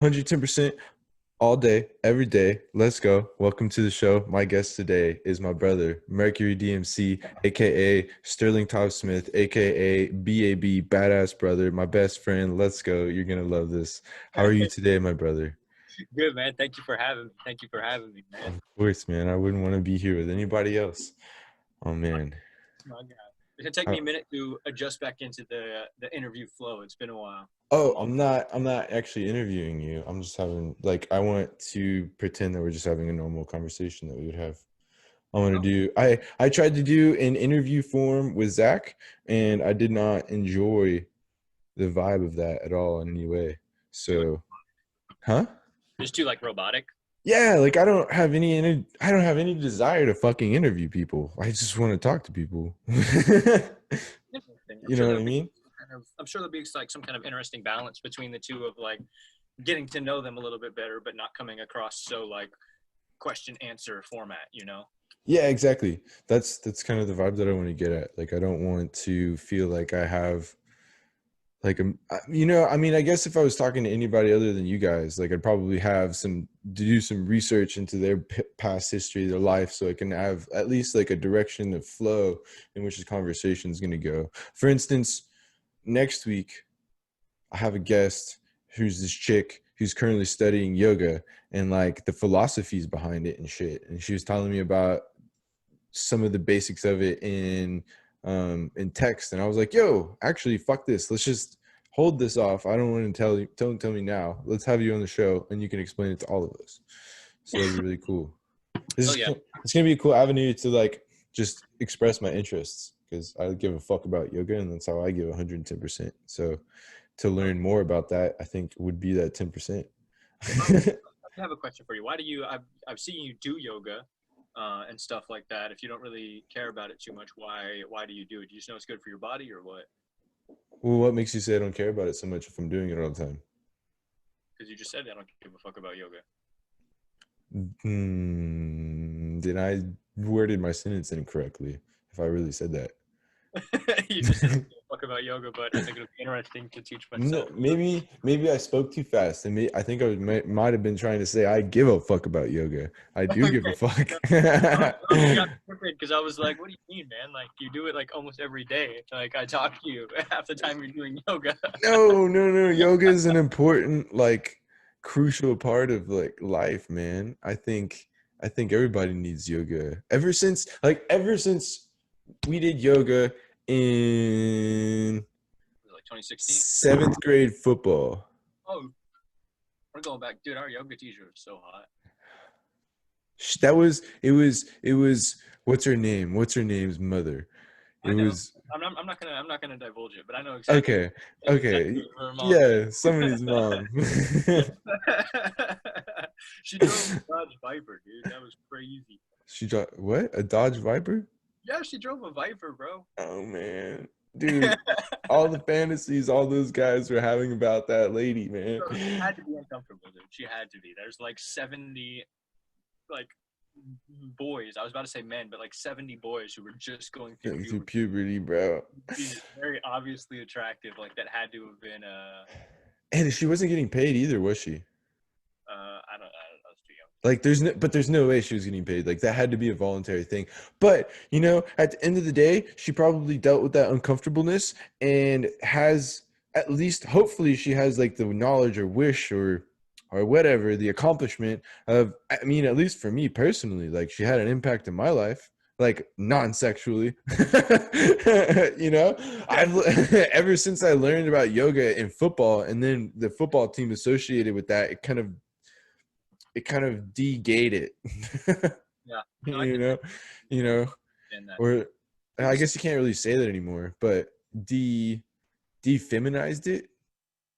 110% all day, every day. Let's go. Welcome to the show. My guest today is my brother, Mercury DeEmcee, aka Sterling Taub-Smith, aka B.A.B, badass brother, my best friend. Let's go. You're gonna love this. How are you today, my brother? Good, man. Thank you for having me. Thank you for having me, man. Of course, man. I wouldn't want to be here with anybody else. Oh man. My God. It's gonna take me a minute to adjust back into the interview flow. It's been a while. Oh, I'm not actually interviewing you. I'm just having like I want to pretend that we're just having a normal conversation that we would have. I want to Oh, do I tried to do an interview form with Zach and I did not enjoy the vibe of that at all in any way. too like So, huh? just too like robotic. Yeah, like I don't have any desire to fucking interview people. I just want to talk to people. Interesting. You know what I mean? I'm sure there'll be like some kind of interesting balance between the two of like getting to know them a little bit better, but not coming across so like question answer format. Yeah, exactly. That's kind of the vibe that I want to get at. Like I don't want to feel like I have like I mean, I guess if I was talking to anybody other than you guys, like I'd probably have some to do some research into their past history, their life, so I can have at least like a direction of flow in which the conversation is going to go. For instance, next week I have a guest who's this chick who's currently studying yoga and like the philosophies behind it and shit, and she was telling me about some of the basics of it in text, and I was like, yo, actually fuck this, let's just hold this off. I don't want to tell you, don't tell me now, let's have you on the show and you can explain it to all of us. So that'd be really cool. this Oh is yeah. it's gonna be a cool avenue to like just express my interests because I give a fuck about yoga and that's how I give 110%. So to Oh, learn more about that, I think would be that 10%. well, I have a question for you. Why do you? I've seen you do yoga, and stuff like that. If you don't really care about it too much, why do you do it? Do you just know it's good for your body or what? Well, what makes you say I don't care about it so much if I'm doing it all the time? Because you just said I don't give a fuck about yoga. Did I worded my sentence incorrectly if I really said that? You just said I don't give a fuck about yoga, but I think it'll be interesting to teach No, myself. maybe I spoke too fast, and I think might have been trying to say I give a fuck about yoga. I do give a Okay. fuck. Oh, you got perfect because I was like, what do you mean, man? Like you do it like almost every day. Like I talk to you half the time you're doing yoga. No, no, no. Yoga is an important, like, crucial part of like life, man. I think everybody needs yoga. Ever since we did yoga in Like 2016. seventh grade football. Oh, we're going back, dude. Our yoga teacher was so hot. That was it was what's her name? What's her name's mother? It I know. was I'm not gonna divulge it, but I know exactly. okay. I know Okay. exactly what her mom Yeah, somebody's mom. She drove a Dodge Viper, dude. That was crazy. She got what? A Dodge Viper? Yeah, she drove a Viper, bro. Oh man. Dude, all the fantasies all those guys were having about that lady, man. Bro, she had to be uncomfortable, dude. She had to be. There's like 70 like boys. I was about to say men, but like 70 boys who were just going through Getting through puberty. puberty, bro. She's very obviously attractive. Like that had to have been And she wasn't getting paid either, was she? I was too young. Like there's no way she was getting paid. Like that had to be a voluntary thing. But, at the end of the day, she probably dealt with that uncomfortableness and has at least hopefully she has like the knowledge or wish or whatever, the accomplishment of, I mean, at least for me personally, like she had an impact in my life, like non-sexually. I've ever since I learned about yoga in football and then the football team associated with that, it kind of de-gate it. Yeah. No, I you can know you know understand that. or It I was guess you can't really say that anymore, but defeminized it,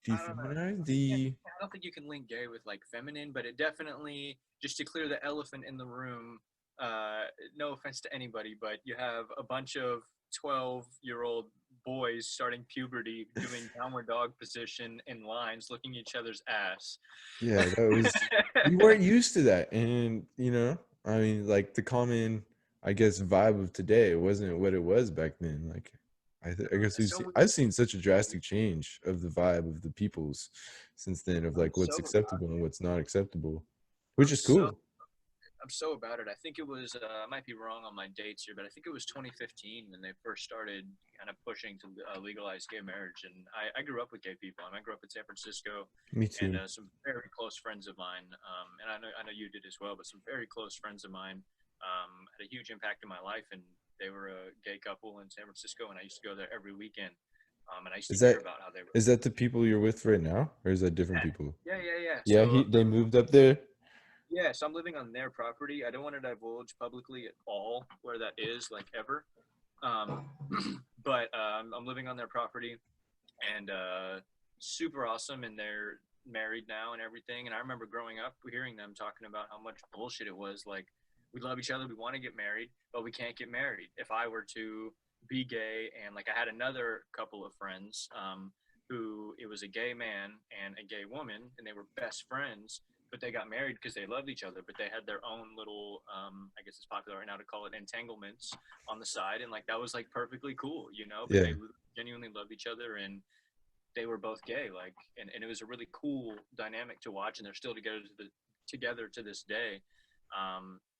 I don't know. defeminized Yeah, the I don't think you can link gay with like feminine, but it definitely just to clear the elephant in the room. No offense to anybody, but you have a bunch of 12-year-old boys starting puberty, doing downward dog position in lines, looking each other's ass. yeah, that was, we weren't used to that. And I mean, like the common, I guess, vibe of today, it wasn't what it was back then. Like I guess It's so weird. I've seen such a drastic change of the vibe of the peoples since then, of I'm like so what's about acceptable and what's not acceptable, which I'm is so cool. I'm so about it. I think it was, I might be wrong on my dates here, but I think it was 2015 when they first started kind of pushing to legalize gay marriage. And I grew up with gay people. I grew up in San Francisco, Me and too. some very close friends of mine, and I know you did as well, but some very close friends of mine had a huge impact in my life. And they were a gay couple in San Francisco, and I used to go there every weekend. And I used to Is hear that about how they were. is that the people you're with right now, or is that different people? Yeah. Yeah, So they moved up there. yeah, so I'm living on their property. I don't want to divulge publicly at all where that is, like ever. Um, but I'm living on their property, and super awesome. And they're married now and everything. And I remember growing up hearing them talking about how much bullshit it was. Like, we love each other, we want to get married, but we can't get married. If I were to be gay, and like I had another couple of friends who it was a gay man and a gay woman, and they were best friends, but they got married because they loved each other, but they had their own little, I guess it's popular right now to call it entanglements on the side, and like that was like perfectly cool, you know. But Yeah, they genuinely loved each other, and they were both gay, like, and it was a really cool dynamic to watch, and they're still together to this day.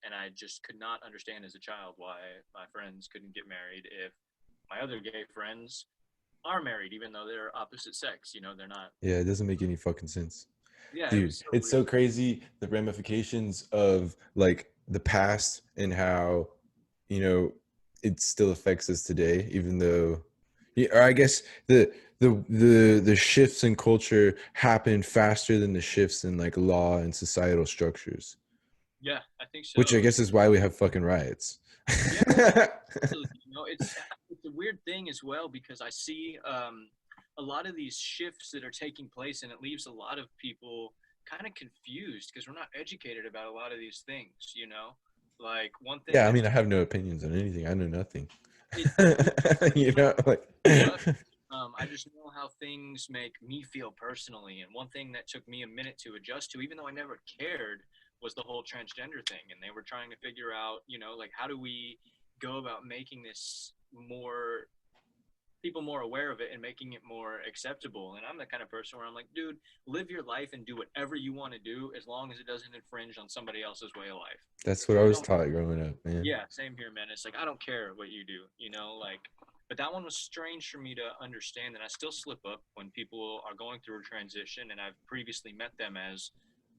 And I just could not understand as a child why my friends couldn't get married if my other gay friends are married, even though they're opposite sex. You know, they're not. yeah, it doesn't make any fucking sense. Yeah, it Dude, was so it's weird. so crazy the ramifications of like the past and how, you know, it still affects us today, even though, yeah, or I guess the shifts in culture happen faster than the shifts in like law and societal structures, Yeah, I think which I so. guess is why we have fucking riots. Yeah, absolutely. You know, it's a weird thing as well because I see a lot of these shifts that are taking place, and it leaves a lot of people kind of confused because we're not educated about a lot of these things. You know, like one thing Yeah, I that's mean, I have no opinions on anything. I know nothing. it's You not know, like such. I just know how things make me feel personally, and one thing that took me a minute to adjust to, even though I never cared, was the whole transgender thing. And they were trying to figure out, you know, like how do we go about making this more people more aware of it and making it more acceptable. And I'm the kind of person where I'm like, dude, live your life and do whatever you want to do as long as it doesn't infringe on somebody else's way of life. that's what I I was don't taught growing up, man. Yeah, same here, man. It's like I don't care what you do, you know, like but that one was strange for me to understand, and I still slip up when people are going through a transition and I've previously met them as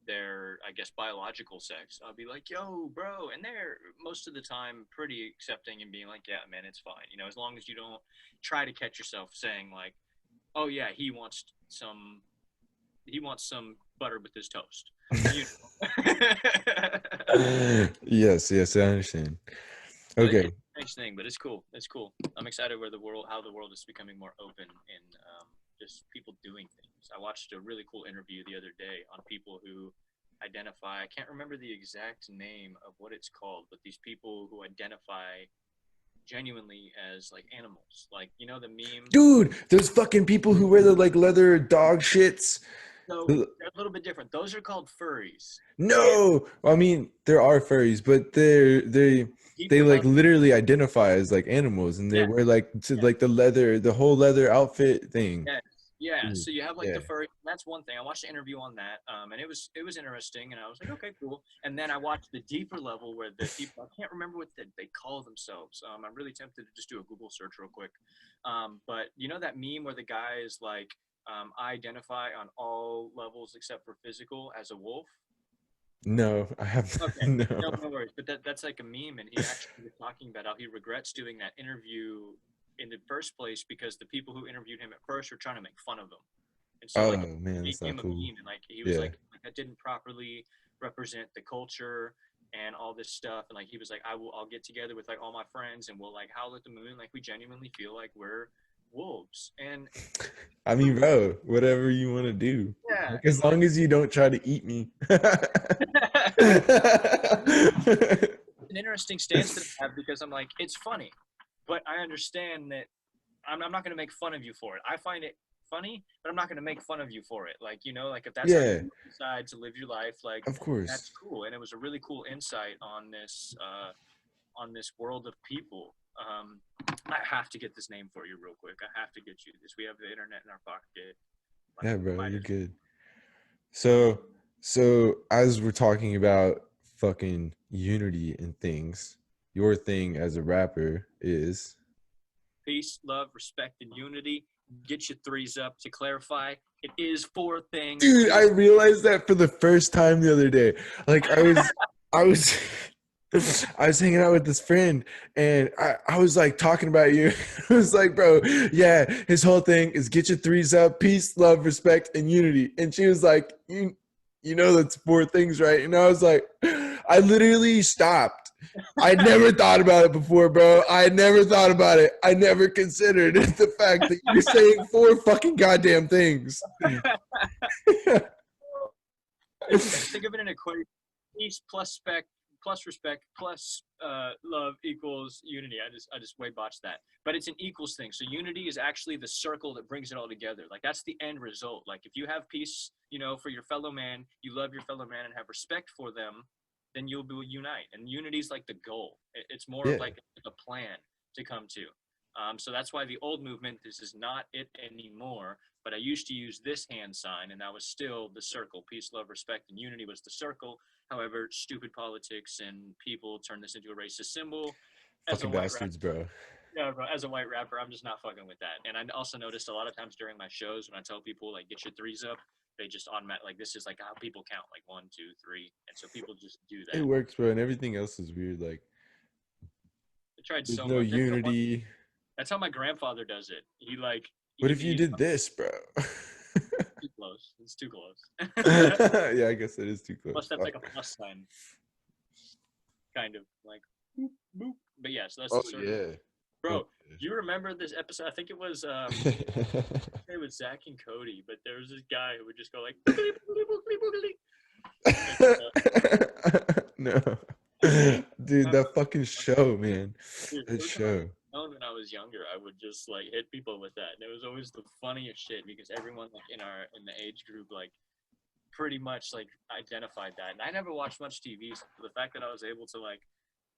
their, I guess, biological sex. I'll be like, yo, bro, and they're most of the time pretty accepting and being like, yeah, man, it's fine. You know, as long as you don't try to catch yourself saying like, oh yeah, he wants some butter with his toast. You know? Yes, I understand. But Okay. it's a strange thing, but it's cool. It's cool. I'm excited how the world is becoming more open and just people doing things. I watched a really cool interview the other day on people who identify. I can't remember the exact name of what it's called, but these people who identify genuinely as like animals, like you know the meme. Dude, those fucking people who wear the like leather dog shits. So they're a little bit different. Those are called furries. And No, I mean there are furries, but they deeper like level, literally identify as like animals, and they yeah, wear like to yeah. like the whole leather outfit thing. Yes. Yeah. Dude, So you have like yeah. the furry. That's one thing. I watched the interview on that, and it was interesting, and I was like, okay, cool. And then I watched the deeper level where the people I can't remember what they call themselves. I'm really tempted to just do a Google search real quick. But you know that meme where the guy is like, I identify on all levels except for physical as a wolf. No, I have Okay, no. no, no worries. But that's like a meme, and he actually was talking about how he regrets doing that interview in the first place because the people who interviewed him at first were trying to make fun of him, and so Oh like it man, made that's not him a cool. meme, and like he was Yeah. like I didn't properly represent the culture and all this stuff, and like he was like I'll get together with like all my friends and we'll like howl at the moon, like we genuinely feel like we're wolves, and I for mean, bro, whatever you want to do. yeah, Like, and as long as you don't try to eat me. like an interesting stance that I have because I'm like, it's funny, but I understand that I'm not going to make fun of you for it. I find it funny, but I'm not going to make fun of you for it. Like, you know, like if that's how Yeah, you decide to live your life, like of course. that's cool. And it was a really cool insight on this world of people. I have to get this name for you real quick. I have to get you this. We have the internet in our pocket. Like, Yeah, bro, might you're as good. um, So, so as we're talking about fucking unity and things, your thing as a rapper is, peace, love, respect, and unity. Get your threes up. To clarify, it is four things. dude, I Peace. realized that for the first time the other day. Like I was, I was hanging out with this friend and I was like talking about you. I was like, bro, yeah, his whole thing is get your threes up, peace, love, respect, and unity. And she was like, you know, that's four things, right? And I was like, I literally stopped. I never thought about it before, bro. I never thought about it. I never considered the fact that you're saying four fucking goddamn things. Think of it in equation. Peace plus spec plus respect plus love equals unity. I just way botched that. But it's an equals thing. So unity is actually the circle that brings it all together. Like that's the end result. Like if you have peace, you know, for your fellow man, you love your fellow man and have respect for them, then you'll be unite. And unity is like the goal. It's more of Yeah. like a plan to come to. So that's why the old movement, this is not it anymore. But I used to use this hand sign, and that was still the circle. Peace, love, respect, and unity was the circle. However, stupid politics and people turn this into a racist symbol. As a Fucking white rapper, bastards, bro. yeah, bro, as a white rapper, I'm just not fucking with that. And I also noticed a lot of times during my shows when I tell people like get your threes up, they just automatic like this is like how people count like 1, 2, 3, and so people just do It that. works, bro, and everything else is weird. Like, I tried there's so no much. unity. That's how my grandfather does it. He like What if you he's did this, bro? too close. It's too close. Yeah, I guess it is too Plus, close. that's like Fuck. a plus sign, kind of like boop, boop. But yeah, so that's Oh the circle. yeah. Oh, Bro, do you remember this episode? I think it was yeah. it was Zach and Cody, but there was this guy who would just go like boogly, boogly, boogly, boogly. And, No. Dude, that fucking show, man. dude, That first time I show. known when I was younger, I would just like hit people with that, and it was always the funniest shit because everyone like in the age group like pretty much like identified that, and I never watched much TV, so the fact that I was able to like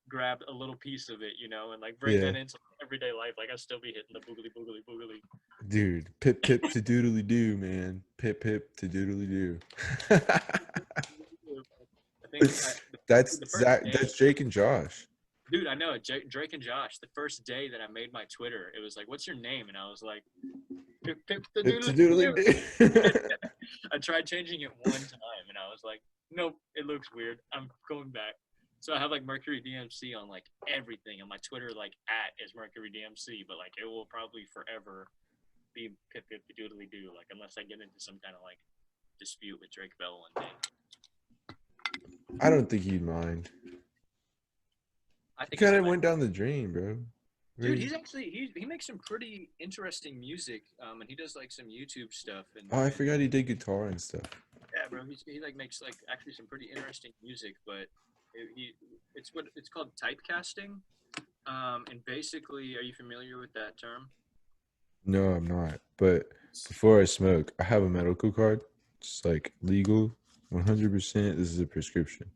grab a little piece of it, you know, and like bring Yeah. that into everyday life, like I still be hitting the boogly boogly boogly. Dude, pip pip to doodly doo, man. Pip pip to doodly doo. I think That's the first Zach. day, That's Jake and Josh. dude, I know Drake and Josh. The first day that I made my Twitter, it was like, "What's your name?" And I was like, "Pip pip the Pip to doodle doodly doo." doo. I tried changing it one time, and I was like, "Nope, it looks weird. I'm going back." So I have like Mercury DMC on like everything, and my Twitter like at is Mercury DMC, but like it will probably forever be pip pip the doodly doo, like unless I get into some kind of like dispute with Drake Bell one day. I don't think he'd mind. I He think it's kind of hilarious. went down the drain, bro. Dude, Really? he's actually he makes some pretty interesting music, and he does like some YouTube stuff, Oh, I and forgot he did guitar and stuff. yeah, bro, he like makes like actually some pretty interesting music, but it's what it's called typecasting, and basically, are you familiar with that term? No, I'm not. But before I smoke, I have a medical card. It's like legal, 100%. This is a prescription.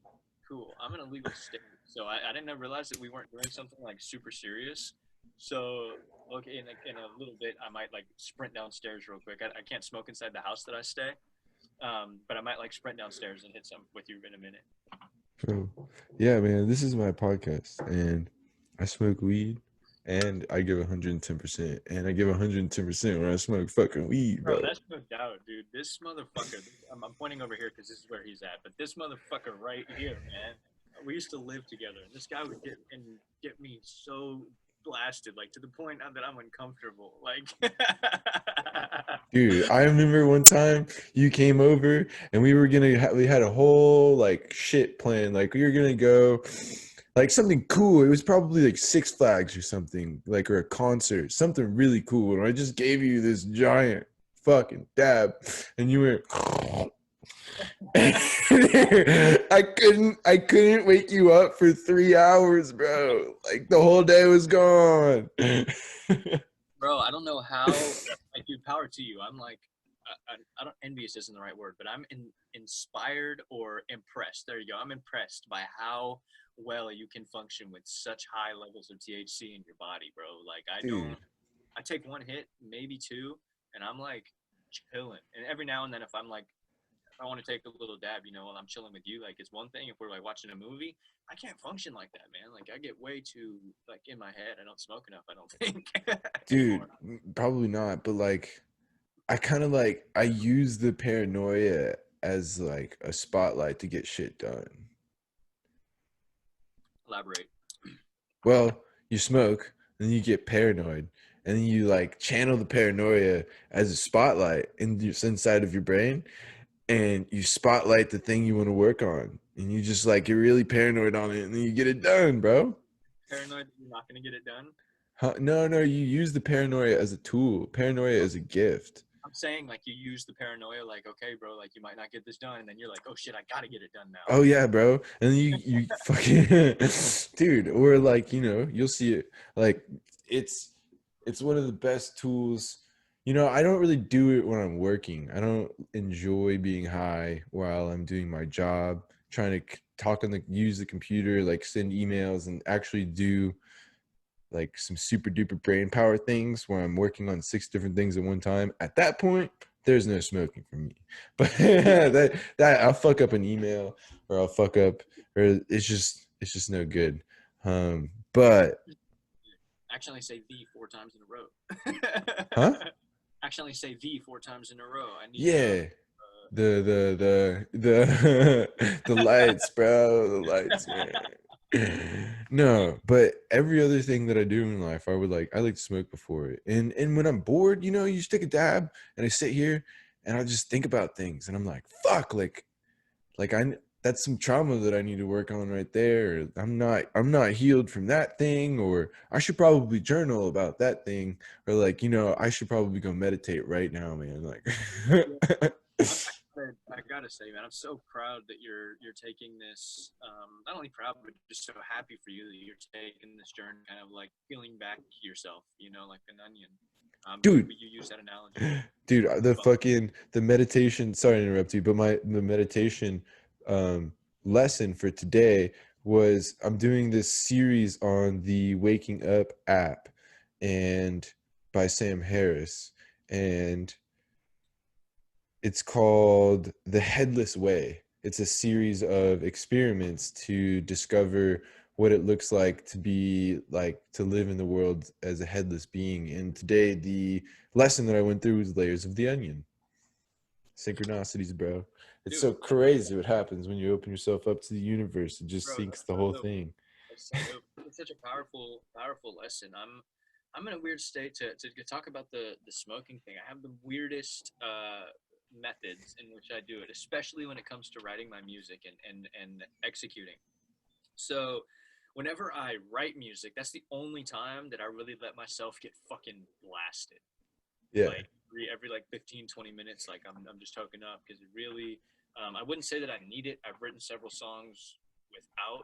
Cool. I'm in a legal state, so I didn't realize that we weren't doing something like super serious. So, okay, in a little bit, I might like sprint downstairs real quick. I can't smoke inside the house that I stay, but I might like sprint downstairs and hit some with you in a minute. So, yeah, man, this is my podcast, and I smoke weed, and I give 110%, and I give 110% when I smoke fucking weed, Bro, bro. that's no doubt, dude. This motherfucker, I'm pointing over here because this is where he's at, but this motherfucker right here, man, we used to live together, and this guy would get me so blasted, like to the point that I'm uncomfortable. Like, Dude, I remember one time you came over and we were we had a whole like shit plan. Like we were gonna go like something cool. It was probably like Six Flags or something, like or a concert, something really cool. And I just gave you this giant fucking dab, and you went. I couldn't wake you up for 3 hours, bro. Like the whole day was gone. bro, I don't know how. Like, dude, power to you. I'm like, I don't envious isn't the right word, but inspired or impressed. There you go. I'm impressed by how well you can function with such high levels of THC in your body, bro. Like I don't. dude. I take one hit, maybe two, and I'm like chilling. And every now and then, if I'm like, if I want to take a little dab, while I'm chilling with you, like it's one thing. If we're like watching a movie, I can't function like that, man. Like I get way too like in my head. I don't smoke enough. I don't think Dude, anymore. probably not, but like I kind of like I use the paranoia as like a spotlight to get shit done. Elaborate. Well, you smoke, then you get paranoid, and then you like channel the paranoia as a spotlight inside of your brain, and you spotlight the thing you want to work on, and you just like get really paranoid on it, and then you get it done, bro. Paranoid that you're not gonna get it done. Huh? No, no, you use the paranoia as a tool. Paranoia is a gift. I'm saying like you use the paranoia, like okay, bro, like you might not get this done, and then you're like, oh shit, I gotta get it done now. Oh yeah, bro. And then you fucking dude, or like, you'll see it like it's it's one of the best tools. I don't really do it when I'm working. I don't enjoy being high while I'm doing my job, trying to talk on the use the computer, like send emails and actually do like some super duper brain power things where I'm working on six different things at one time. At that point, there's no smoking for me. But that I'll fuck up an email or I'll fuck up or it's just no good. But Accidentally say the 4 times in a row. huh? Accidentally say the 4 times in a row. I need some. Yeah. The lights, bro. The lights, man. No, but every other thing that I do in life, I like to smoke before it. And when I'm bored, you just take a dab and I sit here and I just think about things and I'm like, fuck, like I that's some trauma that I need to work on right there. I'm not healed from that thing, or I should probably journal about that thing, or like, I should probably go meditate right now, man. Yeah, Like I gotta say, man, I'm so proud that you're taking this. Not only proud, but just so happy for you that you're taking this journey, kind of like peeling back yourself, like an onion. dude, You use that analogy. dude, the But fucking the meditation, sorry to interrupt you, but the meditation um lesson for today was I'm doing this series on the Waking Up app and by Sam Harris, and it's called The Headless Way. It's a series of experiments to discover what it looks like to live in the world as a headless being. And today, the lesson that I went through was layers of the onion. Synchronicities, bro. It's dude, so crazy what happens when you open yourself up to the universe. It just bro, sinks that's the so whole dope. thing. That's so dope. It's such a powerful lesson. I'm in a weird state to talk about the smoking thing. I have the weirdest methods in which I do it, especially when it comes to writing my music and executing. So whenever I write music, that's the only time that I really let myself get fucking blasted. Yeah. Like every like 15, 20 minutes, like I'm just toking up because it really I wouldn't say that I need it. I've written several songs without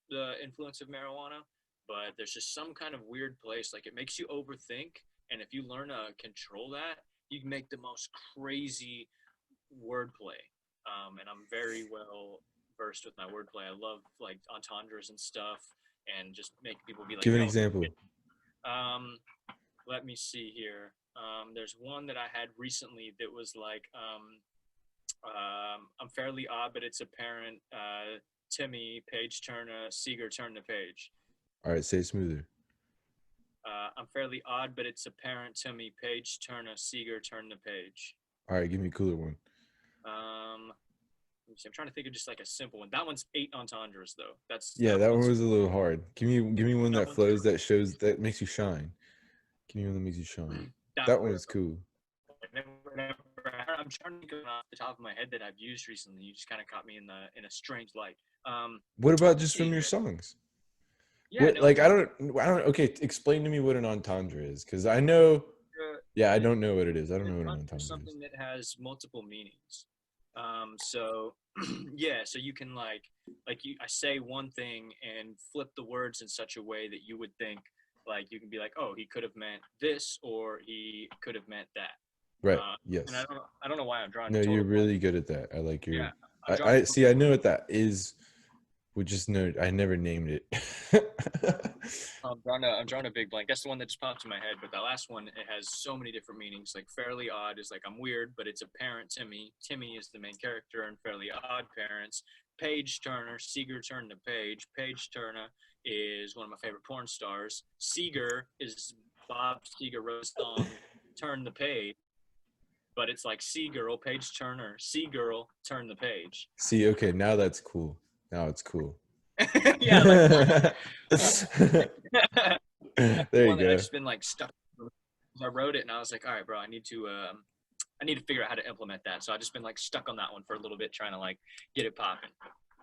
the influence of marijuana, but there's just some kind of weird place. Like it makes you overthink, and if you learn to control that, you can make the most crazy wordplay. And I'm very well versed with my wordplay. I love like entendres and stuff, and just make people be like, Give an "Yo." example. Um, let me see here. There's one that I had recently that was like, I'm fairly odd, but it's apparent. Timmy, page turner, Seeger, turn the page. All right, say it smoother. I'm fairly odd, but it's apparent to me. Page turner, Seeger, turn the page. All right, give me a cooler one. Um, let me see. I'm trying to think of just like a simple one. That one's 8 entendres though. That's Yeah, that that one one's was a little hard. Give me one that that one's flows, that shows, that makes you shine. Give me one that makes you shine. that That one. one is cool. I'm trying to think of it off the top of my head that I've used recently. You just kind of caught me in a strange light. What about Let's just see from your here. songs? Yeah, What no, like just I don't okay, explain to me what an entendre is, because I know, yeah, I an don't know what it is. I don't an know what an entendre is entendre is. something that has multiple meanings. So yeah, so you can I say one thing and flip the words in such a way that you would think like you can be like, oh, he could have meant this or he could have meant that. Right. And Yes. I don't know why I'm drawing a No, you're total blank. really good at that. I like Yeah, your. I'm drawing a I total see. I blank. know what that is. We just know. I never named it. I'm drawing a big blank. That's the one that just popped in my head. But that last one, it has so many different meanings. Like Fairly Odd is like I'm weird, but it's a parent, Timmy. Timmy is the main character in Fairly Odd Parents. Page Turner, Seeger turned the page. Page Turner is one of my favorite porn stars. Seeger is Bob Seeger wrote a song, Turn the Page, but it's like Seagirl, Page Turner, Seagirl, Turn the Page. See, okay, now that's cool. Now it's cool. Yeah, like that's There you one that I go. just been like stuck. I wrote it and I was like, all right, bro, I need to figure out how to implement that. So I just been like stuck on that one for a little bit, trying to like get it popping.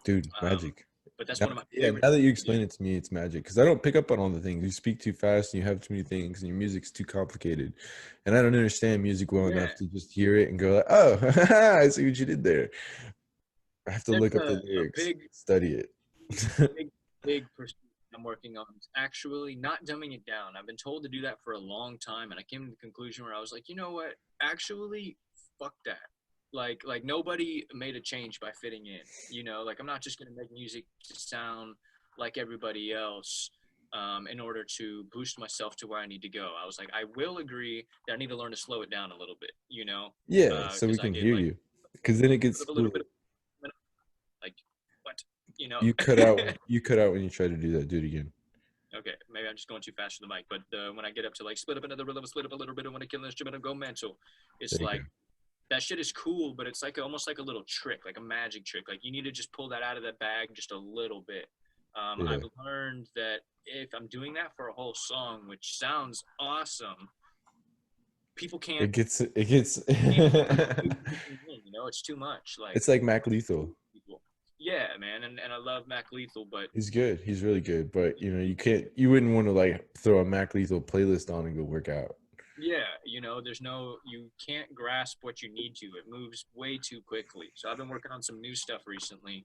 Dude, Um, magic. but that's Now, one of my yeah, favorite now that you things to do. explain it to me, it's magic because I don't pick up on all the things. You speak too fast and you have too many things and your music's too complicated. And I don't understand music well Yeah, enough to just hear it and go like, oh, I see what you did there. I have to there's look up the a lyrics, study it. big, big pursuit I'm working on is actually not dumbing it down. I've been told to do that for a long time, and I came to the conclusion where I was like, you know what? Actually, fuck that. Like nobody made a change by fitting in. You know, like I'm not just gonna make music to sound like everybody else. In order to boost myself to where I need to go, I was like, I will agree that I need to learn to slow it down a little bit, you know, Yeah, so we because I can did hear like you. Because then it a gets little bit of like what, you know. you cut out when you try to do that. Do it again. Okay, maybe I'm just going too fast for the mic, but when I get up to like split up another rhythm, split up a little bit, and when I kill an instrument, I go mental. It's There you go. like that shit is cool, but it's like almost like a little trick, like a magic trick. Like you need to just pull that out of that bag just a little bit. Yeah. I've learned that if I'm doing that for a whole song, which sounds awesome, people can't. It gets Can't you know, it's too much. Like it's like Mac Lethal. people. Yeah, man, and I love Mac Lethal, but He's good. He's really good. But you know, you wouldn't want to like throw a Mac Lethal playlist on and go work out. yeah, you know, you can't grasp what you need to. It moves way too quickly. So I've been working on some new stuff recently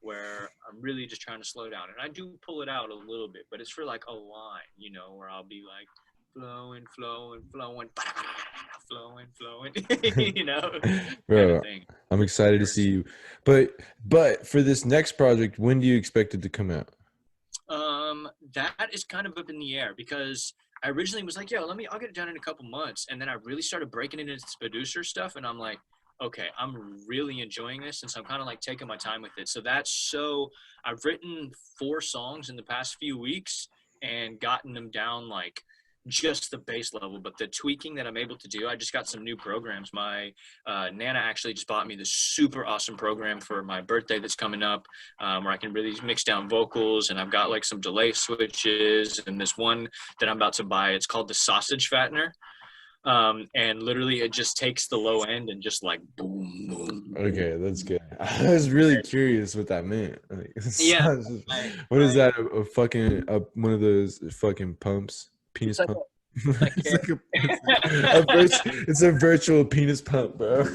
where I'm really just trying to slow down. And I do pull it out a little bit, but it's for like a line, you know, where I'll be like flowing, flowing, flowing, flowing, flowing, you know, kind of Bro, thing. I'm With excited to see lyrics. you. But for this next project, when do you expect it to come out? That is kind of up in the air because I originally was like, yo, I'll get it done in a couple months. And then I really started breaking it into producer stuff. And I'm like, okay, I'm really enjoying this. And so I'm kind of like taking my time with it. I've written 4 songs in the past few weeks and gotten them down like just the base level, but the tweaking that I'm able to do, I just got some new programs. My Nana actually just bought me this super awesome program for my birthday that's coming up, where I can really mix down vocals, and I've got like some delay switches, and this one that I'm about to buy, it's called the Sausage Fattener, and literally it just takes the low end and just like boom, boom, boom. Okay, that's good. I was really curious what that meant. Like, Yeah, what is that? A fucking one of those fucking pumps, it's penis like pump. like It's like it's a virtual penis pump, bro.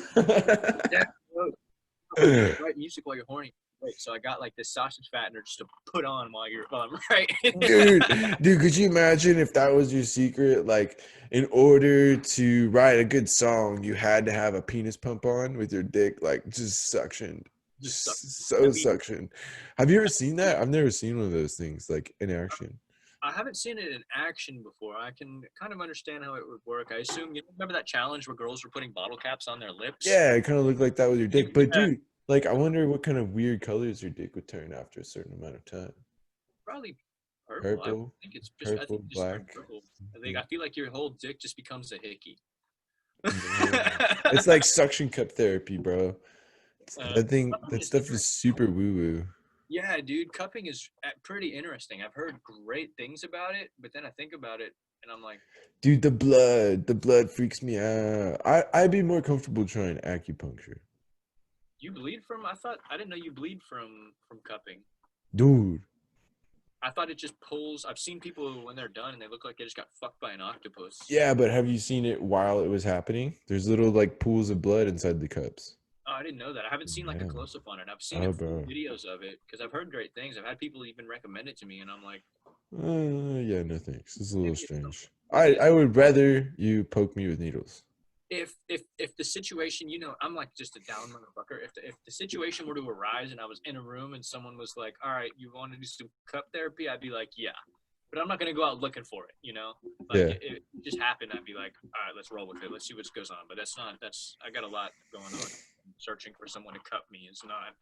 yeah, right music while you're horny. Wait, so I got like this sausage fattener just to put on while I'm right. Dude, could you imagine if that was your secret? Like, in order to write a good song, you had to have a penis pump on with your dick, like just suctioned, Just suck. so I mean, suctioned. Have you ever seen that? I've never seen one of those things like in action. I haven't seen it in action before. I can kind of understand how it would work. I assume you remember that challenge where girls were putting bottle caps on their lips. Yeah, it kind of looked like that with your dick. But Yeah, dude, like, I wonder what kind of weird colors your dick would turn after a certain amount of time. probably purple. I Purple, think it's just. I think purple, it just turns black. purple. I feel like your whole dick just becomes a hickey. Man. It's like suction cup therapy, bro. That thing, Cupping that is stuff is interesting. super woo woo. Yeah, dude, cupping is pretty interesting. I've heard great things about it, but then I think about it and I'm like, Dude, the blood freaks me out. I'd be more comfortable trying acupuncture. you bleed from? I didn't know you bleed from cupping. Dude. I thought it just pulls. I've seen people when they're done and they look like they just got fucked by an octopus. Yeah, but have you seen it while it was happening? There's little like pools of blood inside the cups. Oh, I didn't know that. I haven't seen like a Yeah. close up on it. I've seen Oh, it full bro. videos of it because I've heard great things. I've had people even recommend it to me, and I'm like, Yeah, no thanks. It's a little maybe it's strange. maybe it's I would rather you poke me with needles. if the situation, I'm like just a down motherfucker. If the situation were to arise and I was in a room and someone was like, all right, you want to do some cup therapy, I'd be like, yeah, but I'm not gonna go out looking for it. Like Yeah. it just happened, I'd be like, all right, let's roll with it, let's see what goes on. But that's I got a lot going on. Searching for someone to cut me is not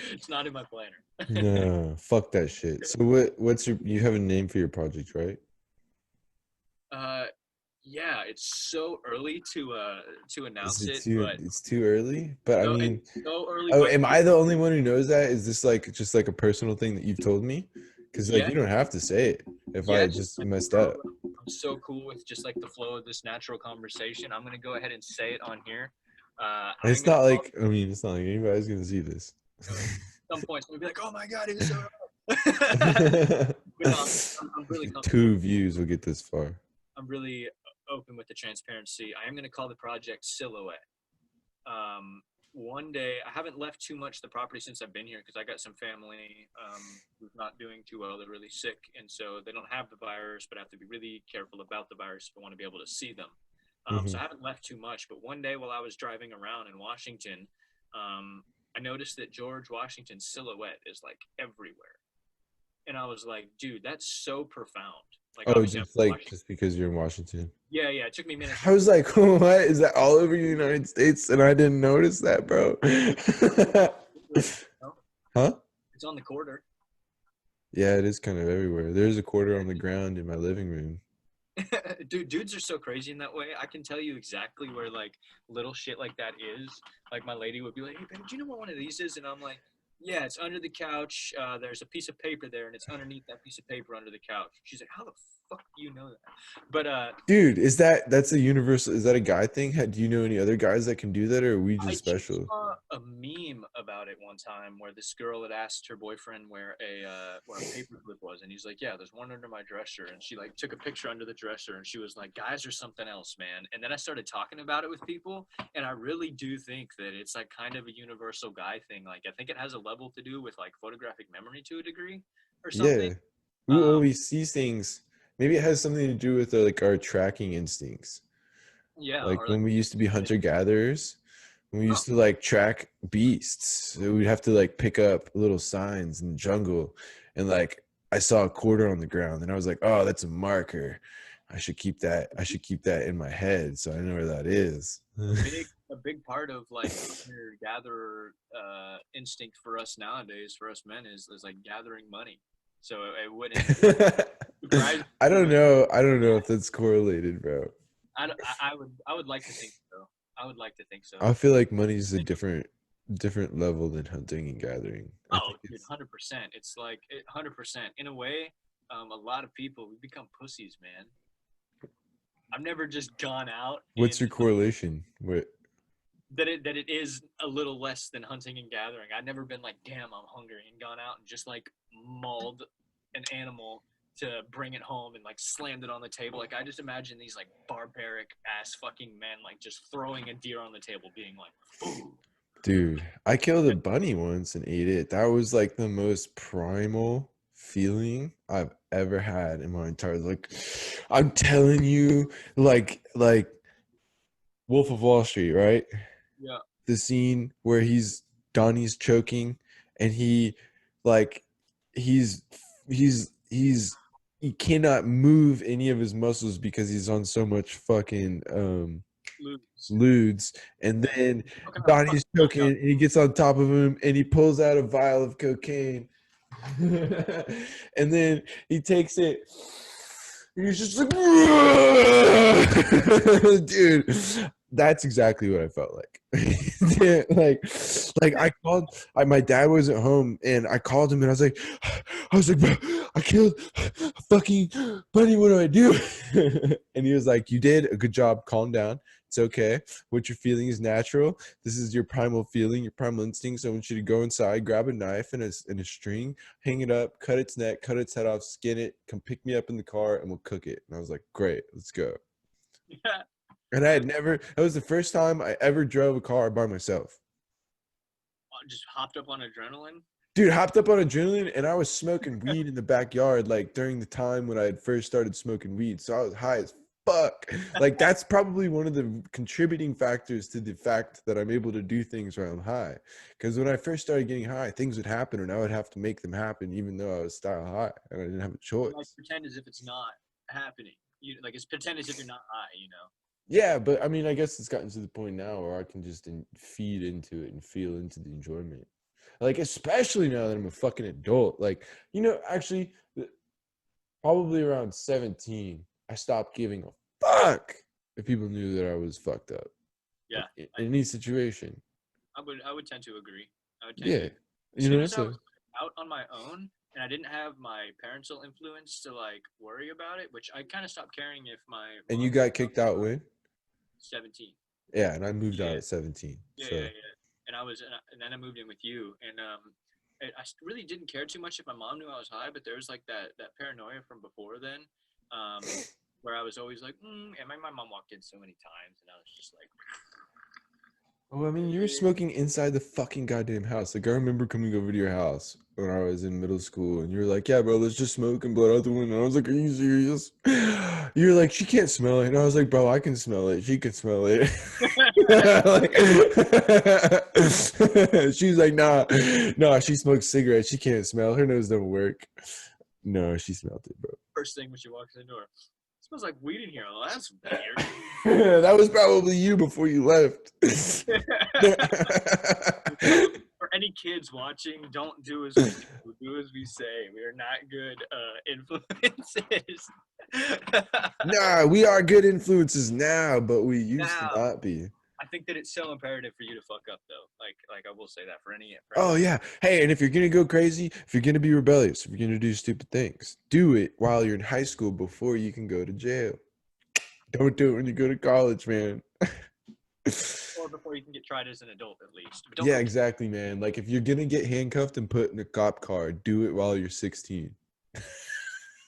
it's not in my planner. No, fuck that shit. So what's you have a name for your project, right? uh yeah, it's so early to Is announce it it, too but it's too early? But I it's mean, so early, oh, but am you I the only one who knows that? Is this like just like a personal thing that you've told me? Because like yeah. you don't have to say it if Yeah, I just just like, messed bro, up. I'm so cool with just like the flow of this natural conversation. I'm gonna go ahead and say it on here. And I'm it's gonna not call like I mean, it's not like anybody's gonna see this. some points. We'll be like, "Oh my god, it was so wrong." But no, I'm really comfortable. Two views will get this far. I'm really open with the transparency. I am gonna call the project Silhouette. One day, I haven't left too much the property since I've been here because I got some family who's not doing too well. They're really sick, and so they don't have the virus, but I have to be really careful about the virus if I want to be able to see them. So Hmm. I haven't left too much. But one day, while I was driving around in Washington, I noticed that George Washington's silhouette is like everywhere, and I was like, "Dude, that's so profound." Like, Oh, obviously, I'm just like Washington. just because you're in Washington. Yeah, yeah. It took me minutes to I was realize. like, what? Is that all over the United States? And I didn't notice that, bro. Huh? It's on the quarter. Yeah, it is kind of everywhere. There's a quarter on the ground in my living room. Dudes are so crazy in that way. I can tell you exactly where like little shit like that is. Like my lady would be like, "Hey, babe, do you know what one of these is?" And I'm like, "Yeah, it's under the couch. There's a piece of paper there, and it's underneath that piece of paper under the couch." She's like, "How the fuck do you know that?" But Dude, that's a universal, is that a guy thing? Do you know any other guys that can do that, or are we I just just special? saw a meme about it one time where this girl had asked her boyfriend where a paperclip was, and he's like, "Yeah, there's one under my dresser." And she like took a picture under the dresser, and she was like, "Guys are something else, man." And then I started talking about it with people, and I really do think that it's like kind of a universal guy thing. Like I think it has a level to do with like photographic memory to a degree, or something. Yeah. We Um, always see things. Maybe it has something to do with like our tracking instincts. yeah, Like or like when we used to be hunter gatherers, when we oh, used to like track beasts, so we'd have to like pick up little signs in the jungle. And like I saw a quarter on the ground and I was like, oh, that's a marker. I should keep that. I should keep that in my head so I know where that is. a big part of like hunter gatherer instinct for us nowadays, for us men, is like gathering money. So it wouldn't surprise I me don't when know. I don't know if that's correlated, bro. I would like to think so. I would like to think so. I feel like money's a different level than hunting and gathering. I Oh, think dude, it's 100%. It's like 100%. In a way, a lot of people we become pussies, man. I've never just gone out what's your and correlation with that it is a little less than hunting and gathering. I've never been like, damn, I'm hungry, and gone out and just like mauled an animal to bring it home and like slammed it on the table. Like I just imagine these like barbaric ass fucking men like just throwing a deer on the table, being like, "Food." dude, I killed a bunny once and ate it. That was like the most primal feeling I've ever had in my entire like I'm telling you, like Wolf of Wall Street, right? Yeah, The scene where Donnie's choking and like he's he's he cannot move any of his muscles because he's on so much fucking lose. ludes, and Yeah, then choking on Donnie's fucking hot choking dog. and he gets on top of him and he pulls out a vial of cocaine. And then he takes it. He's just like, dude, that's exactly what I felt like. like my dad wasn't home, and I called him, and I was like, bro, I killed a fucking bunny. What do I do? And he was like, you did a good job. Calm down. It's okay. What you're feeling is natural. This is your primal feeling, your primal instinct. So I want you to go inside, grab a knife and a string, hang it up, cut its neck, cut its head off, skin it, come pick me up in the car, and we'll cook it. And I was like, great, let's go. Yeah, And that was the first time I ever drove a car by myself. just hopped up on adrenaline. Dude, hopped up on adrenaline and I was smoking weed in the backyard, like during the time when I had first started smoking weed. So I was high as fuck. Like that's probably one of the contributing factors to the fact that I'm able to do things while I'm high. Because when I first started getting high, things would happen and I would have to make them happen even though I was style high and I didn't have a Like choice. pretend as if it's not happening. You like it's pretend as if you're not high. Yeah, but I mean, I guess it's gotten to the point now where I can just feed into it and feel into the enjoyment. Like, especially now that I'm a fucking adult. Like, actually, probably around 17, I stopped giving a fuck if people knew that I was fucked up. Yeah, Like, in any situation. I would tend to agree. I would tend Yeah. to. As soon as That's I was out on my own and I didn't have my parental influence to like worry about it, which I kind of stopped caring if my and you mom was got kicked out when? 17. Yeah, and I moved out Yeah, at 17. yeah, yeah, So, yeah. And then I moved in with you, and really didn't care too much if my mom knew I was high, but there was like that paranoia from before then, um, where I was always like, and my mom walked in so many times, and I was just like, oh, I mean, you were smoking inside the fucking goddamn house. Like, I remember coming over to your house when I was in middle school, and you were like, "Yeah, bro, let's just smoke and blow out the window." And I was like, "Are you serious?" You were like, "She can't smell it," and I was like, "Bro, I can smell it. She can smell it." Like, she's like, "Nah, nah, she smokes cigarettes. She can't smell. Her nose don't work." No, she smelled it, bro. first thing when she walks in the door, it smells like weed in here. Oh, that's weird. That was probably you before you left. For any kids watching, don't do as we do as we say. We are not good influences. Nah, we are good influences now, but we used to Now, not be. I think that it's so imperative for you to fuck up though. Like I will say that for Oh anyone. yeah. Hey, and if you're gonna go crazy, if you're gonna be rebellious, if you're gonna do stupid things, do it while you're in high school before you can go to jail. Don't do it when you go to college, man. Or before you can get tried as an adult at least. But don't Yeah, go exactly, man. Like if you're gonna get handcuffed and put in a cop car, do it while you're 16.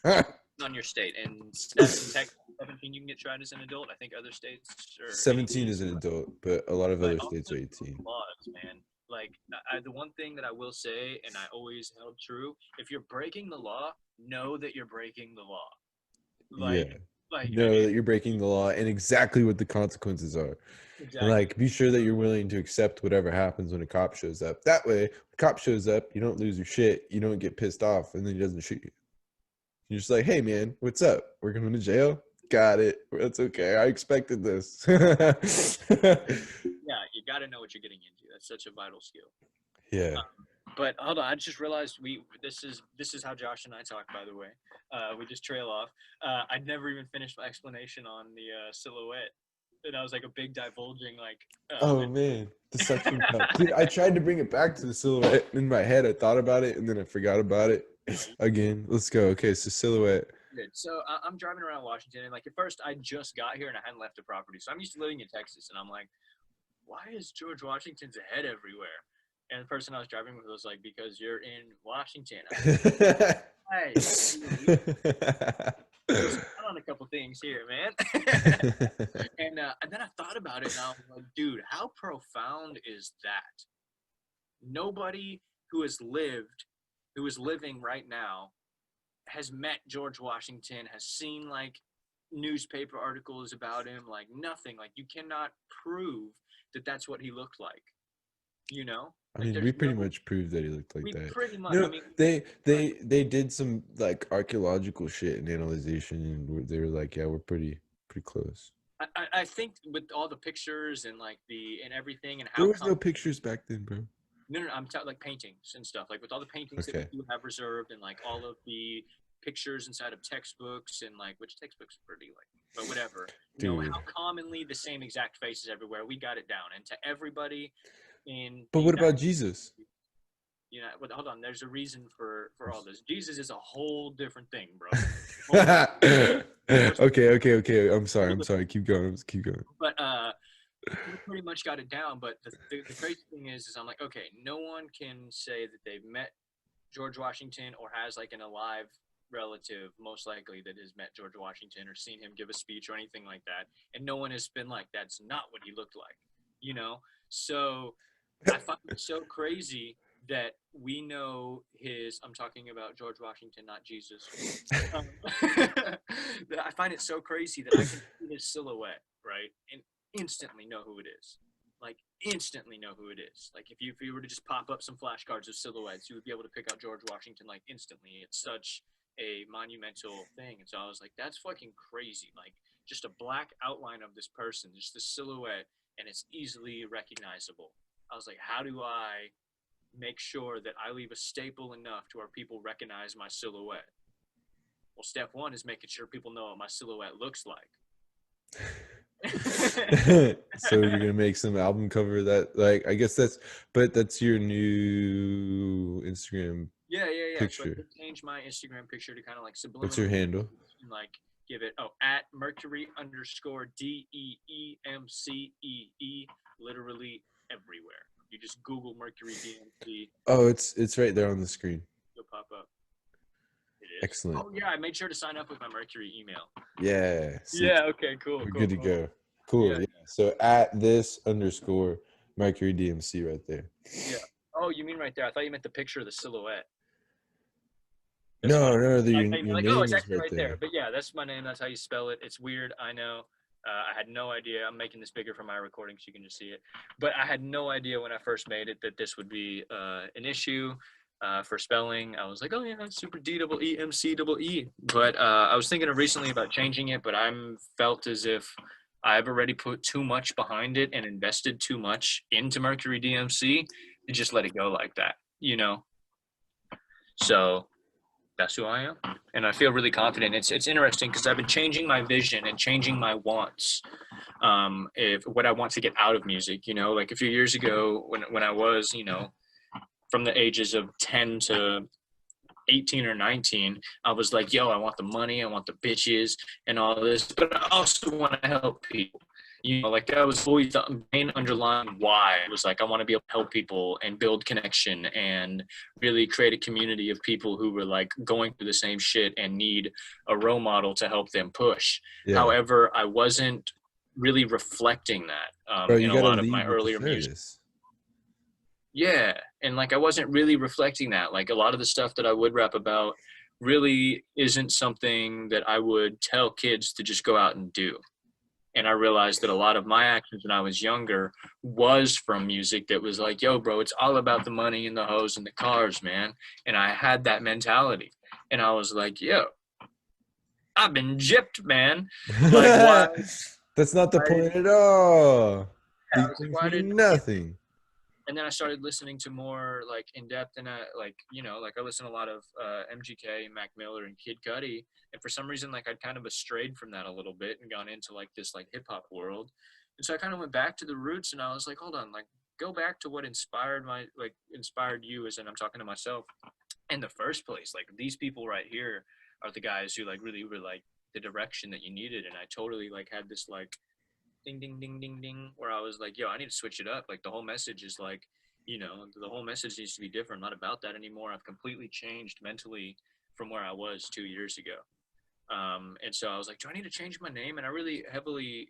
on your state. And in Texas, 17 you can get tried as an adult. I think other states or any 17 is an adult, but a lot of but other also states are 18. laws, man. Like the one thing that I will say, and I always held true: if you're breaking the law, know that you're breaking the law. Yeah. Like, like Know that you're breaking the law and exactly what the consequences are. And exactly. like be sure that you're willing to accept whatever happens when a cop shows up. That way, when the cop shows up, you don't lose your shit, you don't get pissed off, and then he doesn't shoot you. You're just like, hey man, what's up? We're going to jail? Got it. That's okay. I expected this. Yeah, you got to know what you're getting into. That's such a vital skill. Yeah. But hold on, I just realized this is how Josh and I talk. By the way, we just trail off. I'd never even finished my explanation on the silhouette, and I was like a big divulging like. Oh man, the suction cup. Dude, I tried to bring it back to the silhouette in my head. I thought about it and then I forgot about it. Again, let's go. Okay, so silhouette. Good. So I'm driving around Washington, and like at first I just got here and I hadn't left the property, so I'm used to living in Texas, and I'm like, why is George Washington's head everywhere? And the person I was driving with was like, because you're in Washington. I was like, hey, just on a couple things here, man. And then I thought about it, and I was like, dude, how profound is that? Nobody who has lived, who is living right now, has met George Washington, has seen like newspaper articles about him, like nothing. Like you cannot prove that that's what he looked like. You know, I like mean, there's we pretty no. much proved that he looked like We that. pretty much. I No, mean, they did some like archaeological shit and analyzation, and they were like, yeah, we're pretty close. I think with all the pictures and like the and everything and There how was no pictures back then, bro. no, I'm talking like paintings and stuff. Like with all the paintings that we Okay, do have reserved and like all of the pictures inside of textbooks and like which textbooks are pretty like, but whatever. dude. How commonly the same exact faces everywhere. We got it down, and to everybody in But the what United about Jesus? But hold on. There's a reason for all this. Jesus is a whole different thing, bro. Okay. I'm sorry. I'm sorry. Keep going. Keep going. But we pretty much got it down. But the crazy thing is I'm like, okay, no one can say that they've met George Washington or has like an alive relative, most likely, that has met George Washington or seen him give a speech or anything like that. And no one has been like, that's not what he looked like, you know? So I find it so crazy that we know his. I'm talking about George Washington, not Jesus. That I find it so crazy that I can see his silhouette, right, and instantly know who it is. Like instantly know who it is. Like if you were to just pop up some flashcards of silhouettes, you would be able to pick out George Washington like instantly. It's such a monumental thing. And so I was like, that's fucking crazy. Like just a black outline of this person, just the silhouette, and it's easily recognizable. I was like, how do I make sure that I leave a staple enough to where people recognize my silhouette? Well, step one is making sure people know what my silhouette looks like. So you're gonna make some album cover that, like, I guess that's your new Instagram Yeah. So I picture. did change my Instagram picture to kind of like What's your subliminally handle? and like give it at Mercury underscore DEEMCEE, literally everywhere. You just Google Mercury DMC, Oh, it's right there on the screen. you'll pop up. It is. Excellent. Oh yeah, I made sure to sign up with my Mercury email. Yeah. See, Yeah. Okay. Cool. we're Cool. good to Cool. go. Cool. Yeah. Yeah. So at this underscore Mercury DMC right there. Yeah. Oh, you mean right there? I thought you meant the picture of the silhouette. That's funny. No, You're your like, oh, name it's is actually right right there. there. But yeah, that's my name. That's how you spell it. It's weird. I know. I had no idea. I'm making this bigger for my recording so you can just see it. But I had no idea when I first made it that this would be an issue for spelling. I was like, oh yeah, super DEEMCEE. But I was thinking of recently about changing it, but I'm felt as if I've already put too much behind it and invested too much into Mercury DMC to just let it go like that, you know? So that's who I am, and I feel really confident. It's interesting because I've been changing my vision and changing my wants. If what I want to get out of music, you know, like a few years ago when I was, you know, from the ages of 10 to 18 or 19, I was like, yo, I want the money, I want the bitches and all this, but I also want to help people. You know, like that was always the main underlying why. It was like, I want to be able to help people and build connection and really create a community of people who were like going through the same shit and need a role model to help them push. Yeah. However, I wasn't really reflecting that Bro, in you a gotta lot of my lead with the earlier music. service. Yeah, and like I wasn't really reflecting that. Like a lot of the stuff that I would rap about really isn't something that I would tell kids to just go out and do. And I realized that a lot of my actions when I was younger was from music that was like, yo, bro, it's all about the money and the hoes and the cars, man. And I had that mentality. And I was like, yo, I've been gypped, man. Like, why? That's not the why point at all. I These was like, things why mean didn't I get. nothing. And then I started listening to more like in depth and like, you know, like I listen to a lot of MGK, Mac Miller, and Kid Cudi. And for some reason, like I'd kind of strayed from that a little bit and gone into like this like hip hop world. And so I kind of went back to the roots and I was like, hold on, like go back to what inspired you, as in I'm talking to myself in the first place. Like these people right here are the guys who like really were like the direction that you needed. And I totally like had this like ding ding ding ding ding where I was like, yo, I need to switch it up. Like the whole message is like, you know, the whole message needs to be different. I'm not about that anymore. I've completely changed mentally from where I was 2 years ago. And so I was like, do I need to change my name? And I really heavily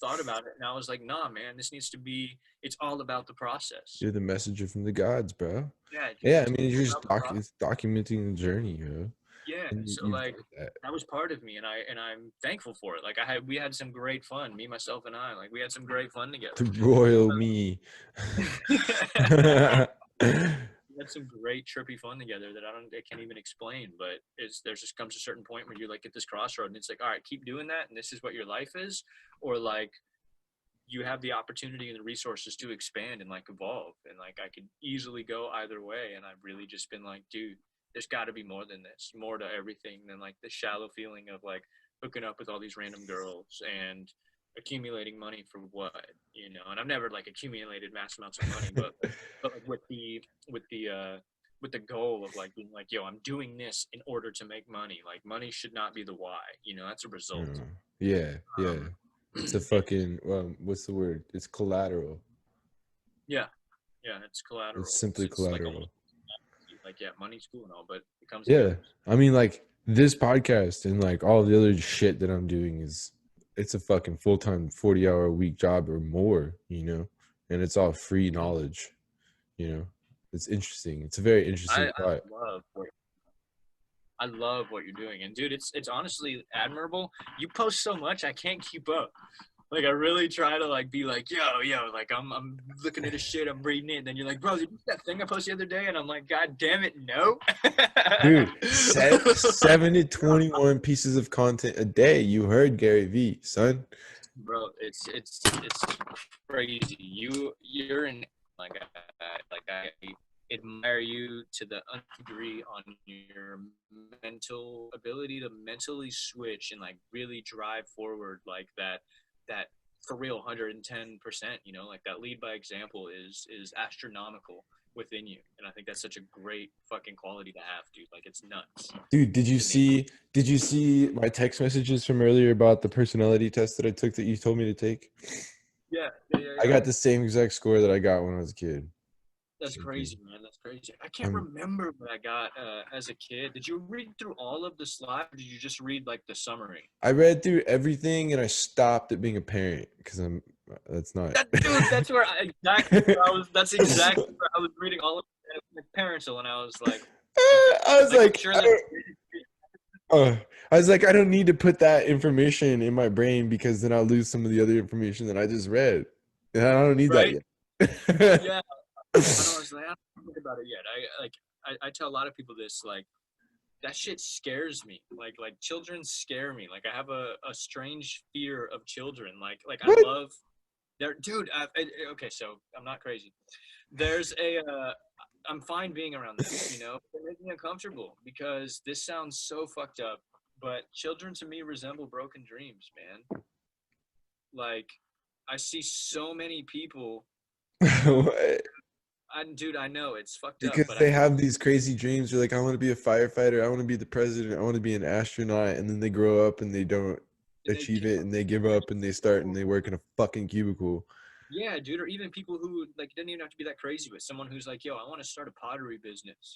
thought about it. And I was like, nah, man, this needs to be, it's all about the process. You're the messenger from the gods, bro. Yeah, dude, Yeah, I it's mean, all you're just about the process. it's documenting the journey, Yeah. and So you've like done that. that was part of me and I'm thankful for it. Like we had some great fun, me, myself, and I. Like we had some great fun together. The royal me. We had some great trippy fun together that I can't even explain. But there's just comes a certain point where you like at this crossroad and it's like, all right, keep doing that, and this is what your life is, or like you have the opportunity and the resources to expand and like evolve, and like I could easily go either way, and I've really just been like, dude, there's got to be more than this, more to everything than like the shallow feeling of like hooking up with all these random girls and accumulating money for what, you know. And I've never like accumulated mass amounts of money, but like with the goal of like being like, yo, I'm doing this in order to make money. Like money should not be the why, you know. That's a result. Yeah, yeah. um It's a fucking what's the word? It's collateral. yeah, it's It's collateral. simply It's like almost collateral. like, yeah, money's cool and all, but it comes and Yeah, goes. I mean, like this podcast and like all the other shit that I'm doing it's a fucking full-time 40-hour a week job or more, and it's all free knowledge, you know. It's interesting. It's a very interesting I thought. love what I love what you're doing, and dude, it's honestly admirable. You post so much, I can't keep up. Like I really try to like be like, yo, like I'm looking at his shit, I'm reading it, and then you're like, bro, did you see that thing I posted the other day? And I'm like, God damn it, no. Dude, 7 to 21 pieces of content a day. You heard Gary V, son. Bro, it's crazy. You're in like I admire you to the nth degree on your mental ability to mentally switch and like really drive forward like that for real 110%, you know, like that lead by example is astronomical within you. And I think that's such a great fucking quality to have, dude. Like it's nuts Dude, to me. did you see my text messages from earlier about the personality test that I took that you told me to take? I Yeah. got the same exact score that I got when I was a kid. That's Same thing. crazy, man. That's crazy. I can't I'm remember what I got as a kid. Did you read through all of the slides, or did you just read like the summary? I read through everything and I stopped at being a parent because I'm that's not That dude, that's where I exactly where I was. That's exactly where I was reading all of my parents. So when I was I was like I'm like, sure that uh, I was like, I don't need to put that information in my brain because then I'll lose some of the other information that I just read. And I don't need that right. yet. Yeah, and I was like, I don't think about it yet. I tell a lot of people this like that shit scares me. Like children scare me. Like I have a strange fear of children. Like I What? love there, dude. Okay, so I'm not crazy. There's a I'm fine being around them, you know. They make me uncomfortable because this sounds so fucked up, but children to me resemble broken dreams, man. Like I see so many people who What? dude, I know it's fucked up, Because but I they have these crazy dreams. They're like, I want to be a firefighter. I want to be the president. I want to be an astronaut. And then they grow up and they don't and they achieve give it up and they give and they're up and they start and so they work in a fucking cubicle. yeah, dude, or even people who like doesn't even have to be that crazy, but someone who's like, yo, I want to start a pottery business,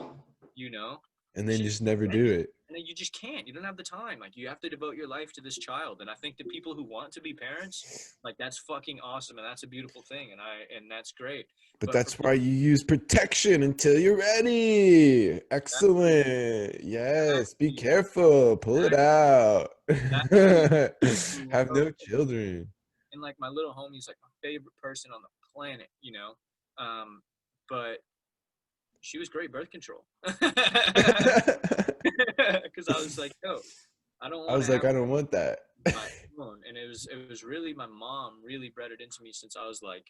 you know, And then shit, just never do it. and then you just can't. You don't have the time. Like you have to devote your life to this child. And I think the people who want to be parents, like that's fucking awesome, and that's a beautiful thing, and that's great. But But for that's why people you use protection until you're ready. exactly, Excellent. Yes. Be exactly, careful. Pull it exactly, out. exactly, Have bro, no children. and like my little homie's like my favorite person on the planet, you know. But she was great birth control. Because I was like, yo, I don't I want was to like, have I don't want that. my own. And it was really my mom really bred it into me since I was like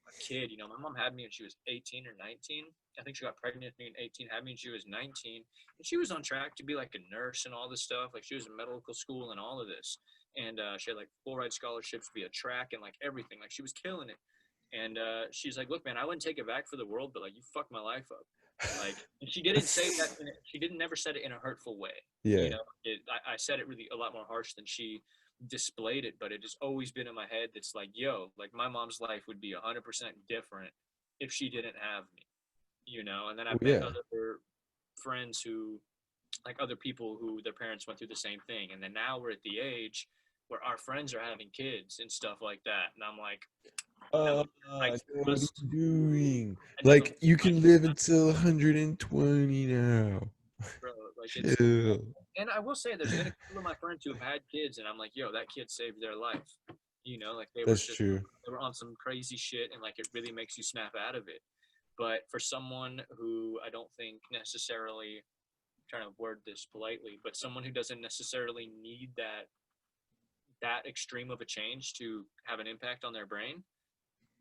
a kid. You know, my mom had me when she was 18 or 19. I think she got pregnant with me at 18, had me when she was 19. And she was on track to be like a nurse and all this stuff. Like she was in medical school and all of this. And she had like full ride scholarships via track and like everything. Like she was killing it. And she's like, look, man, I wouldn't take it back for the world, but like you fucked my life up. Like, and she didn't say that. She didn't never said it in a hurtful way. You Yeah. know, I said it really a lot more harsh than she displayed it, but it has always been in my head. That's like, yo, like my mom's life would be 100% different if she didn't have me. You know, and then Oh I've met yeah. other friends who, like other people who their parents went through the same thing, and then now we're at the age where our friends are having kids and stuff like that, and I'm like, that would be nice Dude, for what are us. you doing? I know Like you like can live until 120 now. bro, like it's Chill. and I will say there's been a couple of my friends who have had kids and I'm like, yo, that kid saved their life. You know, like That's true. they were on some crazy shit and like it really makes you snap out of it. But for someone who I don't think necessarily trying to word this politely, but someone who doesn't necessarily need that extreme of a change to have an impact on their brain,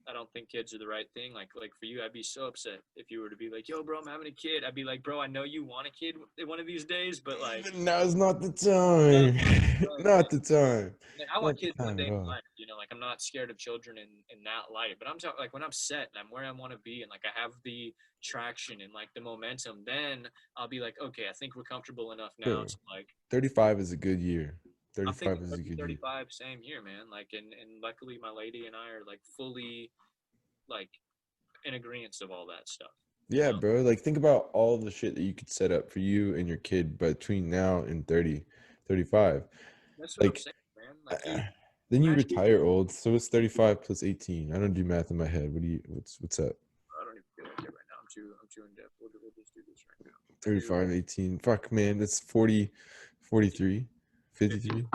I don't think kids are the right thing. Like for you, I'd be so upset if you were to be like, "Yo, bro, I'm having a kid." I'd be like, "Bro, I know you want a kid one of these days, but like, Now's not the now's time. not the time, man." Not the time. Like, I want Not the kids one time day at in all. life, you know. Like I'm not scared of children in that light, but I'm talking like when I'm set and I'm where I want to be, and like I have the traction and like the momentum, then I'll be like, okay, I think we're comfortable enough now Bro, to like 35 is a good year. I'm 35 thinking is a 30, good year. 35, same here, man. Like, and luckily my lady and I are like fully like in agreement of all that stuff, you Yeah, know? bro. Like think about all the shit that you could set up for you and your kid between now and 30, 35. That's what I'm Like saying, man. Like you then you imagine, retire old. So it's 35 plus 18. I don't do math in my head. What do you what's up? I don't even feel like it right now. I'm too in depth. We'll just do this right now. 35, 18. Fuck, man. That's 40, 43, 53.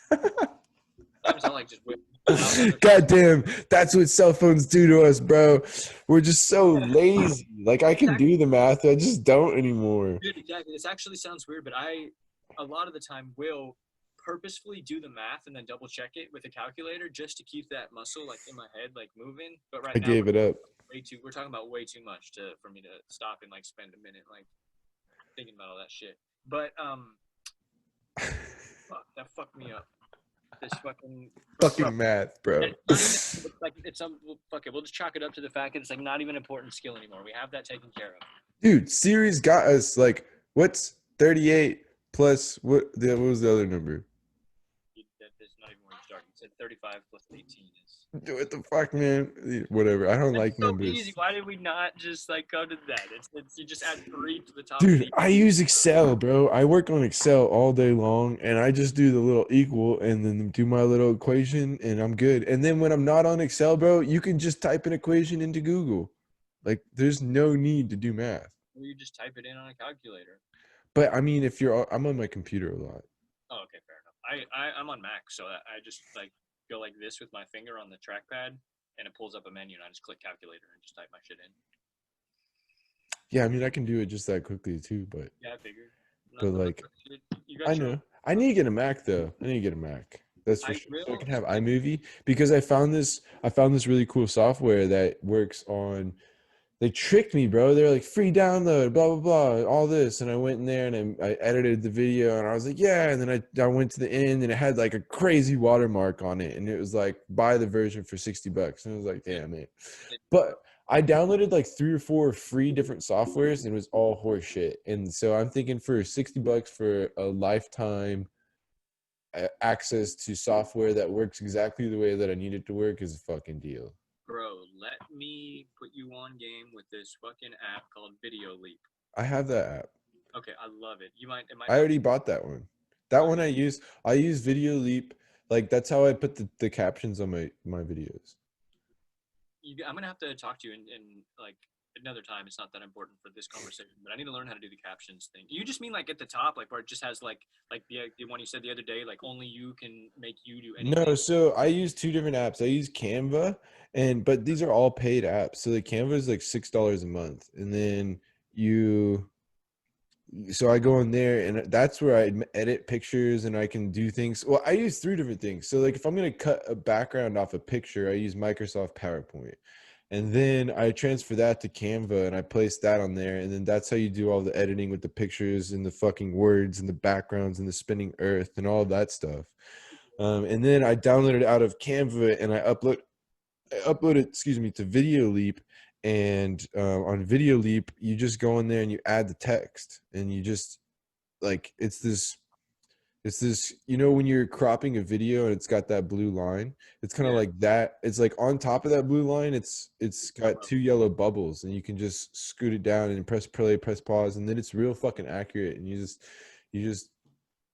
Sometimes I like just whip it out on the God damn, that's what cell phones do to us, bro. We're just so lazy. Like, I can do the math, I just don't anymore. Dude, exactly. This actually sounds weird, but I, a lot of the time, will purposefully do the math and then double check it with a calculator just to keep that muscle like in my head, like moving. But right I now, gave it up. we're talking about way too much for me to stop and like spend a minute like thinking about all that shit. But fuck, that fucked me up. This fucking bro, Fucking math, bro. and it's not even it's like it's some fuck it. We'll just chalk it up to the fact that it's like not even an important skill anymore. We have that taken care of. Dude, Siri's got us. Like, what's 38 plus what was the other number? That's not even where you start. You said 35 plus 18 is. What the fuck, man? Whatever. I don't That's like so easy. numbers. Why did we not just like go to that? It's you just add 3 to the top of Dude, the. I use Excel, bro. I work on Excel all day long, and I just do the little equal and then do my little equation, and I'm good. And then when I'm not on Excel, bro, you can just type an equation into Google. Like, there's no need to do math. Or you just type it in on a calculator. But I mean, I'm on my computer a lot. Oh, okay, fair enough. I'm on Mac, so I just like go like this with my finger on the trackpad, and it pulls up a menu, and I just click calculator and just type my shit in. Yeah, I mean, I can do it just that quickly too, but Yeah, I figured. like, You I got your. know. I need to get a Mac though. I need to get a Mac. That's for I sure. So I will. can have iMovie because I found this really cool software that works on. They tricked me, bro. They're like free download, blah blah blah, all this, and I went in there and I edited the video, and I was like, yeah. And then I went to the end, and it had like a crazy watermark on it, and it was like buy the version for $60, and I was like, damn it. But I downloaded like 3 or 4 free different softwares, and it was all horse shit. And so I'm thinking for $60 for a lifetime access to software that works exactly the way that I need it to work is a fucking deal. Bro, let me put you on game with this fucking app called Video Leap. I have that app. Okay, I love it. It might I not. already bought that one. That Oh, one I use Video Leap. Like, that's how I put the captions on my videos. I'm gonna have to talk to you in like another time. It's not that important for this conversation, but I need to learn how to do the captions thing. You just mean like at the top, like where it just has like the one you said the other day, like only you can make you do anything. No, so I use 2 different apps. I use Canva, but these are all paid apps. So the Canva is like $6 a month, and then you so I go in there, and that's where I edit pictures, and I can do things. Well, I use 3 different things. So like if I'm going to cut a background off a picture, I use Microsoft PowerPoint. And then I transfer that to Canva, and I place that on there. And then that's how you do all the editing with the pictures and the fucking words and the backgrounds and the spinning earth and all that stuff. And then I download it out of Canva, and I upload it, excuse me, to Video Leap. And on Video Leap, you just go in there and you add the text, and you just like it's this when you're cropping a video and it's got that blue line, it's kind of Yeah. like that. It's like on top of that blue line, it's got 2 yellow bubbles, and you can just scoot it down and press play, press pause, and then it's real fucking accurate, and you just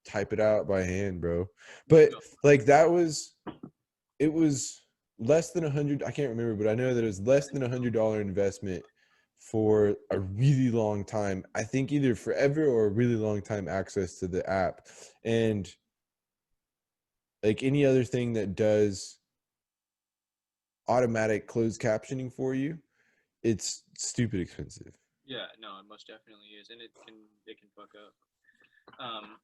type it out by hand, bro. But like it was less than 100. I can't remember, but I know that it was less than $100 investment for a really long time. I think either forever or a really long time access to the app. And like any other thing that does automatic closed captioning for you, it's stupid expensive. Yeah, no, it most definitely is, and it can fuck up. Um,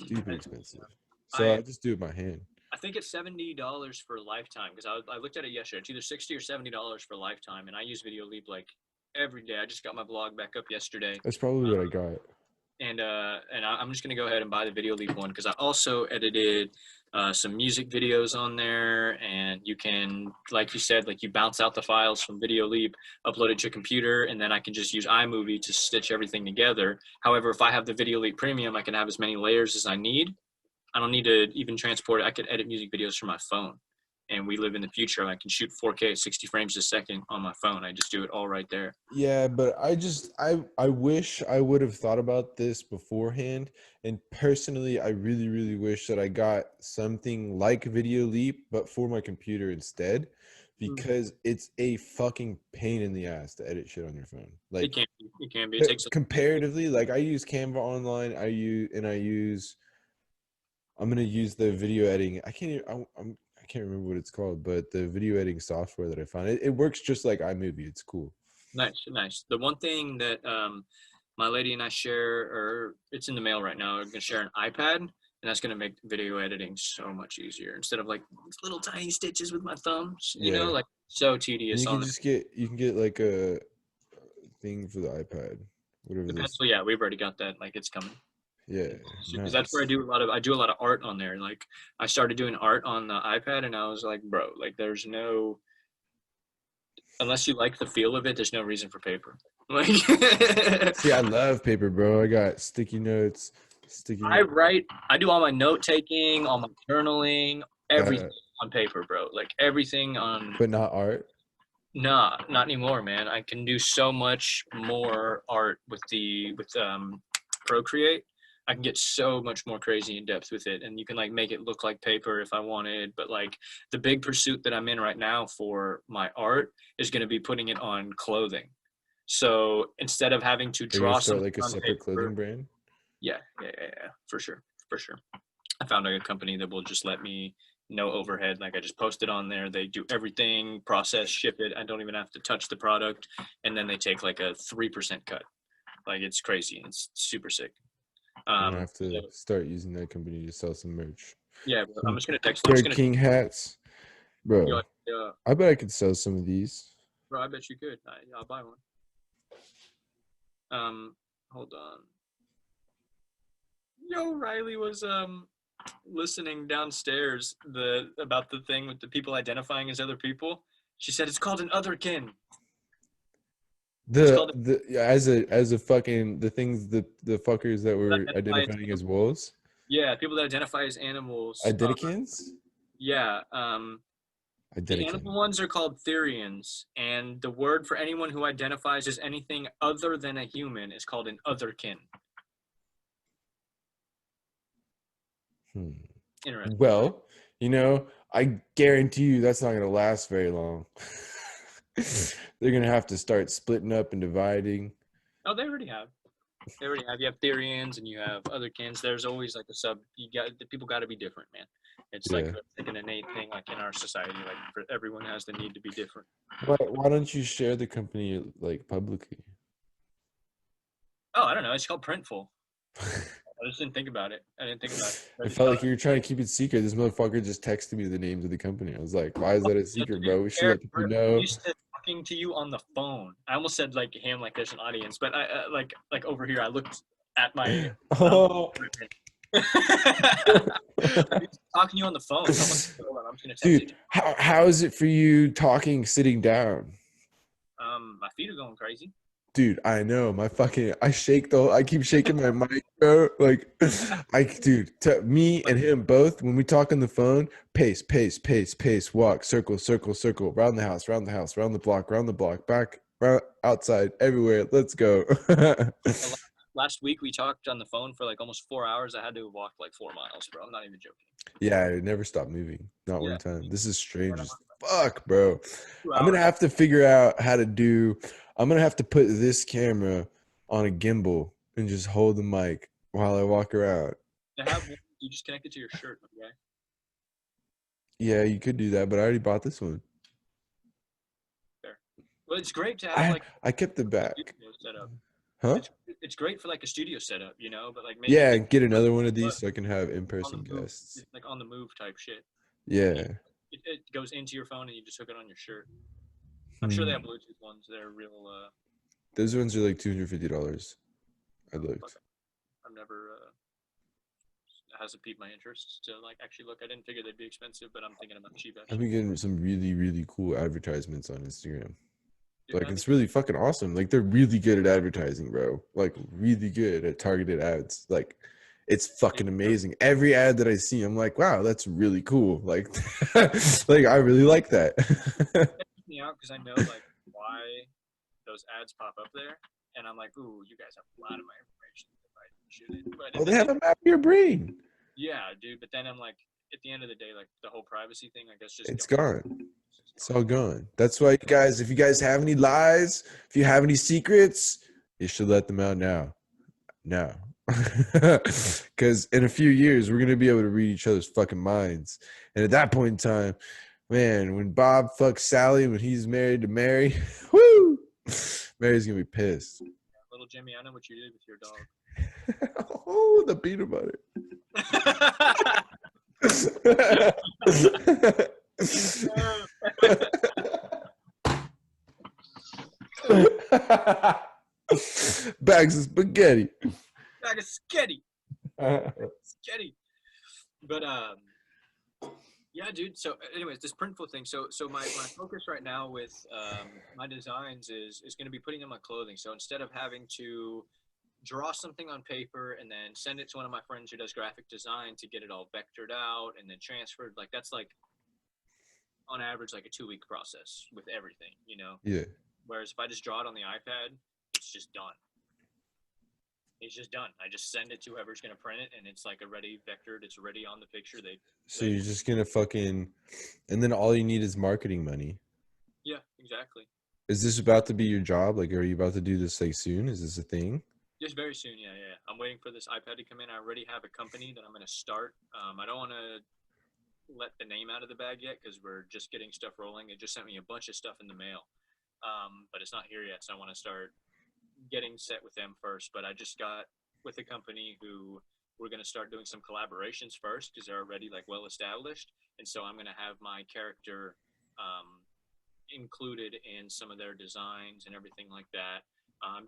Stupid expensive. So I I just do it by hand. I think it's $70 for lifetime because I looked at it yesterday. It's either $60 or $70 for lifetime, and I use Video Leap like every day. I just got my blog back up yesterday, That's probably what I got. and I'm just gonna go ahead and buy the Video Leap one because I also edited some music videos on there, and you can, like you said, like you bounce out the files from Video Leap, upload it to your computer, and then I can just use iMovie to stitch everything together. However, if I have the Video Leap Premium, I can have as many layers as I need. I don't need to even transport it. I could edit music videos from my phone. And we live in the future. I can shoot 4K at 60 frames a second on my phone. I just do it all right there. Yeah, but I wish I would have thought about this beforehand. And personally, I really, really wish that I got something like Video Leap, but for my computer instead, Mm. because it's a fucking pain in the ass to edit shit on your phone. It Like can be. It can be. It takes. comparatively, like I use Canva online. I use I'm gonna use the video editing. I can't remember what it's called, but the video editing software that I found, it works just like iMovie. It's cool. Nice, nice. The one thing that my lady and I share, or it's in the mail right now, we're gonna share an iPad, and that's gonna make video editing so much easier. Instead of like these little tiny stitches with my thumbs, Yeah, like so and tedious on the you can get like a thing for the iPad, whatever this. pencil. Yeah, we've already got that. Like it's coming. Yeah, Because that's where nice. I do a lot of art on there. Like I started doing art on the iPad, and I was like, bro, like there's no unless you like the feel of it, there's no reason for paper. Like See, I love paper, bro. I got sticky notes, sticky I note. write, I do all my note taking, all my journaling, everything That, on paper, bro. Like everything on. but not art. Nah, not anymore, man. I can do so much more art with Procreate. I can get so much more crazy in depth with it, and you can like make it look like paper if I wanted. But like the big pursuit that I'm in right now for my art is going to be putting it on clothing. So instead of having to Are you gonna draw start something like a on separate paper, clothing brand? yeah, for sure, for sure. I found a company that will just let me no overhead. Like I just post it on there. They do everything, process, ship it. I don't even have to touch the product, and then they take like a 3% cut. Like it's crazy. It's super sick. I'm gonna have So to start using that company to sell some merch. yeah, bro, I'm Some just gonna text. I'm just Derek gonna. King hats, Yo, bro. I bet I could sell some of these. bro, I bet you could. I'll buy one. Hold on. Yo, Riley was listening downstairs about the thing with the people identifying as other people. She said it's called an otherkin. It's called As a fucking the things the fuckers that people that were identify as identifying as wolves, yeah, people that identify as animals. identikins, Yeah, the identikin. animal ones are called Therians, and the word for anyone who identifies as anything other than a human is called an otherkin. Hmm. Interesting, right? Well, I guarantee you that's not gonna last very long. They're gonna have to start splitting up and dividing. Oh, they already have. They already have. You have Therians and you have otherkins. There's always like a sub. You got the people got to be different, man. It's Yeah. like an innate thing, like in our society. Like for everyone has the need to be different. Why don't you share the company like publicly? Oh, I don't know. It's called Printful. I just didn't think about it. I didn't think about it. I It just felt thought like you were trying to keep it secret. This motherfucker just texted me the names of the company. I was like, why is that a yeah, secret, to be bro? We should fair, let people know. you said talking to you on the phone. I almost said like him, like there's an audience, but I like over here. I looked at my phone. Oh, I'm talking to you on the phone, so I'm like, hold on, I'm just gonna text it. dude, how is it for you talking sitting down? My feet are going crazy. Dude, I know I keep shaking my mic, bro. Like, dude, me and him both, when we talk on the phone, pace, pace, pace, pace, walk, circle, circle, circle, round the house, round the house, round the block, back, round, outside, everywhere. Let's go. Uh, la- Last week we talked on the phone for like almost 4 hours. I had to walk like 4 miles, bro. I'm not even joking. Yeah, it never stopped moving. Not Yeah, one time. This is and strange I'm as fuck, bro. like, two I'm gonna hours. have to figure out how to do. I'm gonna have to put this camera on a gimbal and just hold the mic while I walk around. To have one, you just connect it to your shirt, okay? Yeah, you could do that, but I already bought this one. Fair. Well, it's great to have I like I kept it a back. studio setup. Huh? It's great for like a studio setup, but like maybe Yeah, think get another one of what these so I can have on in-person the move, guests. like on the move type shit. Yeah. It goes into your phone and you just hook it on your shirt. I'm sure they Hmm. have Bluetooth ones. They're real. Those ones are like $250. I Oh, fuck. looked. I've never. It hasn't piqued my interest to like actually look. I didn't figure they'd be expensive, but I'm thinking about cheap I've actually. been getting some really, really cool advertisements on Instagram. Dude, Like I think it's really fucking awesome. Like they're really good at advertising, bro. Like really good at targeted ads. Like it's fucking amazing. Every ad that I see, I'm like, wow, that's really cool. Like, like I really like that. it freaks me out because I know like why those ads pop up there, and I'm like, ooh, you guys have a lot of my information if I shoot it. But Oh, at the they have same, a map of your brain. yeah, dude. But then I'm like, at the end of the day, like the whole privacy thing, I guess just It's don't. gone. It's all gone. That's why, you guys, if you guys have any lies, if you have any secrets, you should let them out now. Now. Because in a few years, we're going to be able to read each other's fucking minds. And at that point in time, man, when Bob fucks Sally, when he's married to Mary, whoo, Mary's going to be pissed. Little Jimmy, I know what you did with your dog. Oh, the peanut butter. Bags of spaghetti. Bag of sketty. Sketty. But yeah, dude. So, anyways, this printful thing. So my focus right now with my designs is going to be putting in my clothing. So instead of having to draw something on paper and then send it to one of my friends who does graphic design to get it all vectored out and then transferred, like that's like on average like a 2-week process with everything, you know. Yeah. Whereas if I just draw it on the iPad, it's just done. It's just done. I just send it to whoever's gonna print it, and it's like already vectored. It's already on the picture. So you're just gonna fucking, and then all you need is marketing money. Yeah, exactly. Is this about to be your job? Like, are you about to do this like soon? Is this a thing? Just very soon. Yeah, yeah. I'm waiting for this iPad to come in. I already have a company that I'm gonna start. I don't want to let the name out of the bag yet because we're just getting stuff rolling. They just sent me a bunch of stuff in the mail, but it's not here yet. So I want to start getting set with them first. But I just got with a company who we're going to start doing some collaborations first because they're already like well established, and so I'm going to have my character included in some of their designs and everything like that,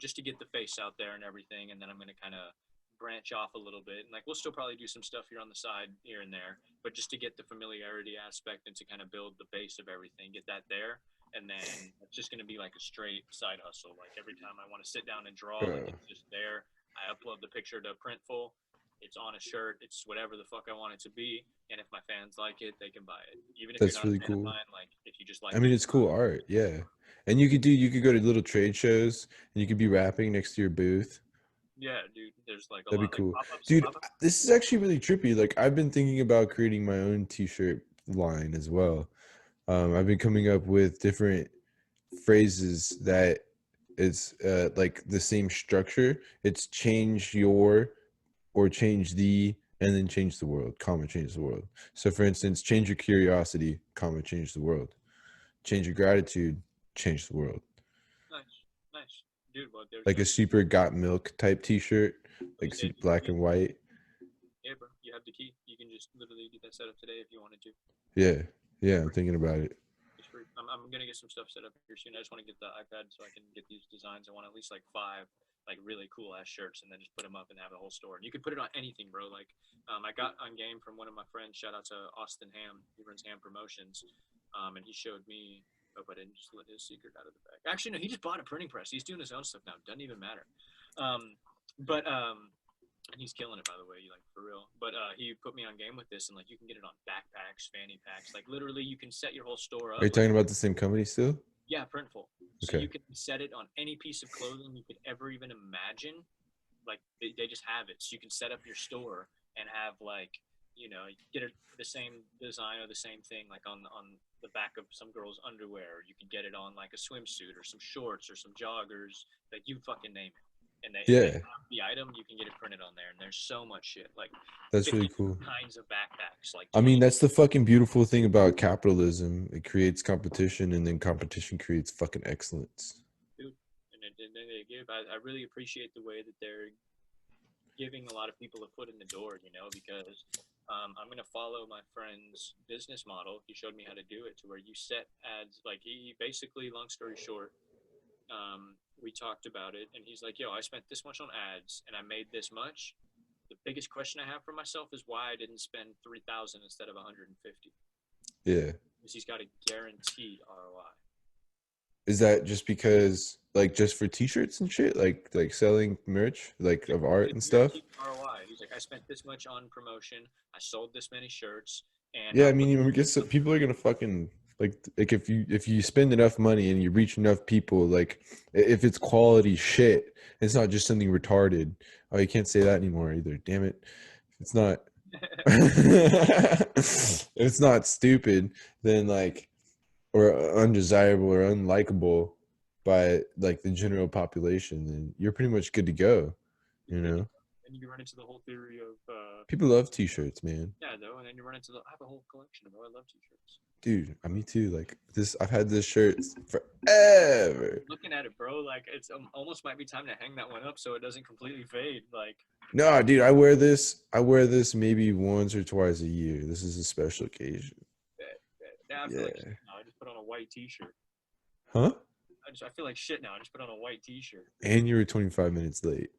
just to get the face out there and everything. And then I'm going to kind of branch off a little bit, and like we'll still probably do some stuff here on the side here and there, but just to get the familiarity aspect and to kind of build the base of everything, get that there. And then it's just going to be like a straight side hustle. Like every time I want to sit down and draw, like it's just there. I upload the picture to Printful. It's on a shirt. It's whatever the fuck I want it to be. And if my fans like it, they can buy it. Even if That's you're not really a fan of cool. mine, like if you just like I mean, the it's cool design. art, yeah. And you could go to little trade shows and you could be rapping next to your booth. Yeah, dude. There's like a That'd be lot like cool. pop-ups. Dude, Pop-ups. this is actually really trippy. Like I've been thinking about creating my own t-shirt line as well. I've been coming up with different phrases that it's like the same structure. It's change your or change the and then change the world, comma, change the world. So for instance, change your curiosity, comma, change the world. Change your gratitude, change the world. Nice. Nice. Dude, well, there's Like no a super got milk type t-shirt, like say super black and white. yeah, bro. You have the key. You can just literally get that set up today if you wanted to. Yeah. Yeah, I'm thinking about it. It's free. I'm gonna get some stuff set up here soon. I just want to get the iPad so I can get these designs. I want at least like 5 like really cool ass shirts and then just put them up and have a whole store. And you can put it on anything, bro. Like I got on game from one of my friends. Shout out to Austin Ham. He runs Ham Promotions, and he showed me. Oh, but I didn't just let his secret out of the bag. Actually, no, he just bought a printing press. He's doing his own stuff now. Doesn't even matter. But and he's killing it, by the way, like for real. But he put me on game with this, and like you can get it on backpacks, fanny packs. Like literally, you can set your whole store up. Are you talking about the same company still? Yeah, Printful. So Okay. you can set it on any piece of clothing you could ever even imagine. Like they just have it. So you can set up your store and have like, you know, get the same design or the same thing like on the back of some girl's underwear. You can get it on like a swimsuit or some shorts or some joggers. Like you fucking name it. And they Yeah, have the item, you can get it printed on there. And there's so much shit. Like that's 50 really cool. kinds of backpacks. Like I mean, 20. that's the fucking beautiful thing about capitalism. It creates competition, and then competition creates fucking excellence. Dude, and then they give. I really appreciate the way that they're giving a lot of people a foot in the door, you know, because I'm going to follow my friend's business model. He showed me how to do it to where you set ads. Like he basically, long story short, we talked about it and he's like, yo, I spent this much on ads and I made this much. The biggest question I have for myself is why I didn't spend 3,000 instead of 150. Yeah. Because he's got a guaranteed ROI. Is that just because, like, just for t-shirts and shit, like selling merch, like of art and stuff? Guaranteed ROI. He's like, I spent this much on promotion. I sold this many shirts, and Yeah, I I mean, put. I guess people are gonna fucking like if you spend enough money and you reach enough people, like if it's quality shit, it's not just something retarded. Oh, you can't say that anymore either. Damn it. It's not if it's not stupid, then like or undesirable or unlikable by like the general population, then you're pretty much good to go. You're You good to know, go. And you run into the whole theory of people love t-shirts, man. yeah, though, and then you run into the I have a whole collection of them. I love t-shirts. Dude, me too. Like this, I've had this shirt forever. Looking at it, bro, like it's almost might be time to hang that one up so it doesn't completely fade. Like, No, dude, I wear this. I wear this maybe once or twice a year. This is a special occasion. now I feel like Yeah. shit now. I just put on a white t-shirt. Huh? I feel like shit now. I just put on a white t-shirt. And you were 25 minutes late.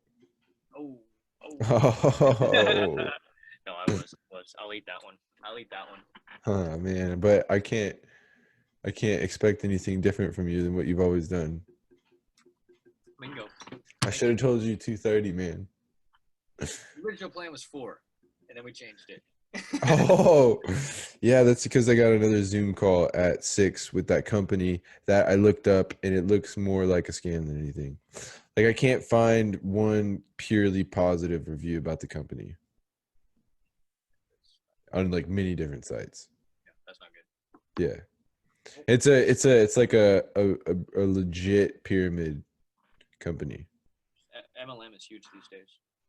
Oh, oh. Oh, No, I was. I'll eat that one. I'll eat that one. huh, man. But I can't expect anything different from you than what you've always done. Bingo. I should have told you 2:30, man. The original plan was 4, and then we changed it. Oh, yeah, that's because I got another Zoom call at 6 with that company that I looked up, and it looks more like a scam than anything. Like I can't find one purely positive review about the company on like many different sites. Yeah, that's not good. Yeah. It's like a legit pyramid company. MLM is huge these days.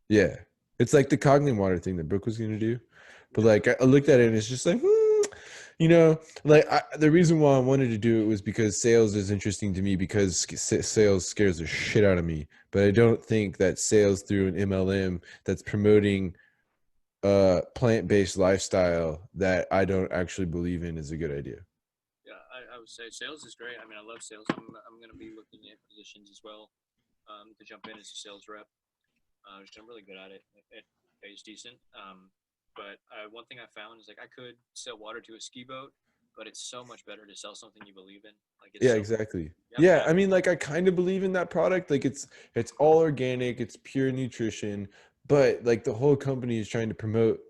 Yeah. It's like the Cognitive Water thing that Brooke was going to do. But like I looked at it and it's just like, you know, like the reason why I wanted to do it was because sales is interesting to me because sales scares the shit out of me. But I don't think that sales through an MLM that's promoting a plant-based lifestyle that I don't actually believe in is a good idea. Yeah, I would say sales is great. I mean, I love sales. I'm going to be looking at positions as well to jump in as a sales rep. I'm really good at it. It pays decent. But one thing I found is like I could sell water to a ski boat, but it's so much better to sell something you believe in. Like it's Yeah, so exactly. you have Yeah, I passion. mean, like I kind of believe in that product. Like it's all organic, it's pure nutrition, but like the whole company is trying to promote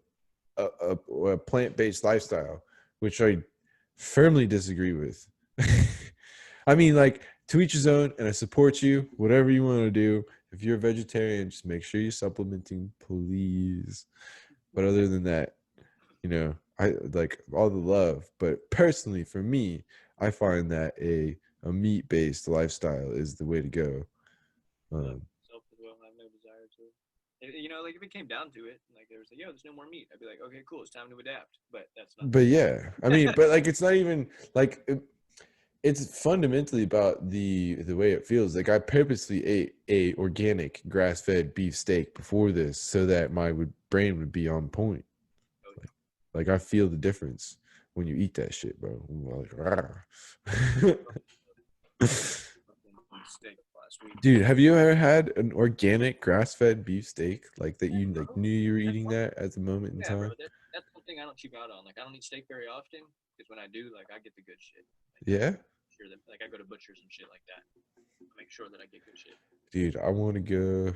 a plant-based lifestyle, which I firmly disagree with. I mean, like to each his own, and I support you, whatever you want to do. If you're a vegetarian, just make sure you're supplementing, please. But other than that, you know, I like all the love. But personally, for me, I find that a meat based lifestyle is the way to go. Um, Self as well. I have no desire to. You know, like if it came down to it, like there was like, yo, there's no more meat. I'd be like, okay, cool, it's time to adapt. But that's not the but yeah, I mean, but like it's not even like it's fundamentally about the way it feels. Like I purposely ate a organic grass fed beef steak before this so that my brain would be on point. oh, Like I feel the difference when you eat that shit, bro. I'm like, steak last week. dude, have you ever had an organic grass-fed beef steak like that? You like Bro, knew you were that's eating one. that at the moment in Yeah, bro. time. That's one thing I don't cheap out on. Like I don't eat steak very often because when I do, like I get the good shit. Like I Yeah, sure that like I go to butchers and shit like that. I make sure that I get good shit. dude, I want to go.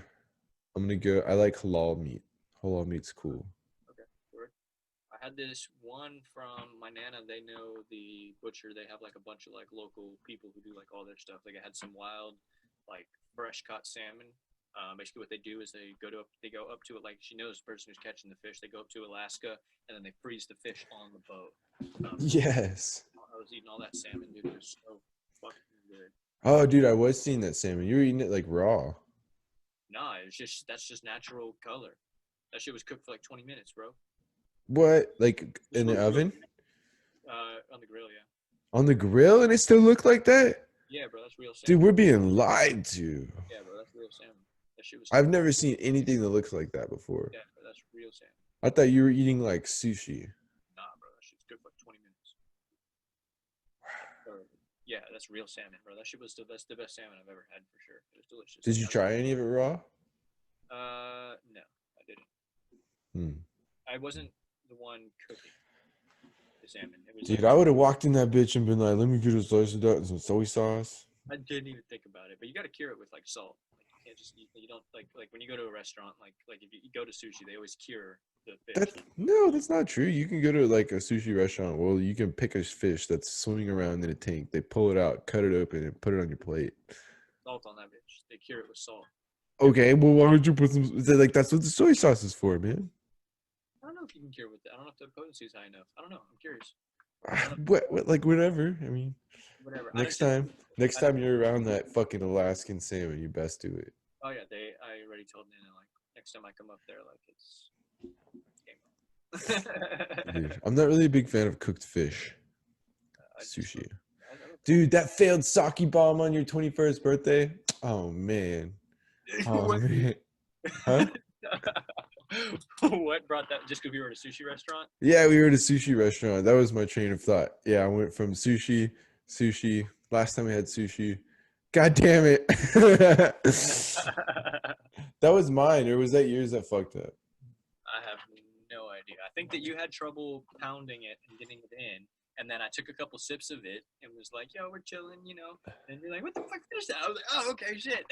I'm gonna go. I like halal meat. Halal meat's cool. Okay, sure. I had this one from my nana. They know the butcher. They have like a bunch of like local people who do like all their stuff. Like I had some wild, like fresh caught salmon. Basically, what they do is they go up to it like she knows the person who's catching the fish. They go up to Alaska and then they freeze the fish on the boat. Yes. I was eating all that salmon, dude. It was so fucking good. Oh, dude, I was seeing that salmon. You were eating it like raw. Nah, it was just that's just natural color. That shit was cooked for like 20 minutes, bro. What? Like Just in the oven? on the grill, yeah. On the grill, and it still looked like that? Yeah, bro, that's real Dude, salmon. we're being lied to. Yeah, bro, that's real salmon. That shit was I've never seen anything that looks like that before. yeah, bro, that's real salmon. I thought you were eating like sushi. Nah, bro, that shit's good for like 20 minutes. Yeah, that's real salmon, bro. That shit was the best salmon I've ever had for sure. It was delicious. Did you try any of it raw? No, I didn't. Hmm. I wasn't the one cooking the salmon. It was Dude, like I would have walked in that bitch and been like, let me get a slice of that and some soy sauce. I didn't even think about it, but you got to cure it with like salt. Like you can't just you don't like when you go to a restaurant like if you go to sushi, they always cure the fish. That's no, that's not true. You can go to like a sushi restaurant. Well, you can pick a fish that's swimming around in a tank. They pull it out, cut it open, and put it on your plate. Salt on that bitch. They cure it with salt. Okay, well, why would you put some? Like that's what the soy sauce is for, man. I don't know if you can cure with that. I don't know if the potency is high enough. I don't know. I'm curious. I don't What, like whatever. I mean, whatever. I next just time, next I, time you're around that fucking Alaskan salmon, you best do it. oh yeah, they I already told Nana like next time I come up there like it's game on. Dude, I'm not really a big fan of cooked fish. I just Sushi. I love cold. Dude, that failed sake bomb on your 21st birthday. Oh man. Oh What? man. Huh? What brought that? Just because we were at a sushi restaurant? Yeah, we were at a sushi restaurant. That was my train of thought. Yeah, I went from sushi, sushi. Last time we had sushi. God damn it. That was mine, or was that yours that fucked up? I have no idea. I think that you had trouble pounding it and getting it in, and then I took a couple sips of it and was like, "Yo, we're chilling," you know. And you're like, "What the fuck? Finish that?" I was like, "Oh, okay, shit."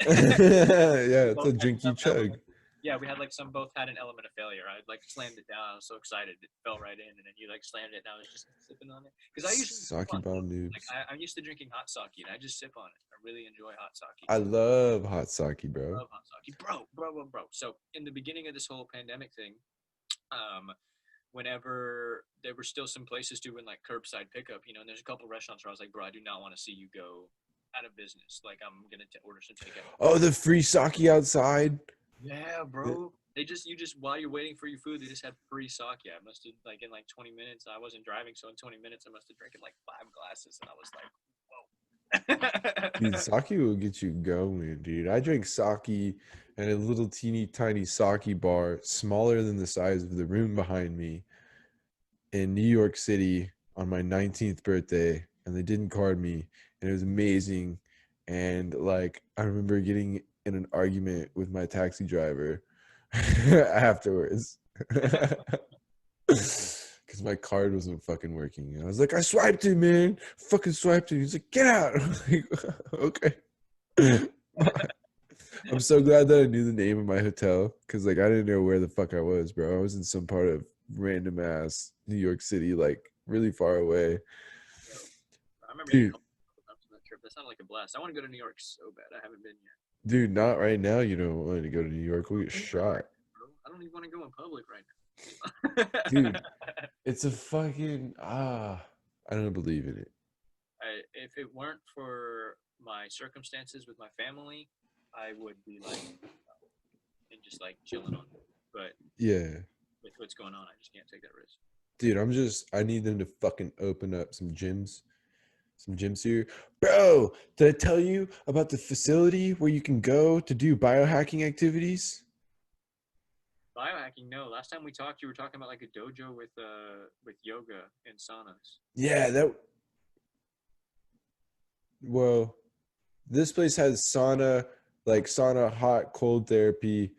Yeah, We it's a both had jinky some chug. element. Yeah, we had like some both had an element of failure. I like slammed it down. I was so excited, it fell right in, and then you like slammed it, and I was just sipping on it because I usually sip Sake on bomb like noobs. I'm used to drinking hot sake, and I just sip on it. I really enjoy hot sake. I love hot sake, bro. Love hot sake, bro. So in the beginning of this whole pandemic thing, um, whenever there were still some places doing like curbside pickup, you know, and there's a couple restaurants where I was like, bro, I do not want to see you go out of business. Like I'm gonna order some takeout. Oh, the free sake outside. Yeah, bro. They just you just while you're waiting for your food, they just had free sake. I must have like in like 20 minutes. I wasn't driving, so in 20 minutes I must have drinking like 5 glasses, and I was like, Dude, whoa. sake will get you going, dude. I drink sake at a little teeny tiny sake bar, smaller than the size of the room behind me in New York City on my 19th birthday, and they didn't card me, and it was amazing. And like, I remember getting in an argument with my taxi driver afterwards. Because my card wasn't fucking working. And I was like, I swiped it, man. Fucking swiped it. He's like, get out. I'm like, okay. I'm so glad that I knew the name of my hotel because like I didn't know where the fuck I was, bro. I was in some part of random ass New York City, like really far away. Yo, I remember getting Dude, called on that trip. That sounded like a blast. I want to go to New York so bad. I haven't been yet. dude, not right now. You don't want to go to New York. We'll get shot. Bro. I don't even want to go in public right Dude, now. it's a fucking I don't believe in it. If it weren't for my circumstances with my family, I would be like and just like chilling on it. But Yeah. with what's going on, I just can't take that risk. Dude, I need them to fucking open up some gyms here. Bro, did I tell you about the facility where you can go to do biohacking activities? Biohacking, no. Last time we talked, you were talking about like a dojo with yoga and saunas. Yeah, well, this place has sauna, like sauna, hot, cold therapy,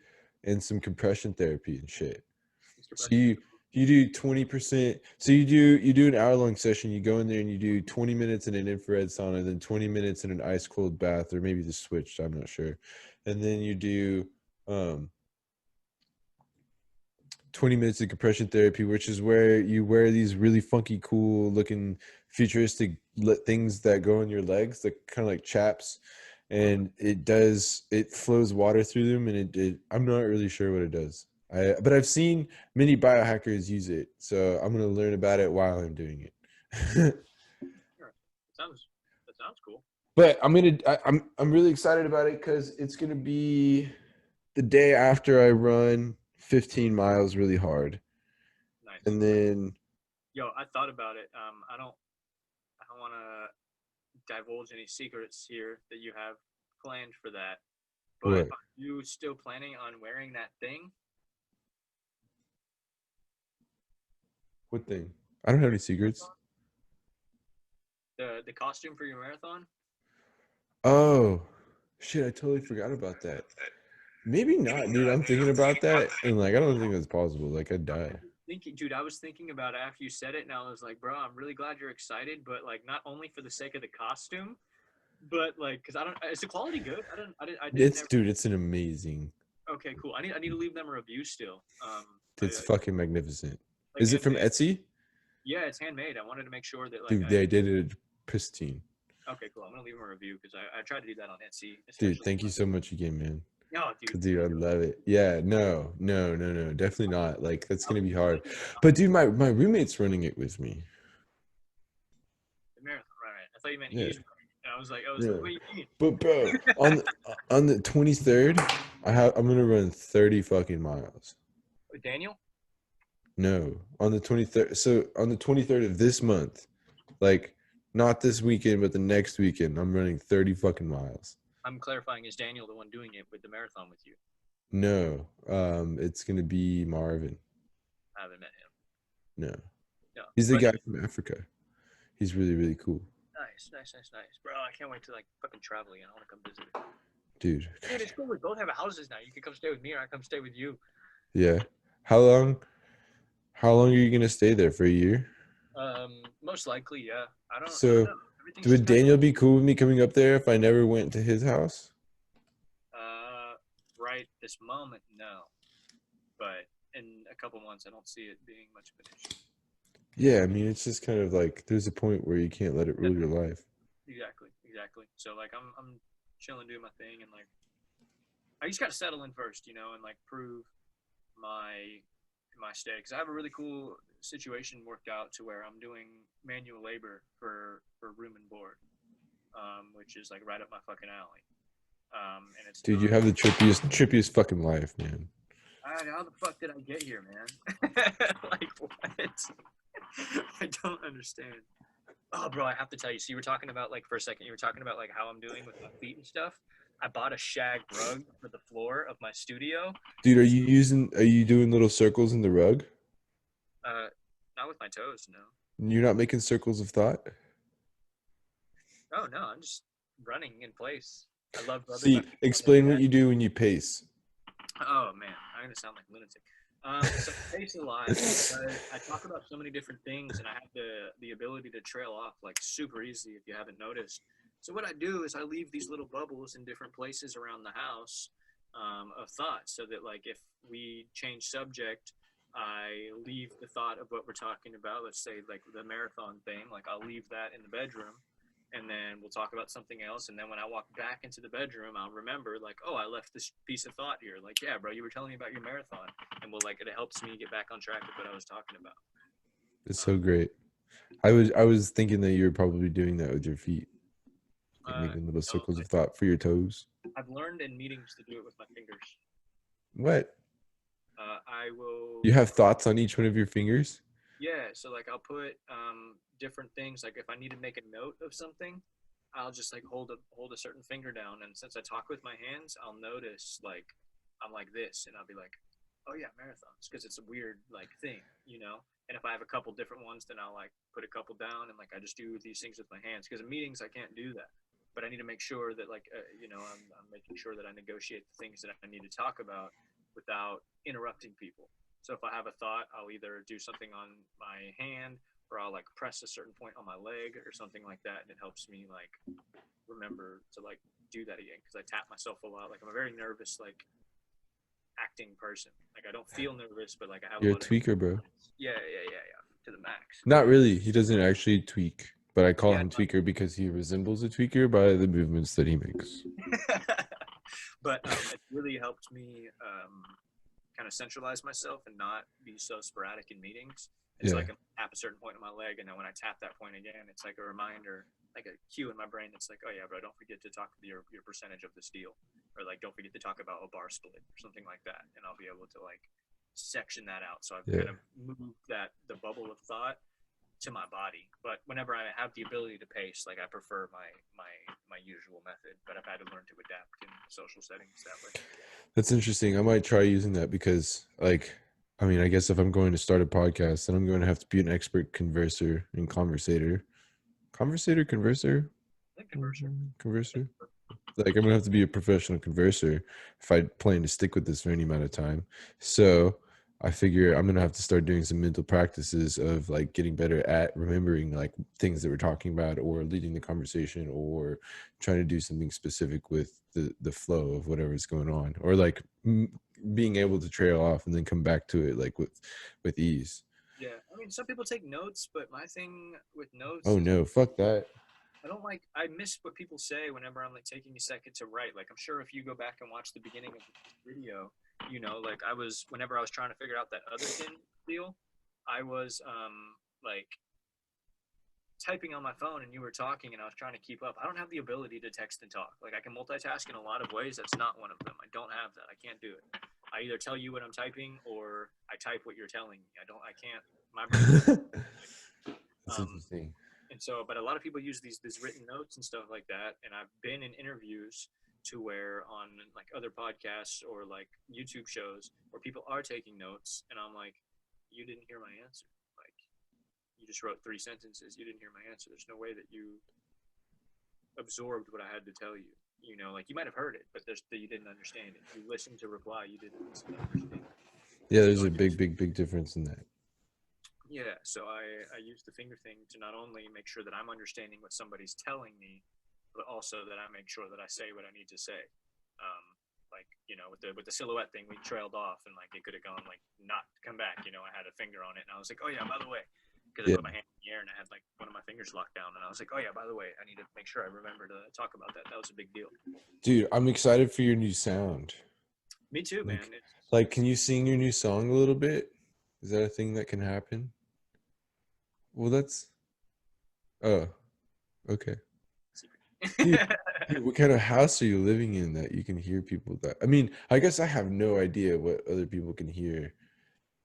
and some compression therapy and shit. It's So compression. you do 20%. So you do an hour-long session. You go in there and you do 20 minutes in an infrared sauna, then 20 minutes in an ice cold bath, or maybe the switched, I'm not sure. And then you do 20 minutes of compression therapy, which is where you wear these really funky, cool looking futuristic things that go in your legs, that kind of like chaps. And it flows water through them. And I'm not really sure what it does. But I've seen many biohackers use it. So I'm going to learn about it while I'm doing it. Sure. That sounds cool. But I'm really excited about it because it's going to be the day after I run 15 miles really hard. Nice. And then Yo, I thought about it. I don't want to divulge any secrets here that you have planned for that. But what? are you still planning on wearing that thing? What thing? I don't have For any your secrets. marathon? The costume for your marathon? Oh, shit! I totally forgot about that. Maybe not, dude. I'm thinking about that, and like, I don't think that's possible. Like, I'd die. Thinking, dude, I was thinking about it after you said it, and I was like, bro, I'm really glad you're excited, but like, not only for the sake of the costume, but like, cause I don't, is the quality good? I didn't It's, ever. dude. It's an amazing. Okay, cool. I need to leave them a review still. It's fucking magnificent. Like Is it from handmade. Etsy? Yeah, it's handmade. I wanted to make sure that like Dude, I. they did it pristine. Okay, cool. I'm gonna leave them a review because I tried to do that on Etsy, Dude, especially. thank you so much again, man. No, dude, 'Cause, dude, I love it. Yeah, no, no, no, no, definitely not. Like, that's I'll gonna leave be you a hard. link. But dude, my roommate's running it with me. thought you meant Yeah, he's running. And I was like, yeah. what do you mean? But bro, on the 23rd, I'm gonna run 30 fucking miles. With Daniel? No, on the 23rd. So on the 23rd of this month, like not this weekend, but the next weekend, I'm running 30 fucking miles. I'm clarifying, is Daniel the one doing it with the marathon with you? No, it's gonna be Marvin. I haven't met him. No, No, he's the but guy from Africa. He's really, really cool, nice, bro. I can't wait to like fucking travel again. I want to come visit. dude. Dude, it's cool. We both have houses now. You can come stay with me, or I come stay with you. Yeah. How long? How long are you gonna stay there for a year? Most likely, yeah. I don't So, know. Everything's just would kind Daniel be cool with me coming up there if I never went to his house? of right this moment, no. But in a couple months, I don't see it being much of an issue. Yeah, I mean, it's just kind of like there's a point where you can't let it Yeah, rule your life. exactly. So like, I'm chilling, doing my thing, and like, I just gotta settle in first, and like prove my stay because I have a really cool situation worked out to where I'm doing manual labor for room and board, which is like right up my fucking alley. And it's Dude, you not. have the trippiest fucking life, man. How the fuck did I get here, man? Like what? I don't understand. Oh, bro, I have to tell you. So you were talking about like for a second, you were talking about like how I'm doing with my feet and stuff. I bought a shag rug for the floor of my studio. Dude, are you doing little circles in the rug? Uh, not with my toes, no. You're not making circles of thought? Oh no, I'm just running in place. I love rubbing my See, feet on the explain what shag. you do when you pace. Oh man, I'm gonna sound like a lunatic. So I pace a lot because I talk about so many different things, and I have the ability to trail off like super easy if you haven't noticed. So what I do is I leave these little bubbles in different places around the house of thought, so that like if we change subject, I leave the thought of what we're talking about. Let's say like the marathon thing, like I'll leave that in the bedroom and then we'll talk about something else. And then when I walk back into the bedroom, I'll remember like, oh, I left this piece of thought here. Like, yeah, bro, you were telling me about your marathon, and well, like it helps me get back on track with what I was talking about. It's Um, so great. I was thinking that you were probably doing that with your feet, like uh, making little no, circles of thought for your toes. I've learned in meetings to do it with my fingers. What? I will, You have thoughts on each one of your fingers? yeah. So like I'll put different things. Like if I need to make a note of something, I'll just like hold a certain finger down, and since I talk with my hands, I'll notice like I'm like this, and I'll be like, oh yeah, marathons, because it's a weird like thing. And if I have a couple different ones, then I'll like put a couple down, and like I just do these things with my hands. Because in meetings I can't do that, but I need to make sure that like I'm making sure that I negotiate the things that I need to talk about without interrupting people. So if I have a thought, I'll either do something on my hand or I'll like press a certain point on my leg or something like that, and it helps me like remember to like do that again because I tap myself a lot. Like I'm a very nervous like acting person. Like I don't feel nervous, but like I have a You're a lot of tweaker, bro. yeah to the max. Not really. He doesn't actually tweak, but I call Yeah, him tweaker because he resembles a tweaker by the movements that he makes. but it really helped me kind of centralize myself and not be so sporadic in meetings. And so Yeah. I can tap a certain point in my leg, and then when I tap that point again, it's like a reminder, like a cue in my brain. It's like, oh yeah, bro, don't forget to talk your percentage of the steel, or like don't forget to talk about a bar split or something like that, and I'll be able to like section that out. So I've Yeah. kind of moved the bubble of thought to my body. But whenever I have the ability to pace, like I prefer my usual method. But I've had to learn to adapt in social settings that way. That's interesting. I might try using that because, like, I mean, I guess if I'm going to start a podcast, then I'm going to have to be an expert converser and conversator. Converser? I think converser. Converser? Like, I'm going to have to be a professional converser if I plan to stick with this for any amount of time. So I figure I'm going to have to start doing some mental practices of like getting better at remembering like things that we're talking about or leading the conversation or trying to do something specific with the flow of whatever's going on or like being able to trail off and then come back to it like with ease. Yeah, I mean, some people take notes, but my thing with notes Oh is no, fuck that. I don't like. I miss what people say whenever I'm like taking a second to write. Like I'm sure if you go back and watch the beginning of this video, like I was whenever I was trying to figure out that other tin deal, I was like typing on my phone and you were talking and I was trying to keep up. I don't have the ability to text and talk. Like, I can multitask in a lot of ways. That's not one of them. I don't have that. I can't do it. I either tell you what I'm typing or I type what you're telling me. I can't. My brain. That's Um, interesting. and so, but a lot of people use these written notes and stuff like that. And I've been in interviews to where on like other podcasts or like YouTube shows where people are taking notes, and I'm like, you didn't hear my answer. Like, you just wrote 3 sentences. You didn't hear my answer. There's no way that you absorbed what I had to tell you. You know, like you might have heard it, but you didn't understand it. You listened to reply. You didn't listen to understand. Yeah, So there's I a use, big difference in that. yeah, so I use the finger thing to not only make sure that I'm understanding what somebody's telling me, but also that I make sure that I say what I need to say. Um, like, you know, with the silhouette thing, we trailed off and like it could have gone like not come back. You know, I had a finger on it and I was like, oh yeah, by the way, because I Yeah, put my hand in the air and I had like one of my fingers locked down and I was like, oh yeah, by the way, I need to make sure I remember to talk about that. That was a big deal. dude, I'm excited for your new sound. Me too, man. Like, It's like, can you sing your new song a little bit? Is that a thing that can happen? Well, that's oh, okay. Dude, secret. dude, what kind of house are you living in that you can hear people that? I mean, I guess I have no idea what other people can hear.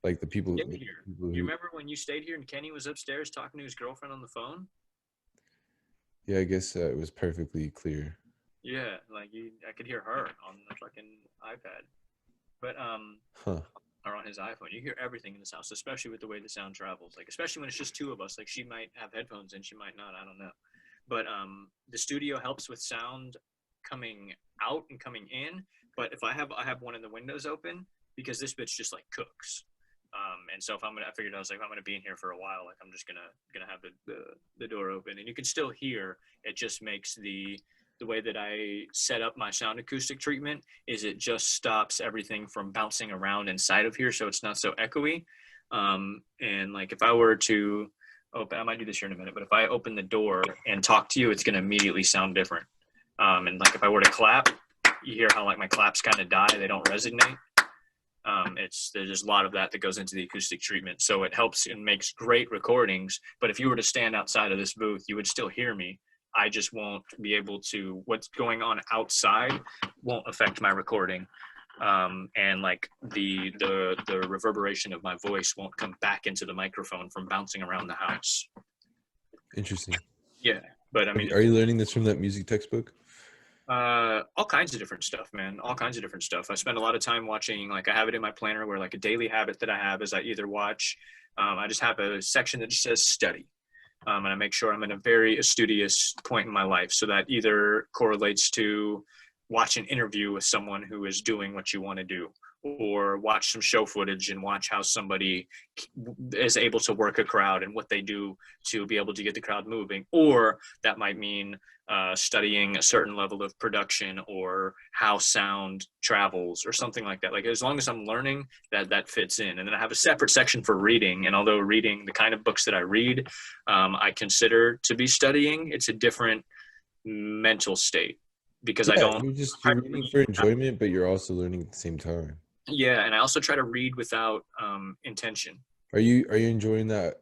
Like the Here. people You who, remember when you stayed here and Kenny was upstairs talking to his girlfriend on the phone? yeah, I guess it was perfectly clear. Yeah, like I could hear her on the fucking iPad, but Huh. or on his iPhone. You hear everything in this house, especially with the way the sound travels. Like, especially when it's just two of us. Like, she might have headphones in, she might not. I don't know. But the studio helps with sound coming out and coming in. But if I have one of the windows open because this bitch just like cooks. And so I figured I was like, if I'm gonna be in here for a while, like I'm just gonna have the door open, and you can still hear. It just makes the way that I set up my sound acoustic treatment is it just stops everything from bouncing around inside of here, so it's not so echoey. And like if I were to open, I might do this here in a minute, but if I open the door and talk to you, it's gonna immediately sound different. And like if I were to clap, you hear how like my claps kind of die; they don't resonate. There's just a lot of that goes into the acoustic treatment, so it helps and makes great recordings. But if you were to stand outside of this booth, you would still hear me. I just won't be able to. What's going on outside won't affect my recording, and like the reverberation of my voice won't come back into the microphone from bouncing around the house. Interesting. Yeah, but I mean, Are you learning this from that music textbook? all kinds of different stuff, man. All kinds of different stuff. I spend a lot of time watching. Like I have it in my planner where like a daily habit that I have is I either watch. I just have a section that just says study. And I make sure I'm in a very studious point in my life. So that either correlates to watch an interview with someone who is doing what you want to do, or watch some show footage and watch how somebody is able to work a crowd and what they do to be able to get the crowd moving. Or that might mean studying a certain level of production or how sound travels or something like that. Like as long as I'm learning, that fits in. And then I have a separate section for reading. And although reading the kind of books that I read, I consider to be studying, it's a different mental state because I Yeah, don't you're try to reading read for without, enjoyment, but you're also learning at the same time. yeah, and I also try to read without intention. Are you enjoying that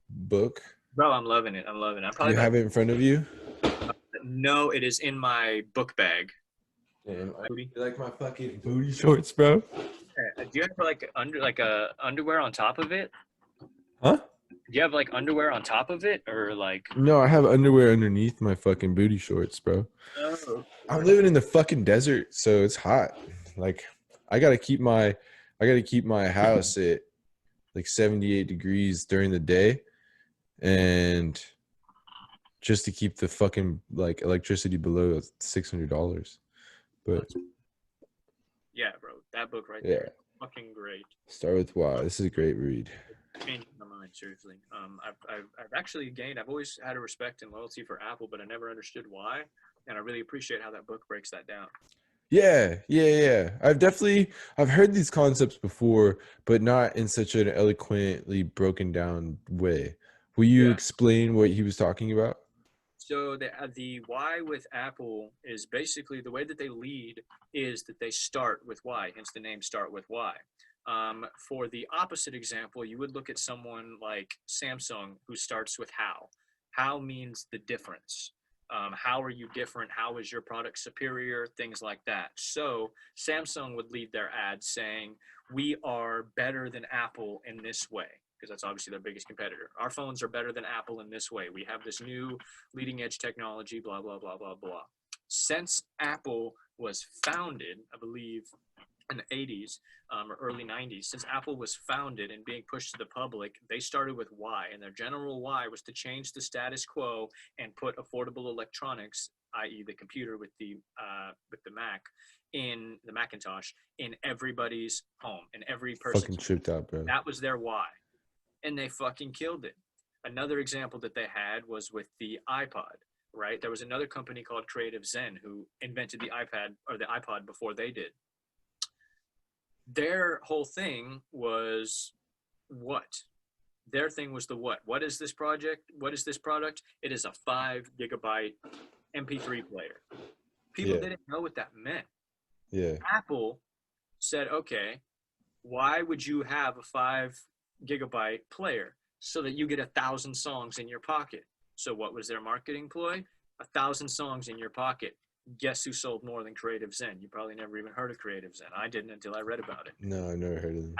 book? Bro, I'm loving it. I'm loving it. I'm Do probably you about have it in front of you? no, it is in my book bag. Damn, I Booty. like my fucking booty shorts, bro. Do you have like a underwear on top of it? Huh? Do you have like underwear on top of it or like? No, I have underwear underneath my fucking booty shorts, bro. Oh, I'm living in the fucking desert, so it's hot. Like I gotta keep my house at like 78 degrees during the day, and just to keep the fucking like electricity below $600. But yeah, bro. That book right there yeah, is fucking great. start with why. This is a great read. Changed my mind seriously. I've actually gained. I've always had a respect and loyalty for Apple, but I never understood why, and I really appreciate how that book breaks that down. Yeah. I've heard these concepts before, but not in such an eloquently broken down way. Will you Yeah. explain what he was talking about? So the why with Apple is basically the way that they lead is that they start with why, hence the name start with why. For the opposite example, you would look at someone like Samsung who starts with how. How means the difference. How are you different? How is your product superior? Things like that. So Samsung would lead their ads saying, we are better than Apple in this way, because that's obviously their biggest competitor. Our phones are better than Apple in this way. We have this new leading edge technology, blah, blah, blah, blah, blah. Since Apple was founded, I believe, in the 80s or early 90s, since Apple was founded and being pushed to the public, they started with why. And their general why was to change the status quo and put affordable electronics, i.e. the computer with the Mac, in the Macintosh, in everybody's home, in every Fucking person's. tripped out, bro. That was their why. And they fucking killed it. Another example that they had was with the iPod, right? There was another company called Creative Zen who invented the iPad or the iPod before they did. Their whole thing was what? Their thing was the what? What is this project? What is this product? It is a 5 gigabyte MP3 player. People didn't know what that meant. Yeah. Apple said, okay, why would you have a 5 gigabyte player? So that you get 1,000 songs in your pocket. So what was their marketing ploy? 1,000 songs in your pocket. Guess who sold more than Creative Zen? You probably never even heard of Creative Zen. I didn't until I read about it. No, I never heard of them.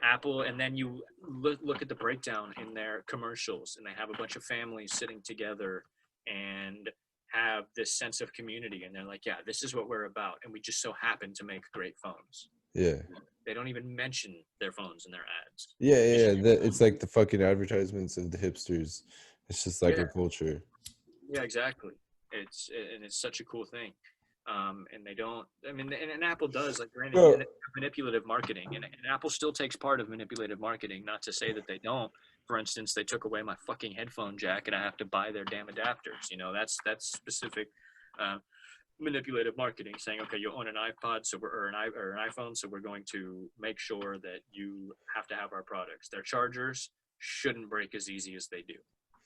Apple, and then you look at the breakdown in their commercials, and they have a bunch of families sitting together and have this sense of community, and they're like, yeah, this is what we're about, and we just so happen to make great phones. Yeah. They don't even mention their phones in their ads. Yeah. It's like the fucking advertisements of the hipsters. It's just like a culture. Yeah, exactly. It's such a cool thing. And they don't. I mean, and Apple does, like, granted, manipulative marketing, and Apple still takes part of manipulative marketing. Not to say that they don't. For instance, they took away my fucking headphone jack, and I have to buy their damn adapters. You know, that's specific manipulative marketing, saying, okay, you own an iPod, or an iPhone, so we're going to make sure that you have to have our products. Their chargers shouldn't break as easy as they do.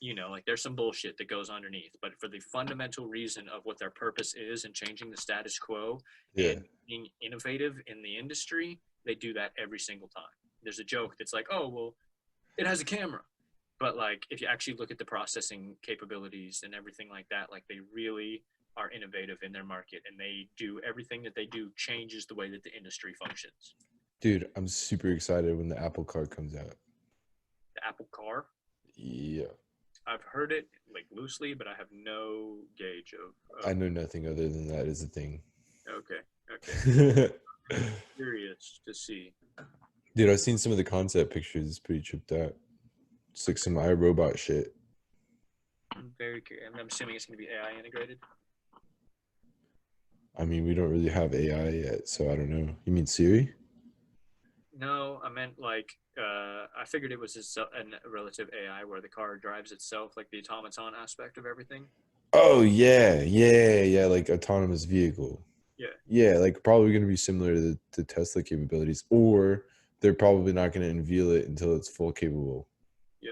You know, like, there's some bullshit that goes underneath, but for the fundamental reason of what their purpose is and changing the status quo and being innovative in the industry, they do that every single time. There's a joke that's like, oh, well, it has a camera. But, like, if you actually look at the processing capabilities and everything like that, like, they really are innovative in their market, and they do everything that they do changes the way that the industry functions. Dude, I'm super excited when the Apple Car comes out. The Apple Car? Yeah. I've heard it, like, loosely, but I have no gauge of I know nothing other than that is a thing. Okay. Curious to see. Dude, I've seen some of the concept pictures. It's pretty tripped out. It's like some iRobot shit. I'm very curious. I'm assuming it's going to be AI integrated. I mean, we don't really have AI yet, so I don't know. You mean Siri? No, I meant, like, I figured it was a relative AI where the car drives itself, like the automaton aspect of everything. Oh, yeah, like autonomous vehicle. Yeah, like probably going to be similar to the Tesla capabilities, or they're probably not going to unveil it until it's full capable. Yeah,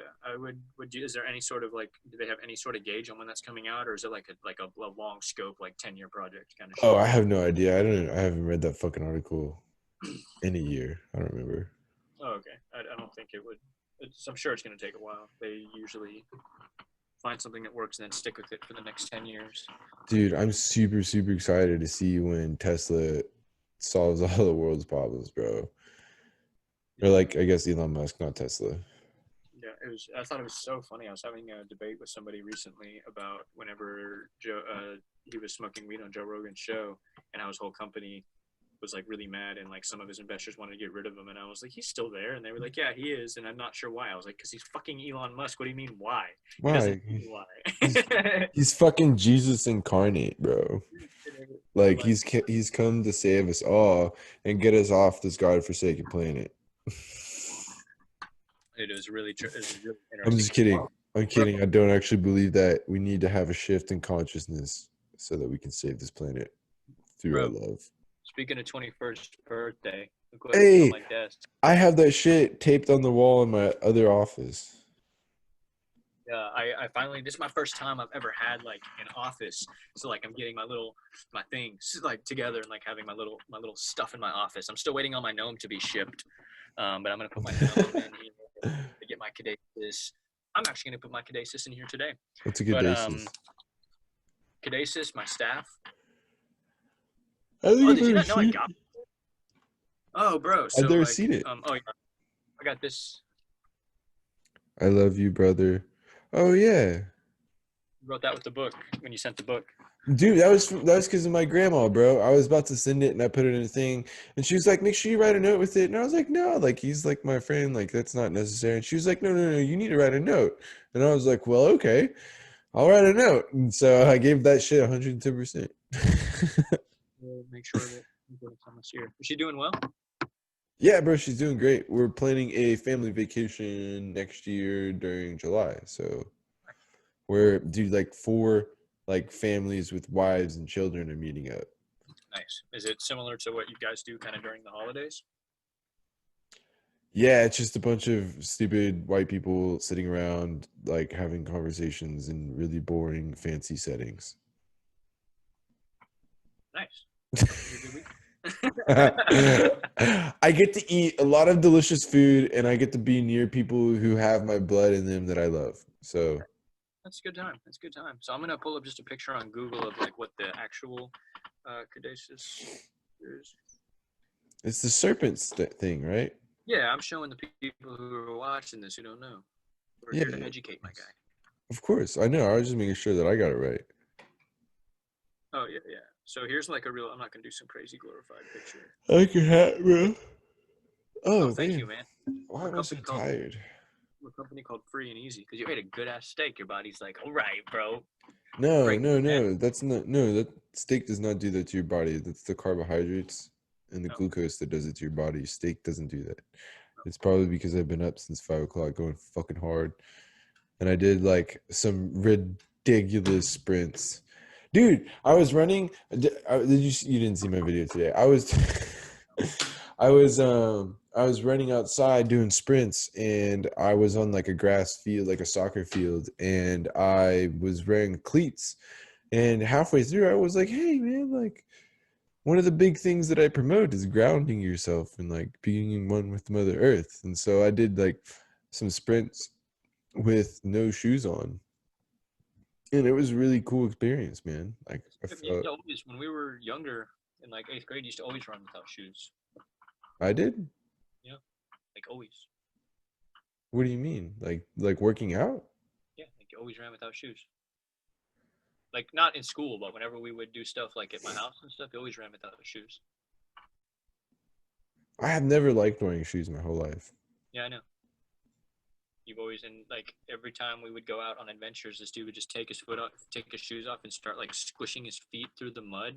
is there any sort of, like, do they have any sort of gauge on when that's coming out, or is it like a long scope, like 10-year project kind of shit? Oh, I have no idea. I haven't read that fucking article in a year. I don't remember. Oh, okay. I don't think it would. I'm sure it's going to take a while. They usually find something that works and then stick with it for the next 10 years. Dude, I'm super excited to see when Tesla solves all the world's problems, bro. Or, like, I guess Elon Musk, not Tesla. Yeah, I thought it was so funny. I was having a debate with somebody recently about whenever he was smoking weed on Joe Rogan's show, and how his whole company was, like, really mad, and, like, some of his investors wanted to get rid of him, and I was like, he's still there, and they were like, yeah, he is, and I'm not sure why. I was like, because he's fucking Elon Musk. What do you mean why? Why? He doesn't mean why. He's fucking Jesus incarnate, bro. Like, he's come to save us all and get us off this godforsaken planet. It was really interesting. I'm just kidding. I'm kidding. I don't actually believe that. We need to have a shift in consciousness so that we can save this planet through our love. Speaking of 21st birthday, hey, on my desk. I have that shit taped on the wall in my other office. Yeah, I finally, this is my first time I've ever had, like, an office. So, like, I'm getting my things, like, together, and, like, having my little stuff in my office. I'm still waiting on my gnome to be shipped. But I'm going to put my gnome in here to get my cadences. I'm actually going to put my caduceus in here today. What's a good But basis? caduceus, my staff. I think Oh, I've did you ever not know I seen it. got? Oh, bro. I've So never like, seen it. oh yeah, I got this. I love you, brother. Oh yeah. Wrote that with the book when you sent the book. Dude, that was because of my grandma, bro. I was about to send it and I put it in a thing, and she was like, "Make sure you write a note with it." And I was like, "No, like he's like my friend, like that's not necessary." And she was like, "No, no, no, you need to write a note." And I was like, "Well, okay, I'll write a note." And so I gave that shit 110%. We'll make sure that it's almost here. Is she doing well? Yeah, bro, she's doing great. We're planning a family vacation next year during July. So we're dude like four like families with wives and children are meeting up. Nice. Is it similar to what you guys do kind of during the holidays? Yeah, it's just a bunch of stupid white people sitting around like having conversations in really boring fancy settings. Nice. Sounds like a good week. I get to eat a lot of delicious food and I get to be near people who have my blood in them that I love. So That's a good time. That's a good time. So I'm gonna pull up just a picture on Google of like what the actual caduceus is. it's the thing, right? Yeah, I'm showing the people who are watching this who don't know. We're here to Yeah, educate my guy. of course. I know. I was just making sure that I got it right. Oh yeah, yeah. So here's like a real. I'm not gonna do some crazy glorified picture. I like your hat, bro. Oh, Oh thank you, man, man. why We're a am I so company called tired? we're a company called Free and Easy because you ate a good ass steak. Your body's like, all right, bro, No, break no, that. no. That's not no. That steak does not do that to your body. That's the carbohydrates and the No, glucose that does it to your body. Steak doesn't do that. It's probably because I've been up since 5 o'clock going fucking hard, and I did like some ridiculous sprints. Dude, I was running. You didn't see my video today? I was, I was running outside doing sprints, and I was on like a grass field, like a soccer field, and I was wearing cleats. And halfway through, I was like, "Hey, man, like." One of the big things that I promote is grounding yourself and like being in one with Mother Earth. And so I did like some sprints with no shoes on. And it was a really cool experience, man. Like I you used felt to always when we were younger in like eighth grade, you used to always run without shoes. I did. Yeah, like always. What do you mean? Like working out? Yeah, like you always ran without shoes. Like not in school, but whenever we would do stuff like at my house and stuff, you always ran without shoes. I have never liked wearing shoes my whole life. Yeah, I know. You've always and like every time we would go out on adventures, this dude would just take his foot off, take his shoes off, and start like squishing his feet through the mud.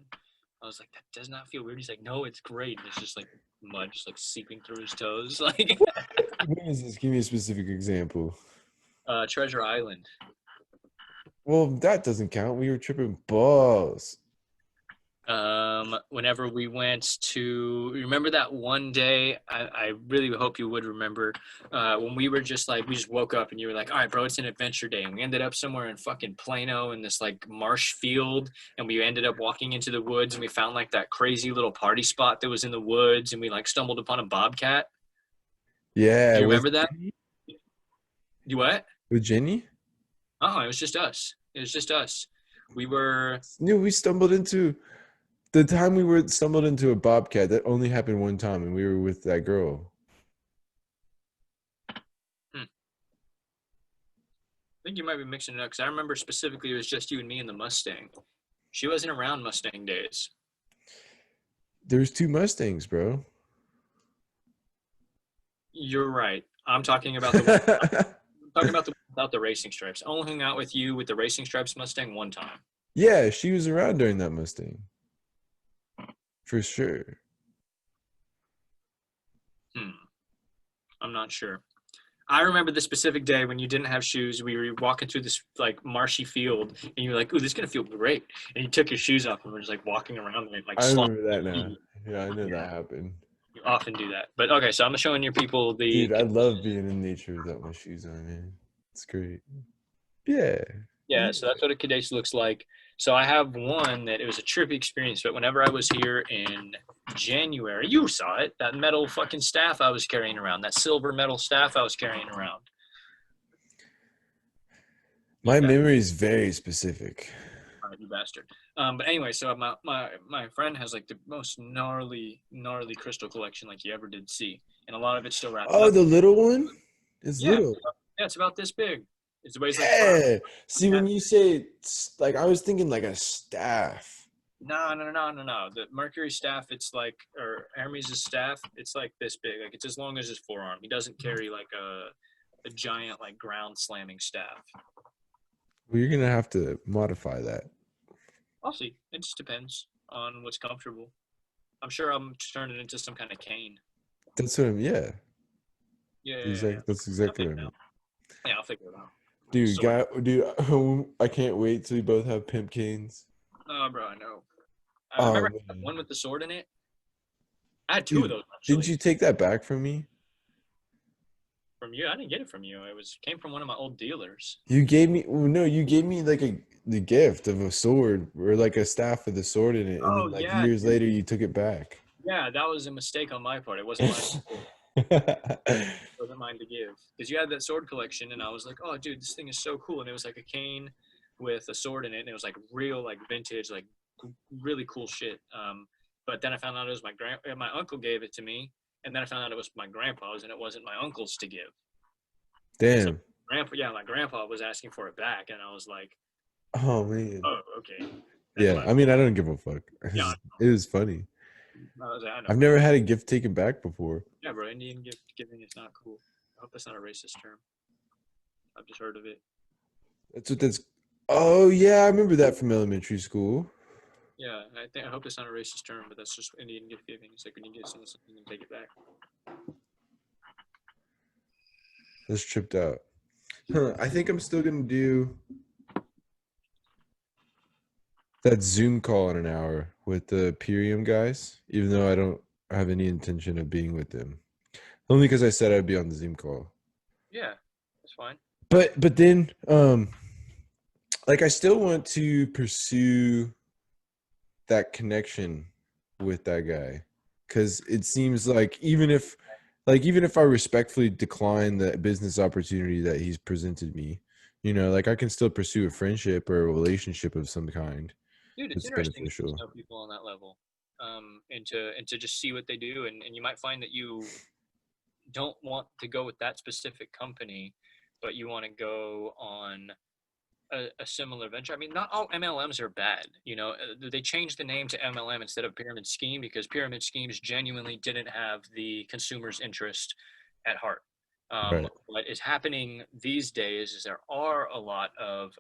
I was like, that does not feel weird. He's like, no, it's great. And it's just like mud, just like seeping through his toes. Like What is this? Give me a specific example. Treasure Island. Well, that doesn't count. We were tripping balls. Whenever we went to remember that one day, I really hope you would remember when we were just like we just woke up and you were like, all right, bro, it's an adventure day, and we ended up somewhere in fucking Plano in this like marsh field, and we ended up walking into the woods and we found like that crazy little party spot that was in the woods, and we like stumbled upon a bobcat. Yeah, Do you with remember that? You what? with Jenny? Oh, it was just us. It was just us. We were No, we stumbled into the time we were stumbled into a bobcat. That only happened one time, and we were with that girl. hmm, I think you might be mixing it up because I remember specifically it was just you and me in the Mustang. She wasn't around Mustang days. There's two Mustangs, bro. You're right. I'm talking about the one. I'm talking about the one without the racing stripes. I only hung out with you with the racing stripes Mustang one time. Yeah, she was around during that Mustang for sure. Hmm. I'm not sure. I remember the specific day when you didn't have shoes. We were walking through this like marshy field, and you were like, "Ooh, this is gonna feel great." And you took your shoes off, and we're just like walking around and like I slopping. remember that now. Yeah, I know that happened. You often do that, but okay. So I'm showing your people the. Dude, I love being in nature without my shoes on, man. It's great. Yeah. Yeah, so that's what a Cadet looks like. So I have one that it was a trippy experience, but whenever I was here in January, you saw it, that metal fucking staff I was carrying around, that silver metal staff I was carrying around. My memory is very specific. You bastard. But anyway, so my friend has like the most gnarly crystal collection like you ever did see, and a lot of it's still wrapped Oh, up. the little one is Yeah, little. yeah, it's about this big. It weighs like fur. Yeah. See, when you say like, I was thinking like a staff. No. The Mercury staff, it's like, or Hermes' staff, it's like this big. Like it's as long as his forearm. He doesn't carry like a giant like ground slamming staff. Well, you're gonna have to modify that. I'll see. It just depends on what's comfortable. I'm sure I'm turning it into some kind of cane. That's what I'm. Yeah. Yeah. That's I'll exactly figure what I it mean. out. Yeah, I'll figure it out. Dude, Sort. I can't wait till we both have pimp canes. Oh, bro, I know. I Oh remember I had man, one with the sword in it. I had two of dude, those didn't actually you take that back from me? from you. I didn't get it from you. It was came from one of my old dealers. You gave me, well, no, you gave me like the gift of a sword or like a staff with a sword in it, and then Oh like yeah, years dude. later you took it back. Yeah, that was a mistake on my part. It wasn't mine. It wasn't mine to give because you had that sword collection, and I was like, oh, dude, this thing is so cool. And it was like a cane with a sword in it, and it was like real, like vintage, like really cool shit. But then I found out it was my uncle gave it to me, and then I found out it was my grandpa's, and it wasn't my uncle's to give. So Damn. my grandpa was asking for it back, and I was like, Oh man. oh, okay, that's Yeah, my I mean, I don't give a fuck. yeah. It is funny. I was like, I know, I've bro. never had a gift taken back before. Yeah, bro. Indian gift giving is not cool. I hope that's not a racist term. I've just heard of it. That's what that's. Oh yeah, I remember that from elementary school. Yeah, I hope that's not a racist term, but that's just Indian gift giving. It's like when you give someone something and take it back. That's tripped out. Huh, I think I'm still gonna do that Zoom call in an hour with the Purium guys, even though I don't have any intention of being with them. Only because I said I'd be on the Zoom call. Yeah, that's fine. But then like I still want to pursue that connection with that guy. Cause it seems like even if I respectfully decline the business opportunity that he's presented me, like I can still pursue a friendship or a relationship of some kind Dude, it's that's interesting to beneficial. know people on that level, and to just see what they do, and you might find that you don't want to go with that specific company, but you want to go on a similar venture. I mean, not all MLMs are bad. They changed the name to MLM instead of pyramid scheme because pyramid schemes genuinely didn't have the consumer's interest at heart. Right. What is happening these days is there are a lot of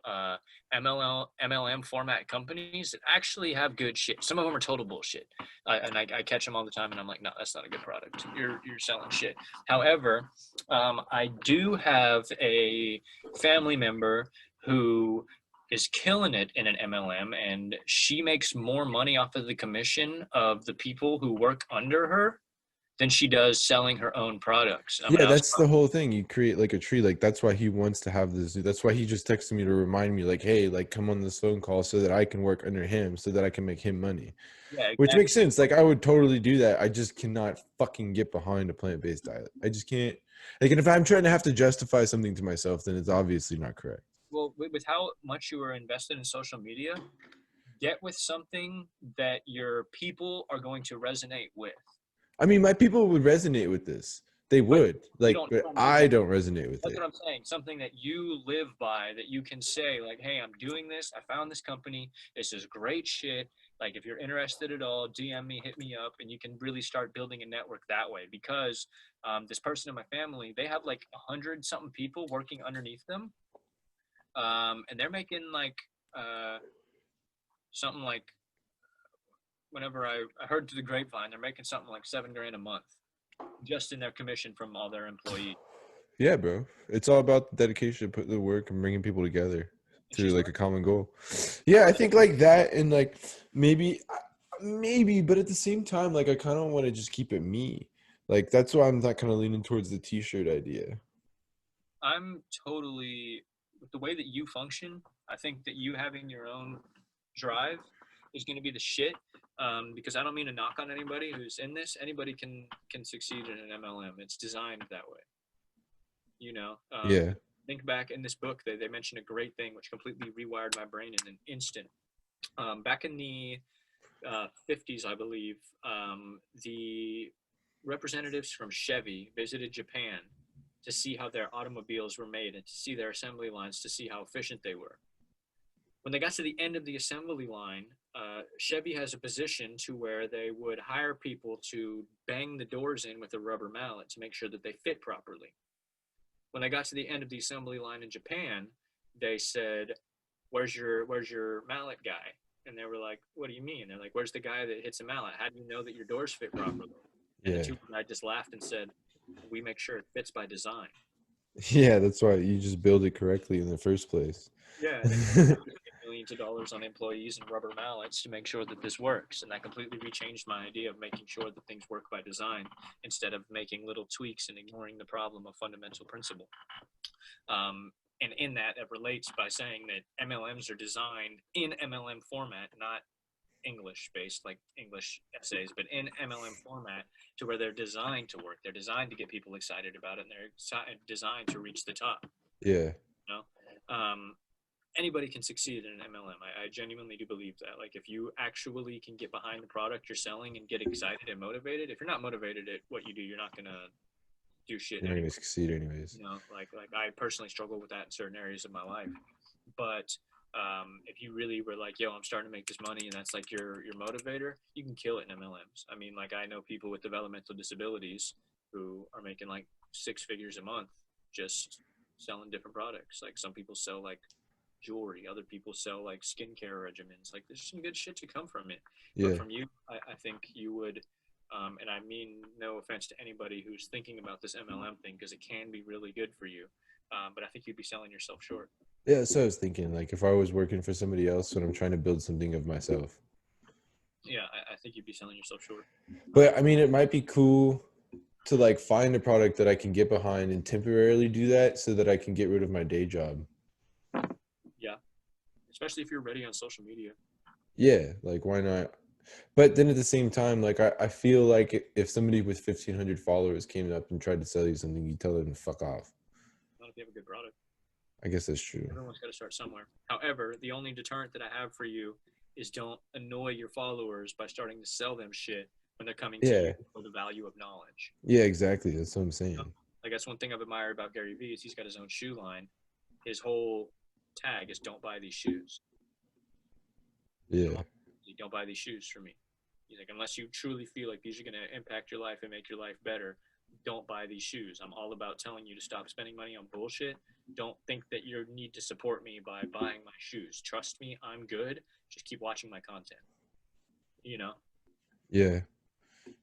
MLM format companies that actually have good shit. Some of them are total bullshit, and I catch them all the time, and I'm like, no, that's not a good product. You're selling shit. However, I do have a family member who is killing it in an MLM, and she makes more money off of the commission of the people who work under her than she does selling her own products. And Yeah, I was that's the whole thing. You create like a tree. Like that's why he wants to have this. That's why he just texted me to remind me, like, hey, like come on this phone call so that I can work under him so that I can make him money. yeah, Which makes exactly. sense. Like I would totally do that. I just cannot fucking get behind a plant-based diet. I just can't. Like, and if I'm trying to have to justify something to myself, then it's obviously not correct. Well, with how much you are invested in social media, get with something that your people are going to resonate with. I mean, my people would resonate with this. They But would. you Like, don't but know them I exactly. don't resonate with That's what it. I'm saying. Something that you live by, that you can say, like, hey, I'm doing this. I found this company. This is great shit. Like, if you're interested at all, DM me, hit me up, and you can really start building a network that way. Because this person in my family, they have like 100 something people working underneath them, and they're making like something like whenever I heard through the grapevine, they're making something like 7 grand a month just in their commission from all their employees. Yeah, bro. It's all about the dedication to put the work and bringing people together And to she's like like, a common goal. Yeah, I think like that, and like maybe, but at the same time, like I kind of want to just keep it me. Like that's why I'm not kind of leaning towards the t-shirt idea. I'm totally with the way that you function. I think that you having your own drive is going to be the shit. Because I don't mean to knock on anybody who's in this. Anybody can succeed in an MLM. It's designed that way. You know. Yeah. think back in this book, they mentioned a great thing which completely rewired my brain in an instant. Back in the 50s, I believe, the representatives from Chevy visited Japan to see how their automobiles were made and to see their assembly lines to see how efficient they were. When they got to the end of the assembly line, Chevy has a position to where they would hire people to bang the doors in with a rubber mallet to make sure that they fit properly. When they got to the end of the assembly line in Japan, they said, where's your mallet guy? And they were like, what do you mean? They're like, where's the guy that hits a mallet? How do you know that your doors fit properly? And the Yeah. two guy just laughed and said, we make sure it fits by design. Yeah, that's why you just build it correctly in the first place. Yeah, and then you don't have to spend millions of dollars on employees and rubber mallets to make sure that this works. And that completely rechanged my idea of making sure that things work by design instead of making little tweaks and ignoring the problem of fundamental principle. And in that, it relates by saying that MLMs are designed in MLM format, not English based like English essays, but in MLM format to where they're designed to work. They're designed to get people excited about it, and they're designed to reach the top. Yeah. You know, anybody can succeed in an MLM. I genuinely do believe that. Like, if you actually can get behind the product you're selling and get excited and motivated, if you're not motivated at what you do, you're not gonna do shit You're not anyway. gonna succeed anyways. You know, like I personally struggle with that in certain areas of my life. But if you really were like, yo, I'm starting to make this money, and that's like your motivator, you can kill it in MLMs. I mean, like, I know people with developmental disabilities who are making like 6 figures a month just selling different products. Like, some people sell like jewelry, other people sell like skincare regimens. Like, there's some good shit to come from it. But Yeah. from you, I think you would, and I mean no offense to anybody who's thinking about this MLM thing, because it can be really good for you. But I think you'd be selling yourself short. Yeah, so I was thinking, like, if I was working for somebody else when I'm trying to build something of myself. Yeah, I think you'd be selling yourself short. But I mean, it might be cool to like find a product that I can get behind and temporarily do that so that I can get rid of my day job. Yeah, especially if you're ready on social media. Yeah, like why not? But then at the same time, like I feel like if somebody with 1,500 followers came up and tried to sell you something, you tell them to fuck off. Not if you have a good product. I guess that's true. Everyone's got to start somewhere. However, the only deterrent that I have for you is don't annoy your followers by starting to sell them shit when they're coming to you Yeah. for the value of knowledge. Yeah, exactly. That's what I'm You know? saying. Like, that's one thing I've admired about Gary Vee is he's got his own shoe line. His whole tag is "Don't buy these shoes." Yeah. Don't buy these shoes from me. He's like, unless you truly feel like these are going to impact your life and make your life better, don't buy these shoes. I'm all about telling you to stop spending money on bullshit. Don't think that you need to support me by buying my shoes. Trust me, I'm good. Just keep watching my content. You know? Yeah.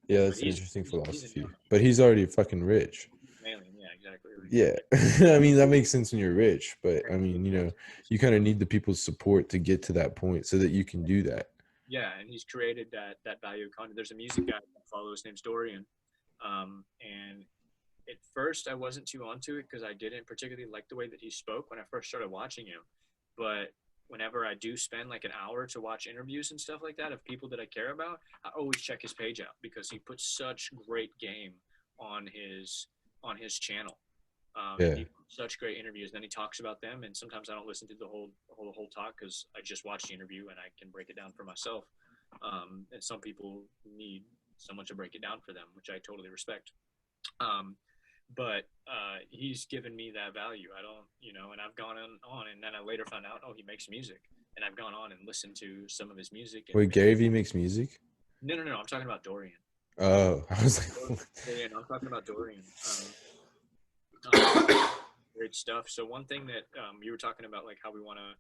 Yeah, But that's an he's interesting he's a philosophy. nerd. But he's already fucking rich. Alien, yeah, exactly. Yeah. I mean, that makes sense when you're rich, but I mean, you kind of need the people's support to get to that point so that you can do that. Yeah, and he's created that value of content. There's a music guy I follow. His name's Dorian, and at first I wasn't too onto it because I didn't particularly like the way that he spoke when I first started watching him. But whenever I do spend like an hour to watch interviews and stuff like that of people that I care about, I always check his page out because he puts such great game on his channel. And Yeah. he such great interviews. Then he talks about them, and sometimes I don't listen to the whole talk because I just watch the interview and I can break it down for myself. And some people need someone to break it down for them, which I totally respect. Um, but he's given me that value. I don't, and I've gone on, and then I later found out, oh, he makes music, and I've gone on and listened to some of his music. And Wait, Gary Vee makes music? no, I'm talking about Dorian. Oh, I was like, Yeah, no, I'm talking about Dorian. Great stuff. So one thing that you were talking about, like how we want to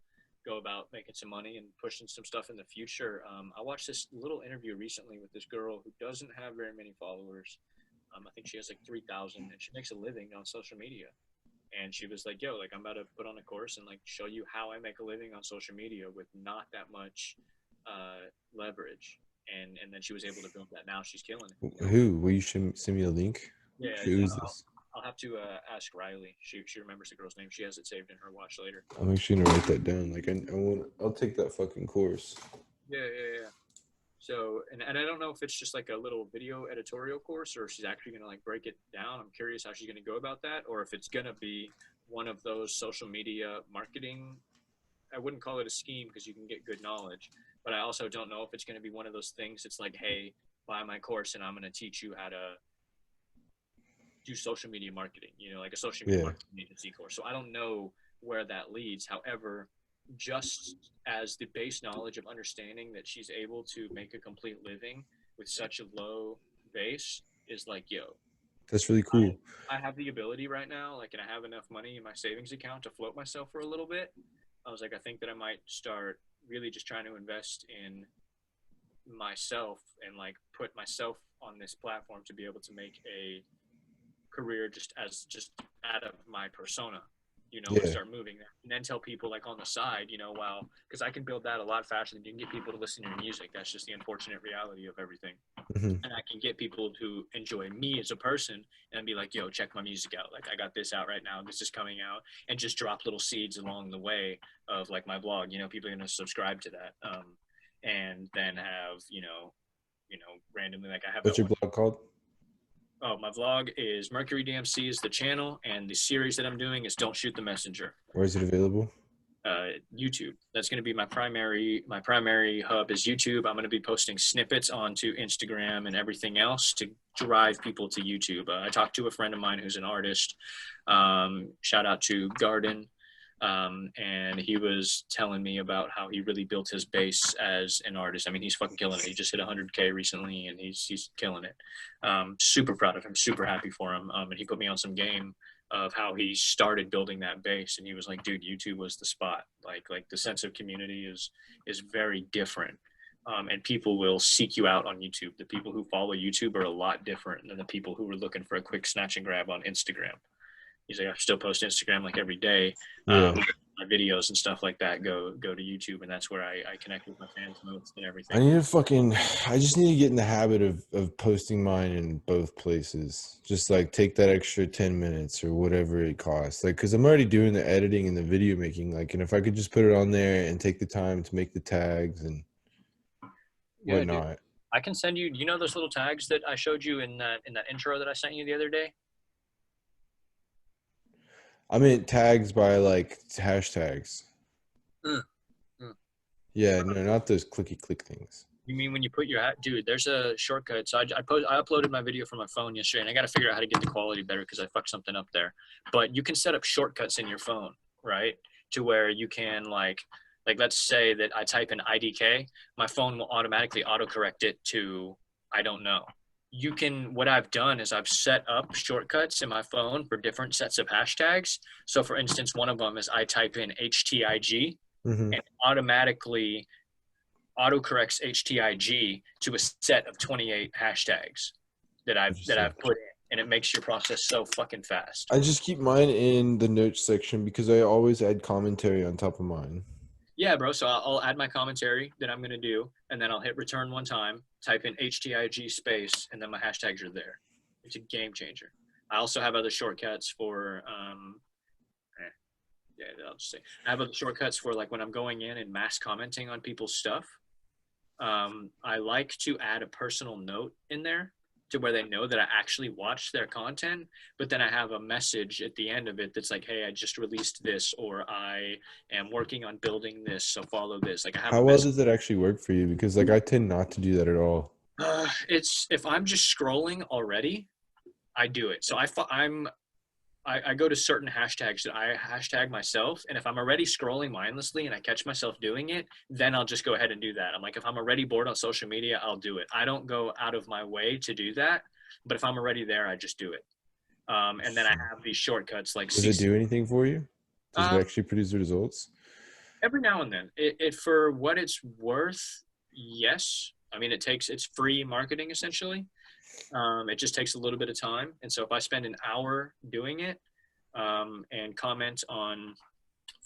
go about making some money and pushing some stuff in the future. I watched this little interview recently with this girl who doesn't have very many followers. I think she has like 3,000, and she makes a living on social media. And she was like, yo, like, I'm about to put on a course and like show you how I make a living on social media with not that much leverage. And then she was able to build that. Now she's killing it. who? Will you send me a link? Yeah, Who's this? I'll have to ask Riley. She remembers the girl's name. She has it saved in her watch later. I'm actually gonna write that down. Like, I'll take that fucking course. Yeah. So, and I don't know if it's just like a little video editorial course or if she's actually going to like break it down. I'm curious how she's going to go about that, or if it's going to be one of those social media marketing. I wouldn't call it a scheme because you can get good knowledge, but I also don't know if it's going to be one of those things. It's like, hey, buy my course and I'm going to teach you how to do social media marketing, like a social media Yeah. marketing agency course. So I don't know where that leads. However, just as the base knowledge of understanding that she's able to make a complete living with such a low base is like, yo, That's really cool. I have the ability right now, like, and I have enough money in my savings account to float myself for a little bit. I was like, I think that I might start really just trying to invest in myself and like put myself on this platform to be able to make a career just out of my persona, and Yeah. start moving that. And then tell people like on the side, well, because I can build that a lot faster than you can get people to listen to your music. That's just the unfortunate reality of everything. Hmm. And I can get people to enjoy me as a person and be like, yo, check my music out. Like I got this out right now. This is coming out, and just drop little seeds along the way of like my blog. People are going to subscribe to that. And then have, randomly, like I have What's that your one. blog called? Oh, my vlog is Mercury DeEmcee is the channel, and the series that I'm doing is Don't Shoot the Messenger. Where is it available? YouTube. That's going to be my primary hub is YouTube. I'm going to be posting snippets onto Instagram and everything else to drive people to YouTube. I talked to a friend of mine who's an artist. Shout out to Garden. And he was telling me about how he really built his base as an artist. I mean, he's fucking killing it. He just hit 100K recently, and he's killing it. Super proud of him. Super happy for him. And he put me on some game of how he started building that base, and he was like, dude, YouTube was the spot. Like the sense of community is very different. And people will seek you out on YouTube. The people who follow YouTube are a lot different than the people who are looking for a quick snatch and grab on Instagram. He's like, I still post Instagram like every day. Yeah. My videos and stuff like that go to YouTube, and that's where I connect with my fans most and I everything. need to fucking, I just need to get in the habit of posting mine in both places. Just like take that extra 10 minutes or whatever it costs. Like, cause I'm already doing the editing and the video making. Like, and if I could just put it on there and take the time to make the tags and Yeah, dude. whatnot. I can send you. You know those little tags that I showed you in that intro that I sent you the other day? I meant tags by like hashtags. Mm, mm. Yeah, no, not those clicky click things. You mean when you put your hat, dude? There's a shortcut. So I uploaded my video from my phone yesterday, and I got to figure out how to get the quality better because I fucked something up there. But you can set up shortcuts in your phone, right? To where you can like let's say that I type in IDK, my phone will automatically autocorrect it to I don't know. You can. What I've done is I've set up shortcuts in my phone for different sets of hashtags. So for instance, one of them is I type in HTIG, Mm-hmm. and automatically autocorrects HTIG to a set of 28 hashtags that I've put in, and it makes your process so fucking fast. I just keep mine in the notes section because I always add commentary on top of mine. Yeah, bro. So I'll add my commentary that I'm gonna do, and then I'll hit return one time, type in HTIG space, and then my hashtags are there. It's a game changer. I also have other shortcuts for yeah, I'll just say I have other shortcuts for like when I'm going in and mass commenting on people's stuff. I like to add a personal note in there to where they know that I actually watched their content, but then I have a message at the end of it that's like, hey, I just released this, or I am working on building this, so follow this. Like I have a How well message. does that actually work for you? Because like I tend not to do that at all. It's if I'm just scrolling already, I do it. So I go to certain hashtags that I hashtag myself. And if I'm already scrolling mindlessly and I catch myself doing it, then I'll just go ahead and do that. I'm like, if I'm already bored on social media, I'll do it. I don't go out of my way to do that. But if I'm already there, I just do it. And then I have these shortcuts like Does it CC. do anything for you? Does it Um, actually produce the results? every now and then, it for what it's worth, yes. I mean, it's free marketing essentially. It just takes a little bit of time. And so if I spend an hour doing it, and comment on,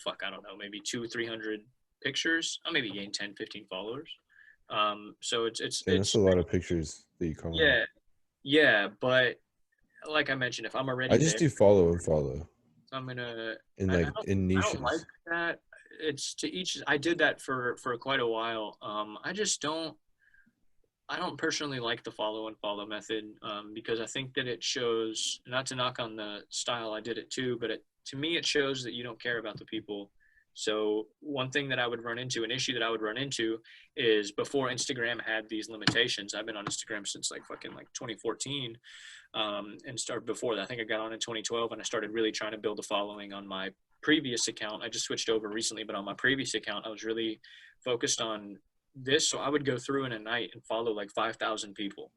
fuck, I don't know, maybe 200-300 pictures, I'll maybe gain 10, 15 followers. So Damn, that's a lot of pictures that you comment. yeah, yeah. But like I mentioned, if I'm I already just there, do follow and follow I'm gonna, in I like don't, in I don't like niches. that. It's to each, I did that for quite a while. I don't personally like the follow and follow method because I think that it shows, not to knock on the style I did it too, but to me, it shows that you don't care about the people. So one thing that I would run into, an issue that I would run into, is before Instagram had these limitations. I've been on Instagram since like fucking like 2014, and started before that. I think I got on in 2012, and I started really trying to build a following on my previous account. I just switched over recently, but on my previous account, I was really focused on this. So I would go through in a night and follow like 5,000 people.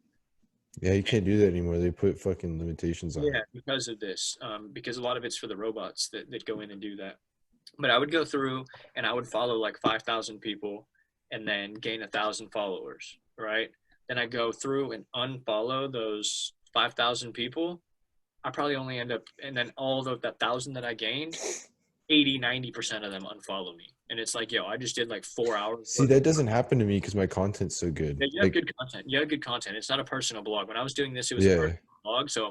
Yeah, you can't do that anymore. They put fucking limitations on Yeah, it. because of this, because a lot of it's for the robots that go in and do that. But I would go through and I would follow like 5,000 people and then gain 1,000 followers, right? Then I go through and unfollow those 5,000 people. I probably only end up, and then all of that 1,000 that I gained, 80, 90% of them unfollow me. And it's like, yo, I just did like 4 hours See, worth of that doesn't happen to me because my content's so good. yeah, you have Like, good content. You have good content. It's not a personal blog. When I was doing this, it was a yeah. personal blog, so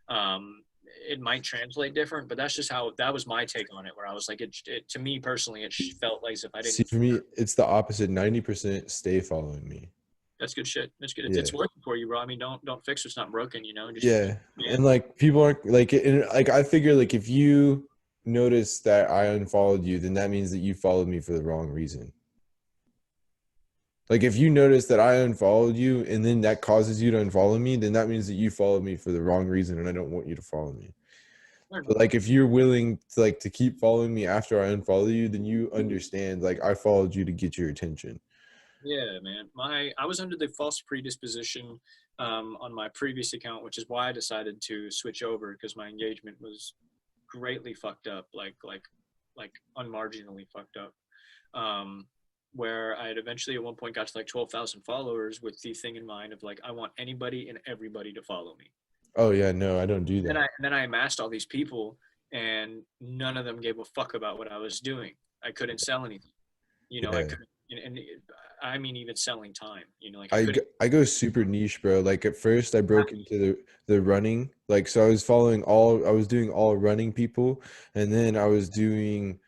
um, it might translate different. But that's just how that was my take on it. Where I was like, to me personally, it felt like as if I See, didn't. for me, it's the opposite. 90% stay following me. That's good shit. That's good. It's Yeah. working for you, bro. I mean, don't fix what's not broken. You know, just Yeah. man. And like people aren't like, and like I figure like if you notice that I unfollowed you, then that means that you followed me for the wrong reason. Like if you notice that I unfollowed you and then that causes you to unfollow me, then that means that you followed me for the wrong reason and I don't want you to follow me. But like if you're willing to like to keep following me after I unfollow you, then you understand like I followed you to get your attention. Yeah, man. I was under the false predisposition on my previous account, which is why I decided to switch over because my engagement was greatly fucked up, like unmarginally fucked up. Um, where I had eventually at one point got to like 12,000 followers with the thing in mind of like I want anybody and everybody to follow me. Oh yeah, no, I don't do that. Then I amassed all these people, and none of them gave a fuck about what I was doing. I couldn't sell anything. You know, I Yeah. couldn't, and I mean even selling time. You know, like I I couldn't. I go super niche, bro. Like at first I broke into the running. Like so I was doing all running people and then I was doing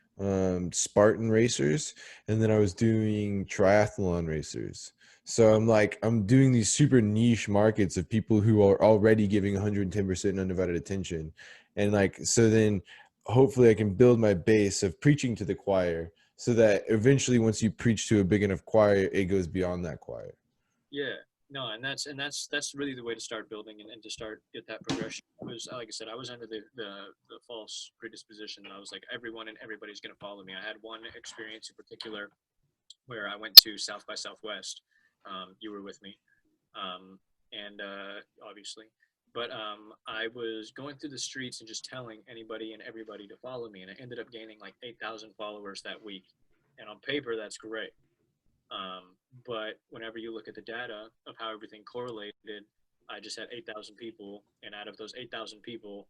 Spartan racers and then I was doing triathlon racers. So I'm doing these super niche markets of people who are already giving 110% undivided attention. And like so then hopefully I can build my base of preaching to the choir so that eventually once you preach to a big enough choir, it goes beyond that choir. Yeah, no, and that's really the way to start building and to start get that progression. I was like I said, I was under the false predisposition that I was like everyone and everybody's gonna follow me. I had one experience in particular where I went to South by Southwest. You were with me, and obviously, but I was going through the streets and just telling anybody and everybody to follow me, and I ended up gaining like 8,000 followers that week. And on paper, that's great. But whenever you look at the data of how everything correlated, I just had 8,000 people, and out of those 8,000 people,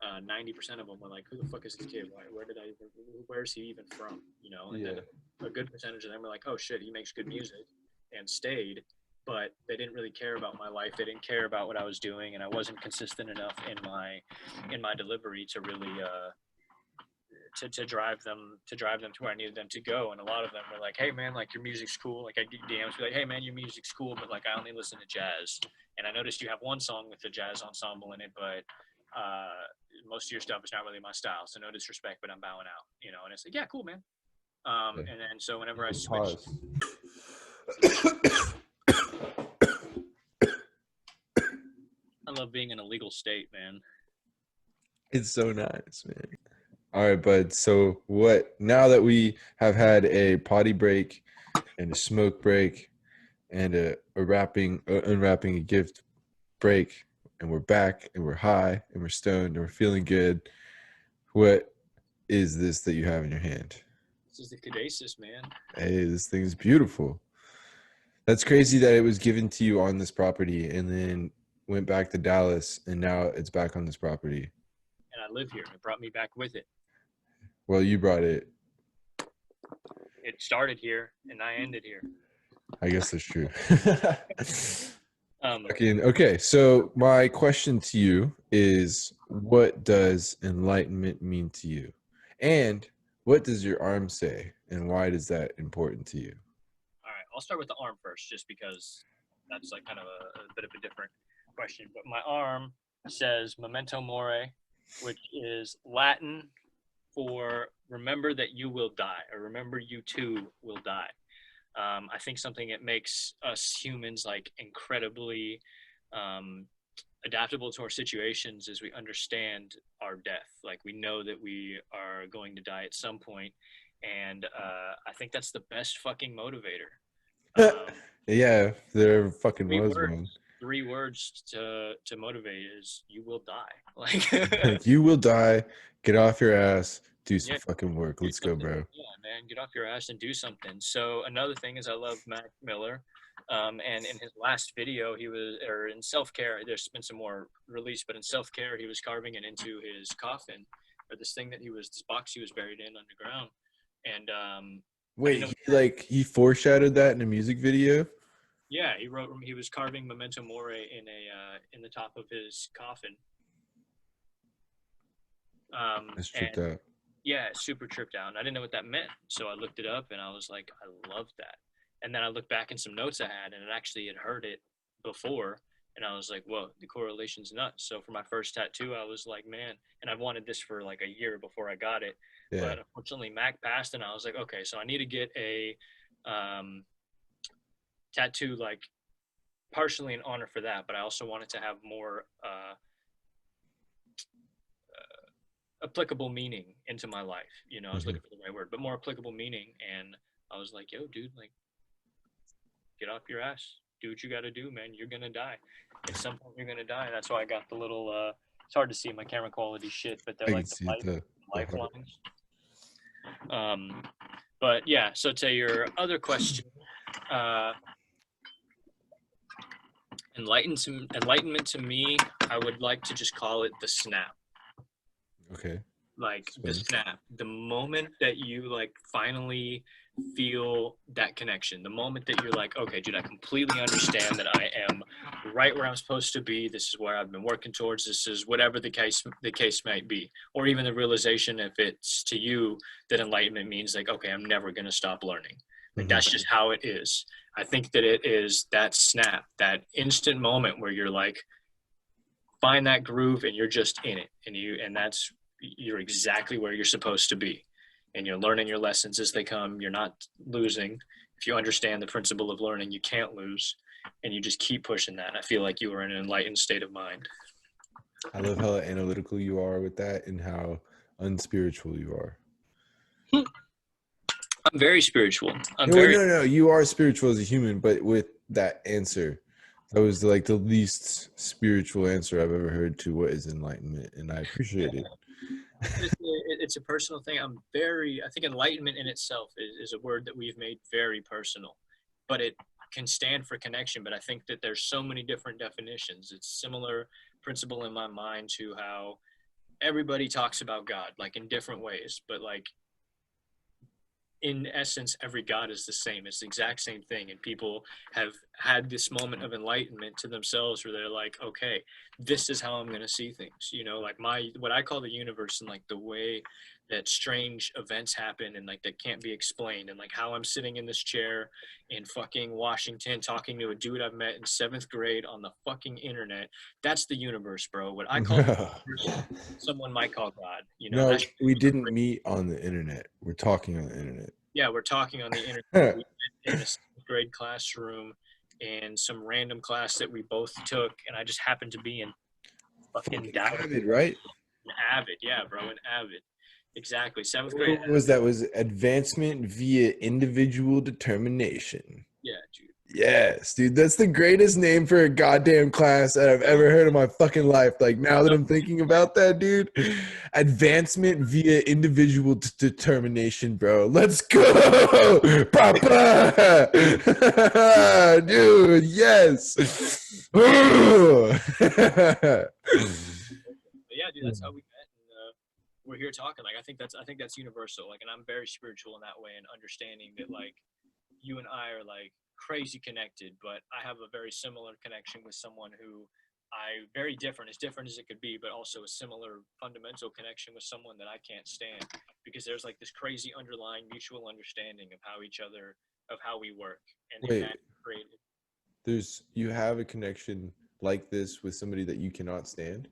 90% of them were like, "Who the fuck is this kid? Where did I even? Where is he even from?" You know, and Yeah. then a good percentage of them were like, "Oh shit, he makes good music," and stayed. But they didn't really care about my life. They didn't care about what I was doing, and I wasn't consistent enough in my delivery to really to drive them to where I needed them to go. And a lot of them were like, "Hey man, like your music's cool." Like I get DMs be like, "Hey man, your music's cool, but like I only listen to jazz." And I noticed you have one song with the jazz ensemble in it, but most of your stuff is not really my style. So no disrespect, but I'm bowing out. You know, and it's like, yeah, cool, man. Yeah. And then so whenever I switched, Pause. I love being in a legal state, man. It's so nice, man. All right, bud. So what now that we have had a potty break and a smoke break and unwrapping a gift break, and we're back and we're high and we're stoned and we're feeling good, what is this that you have in your hand? This is the caduceus, man. Hey, this thing's beautiful. That's crazy that it was given to you on this property and then went back to Dallas and now it's back on this property. And I live here. It brought me back with it. Well, you brought it. It started here, and I ended here. I guess that's true. Um, Okay, so my question to you is what does enlightenment mean to you? And what does your arm say? And why is that important to you? all right, I'll start with the arm first, just because that's like kind of a bit of a different question. But my arm says "Memento Mori," which is Latin for remember that you will die, or remember you too will die. I think something that makes us humans like incredibly um, adaptable to our situations is we understand our death. Like we know that we are going to die at some point, and I think that's the best fucking motivator. Um, Yeah, there fucking three was words, one. 3 words to motivate is you will die. Like Like, you will die. Get off your ass. Do some yeah, fucking work. do Let's go, something. bro. Yeah, man, get off your ass and do something. So another thing is I love Mac Miller. And in his last video, he was, or in self care, there's been some more release, but in self care, he was carving it into his coffin, or this thing that he was, this box he was buried in underground. And I didn't Wait, know. he foreshadowed that in a music video? Yeah, he wrote, he was carving memento mori in the top of his coffin. That's tripped And out. yeah, super tripped out. And I didn't know what that meant. So I looked it up and I was like, I love that. And then I looked back in some notes I had and it actually had heard it before. And I was like, whoa, the correlation's nuts. So for my first tattoo, I was like, man, and I wanted this for like a year before I got it. Yeah. But unfortunately, Mac passed and I was like, okay, so I need to get a um, tattoo like partially in honor for that. But I also wanted to have more applicable meaning into my life. You know, I was Mhm. looking for the right word, but more applicable meaning. And I was like, yo, dude, like, get off your ass. Do what you got to do, man. You're going to die. At some point, you're going to die. That's why I got the little, it's hard to see my camera quality shit, but they're I can like the see it, the heart. lifelines. But yeah, so to your other question, uh, enlightenment to me, I would like to just call it the snap. Okay. Like the Explain. snap, the moment that you like finally feel that connection, the moment that you're like, okay, dude, I completely understand that I am right where I'm supposed to be. This is where I've been working towards. This is whatever the case might be. Or even the realization, if it's to you, that enlightenment means like, okay, I'm never gonna stop learning. Like Mhm. that's just how it is. I think that it is that snap, that instant moment where you're like, find that groove and you're just in it, and that's, you're exactly where you're supposed to be, and you're learning your lessons as they come. You're not losing. If you understand the principle of learning, you can't lose, and you just keep pushing that. I feel like you are in an enlightened state of mind. I love how analytical you are with that and how unspiritual you are. I'm very spiritual. I'm No, wait, very, no. You are spiritual as a human, but with that answer, that was like the least spiritual answer I've ever heard to what is enlightenment, and I appreciate it. it's a personal thing. I'm very, I think enlightenment in itself is a word that we've made very personal, but it can stand for connection. But I think that there's so many different definitions. It's similar principle in my mind to how everybody talks about God, like in different ways, but like in essence, every God is the same. It's the exact same thing. And people have had this moment of enlightenment to themselves where they're like, okay, this is how I'm going to see things. You know, like what I call the universe, and like the way that strange events happen and like that can't be explained. And like how I'm sitting in this chair in fucking Washington talking to a dude I've met in 7th grade on the fucking internet. That's the universe, bro. What I call the No, universe, someone might call God. You know, no, that's we didn't meet on the internet. We're talking on the internet. yeah, we're talking on the internet. We met in a 7th grade classroom in some random class that we both took, and I just happened to be in fucking Fucking Dallas. avid, right? An Avid, yeah, bro, an Avid. Exactly, 7th grade. What was that? Was advancement via individual determination? Yeah, dude. Yes, dude, that's the greatest name for a goddamn class that I've ever heard in my fucking life. Like, now that I'm thinking about that, dude, advancement via individual determination, bro. Let's go, Papa, dude. Yes. But yeah, dude, that's how we met, and we're here talking. Like, I think that's universal. Like, and I'm very spiritual in that way, and understanding that like you and I are like crazy connected, but I have a very similar connection with someone who I very different as it could be, but also a similar fundamental connection with someone that I can't stand, because there's like this crazy underlying mutual understanding of how we work, and in Wait, that created. you have a connection like this with somebody that you cannot stand?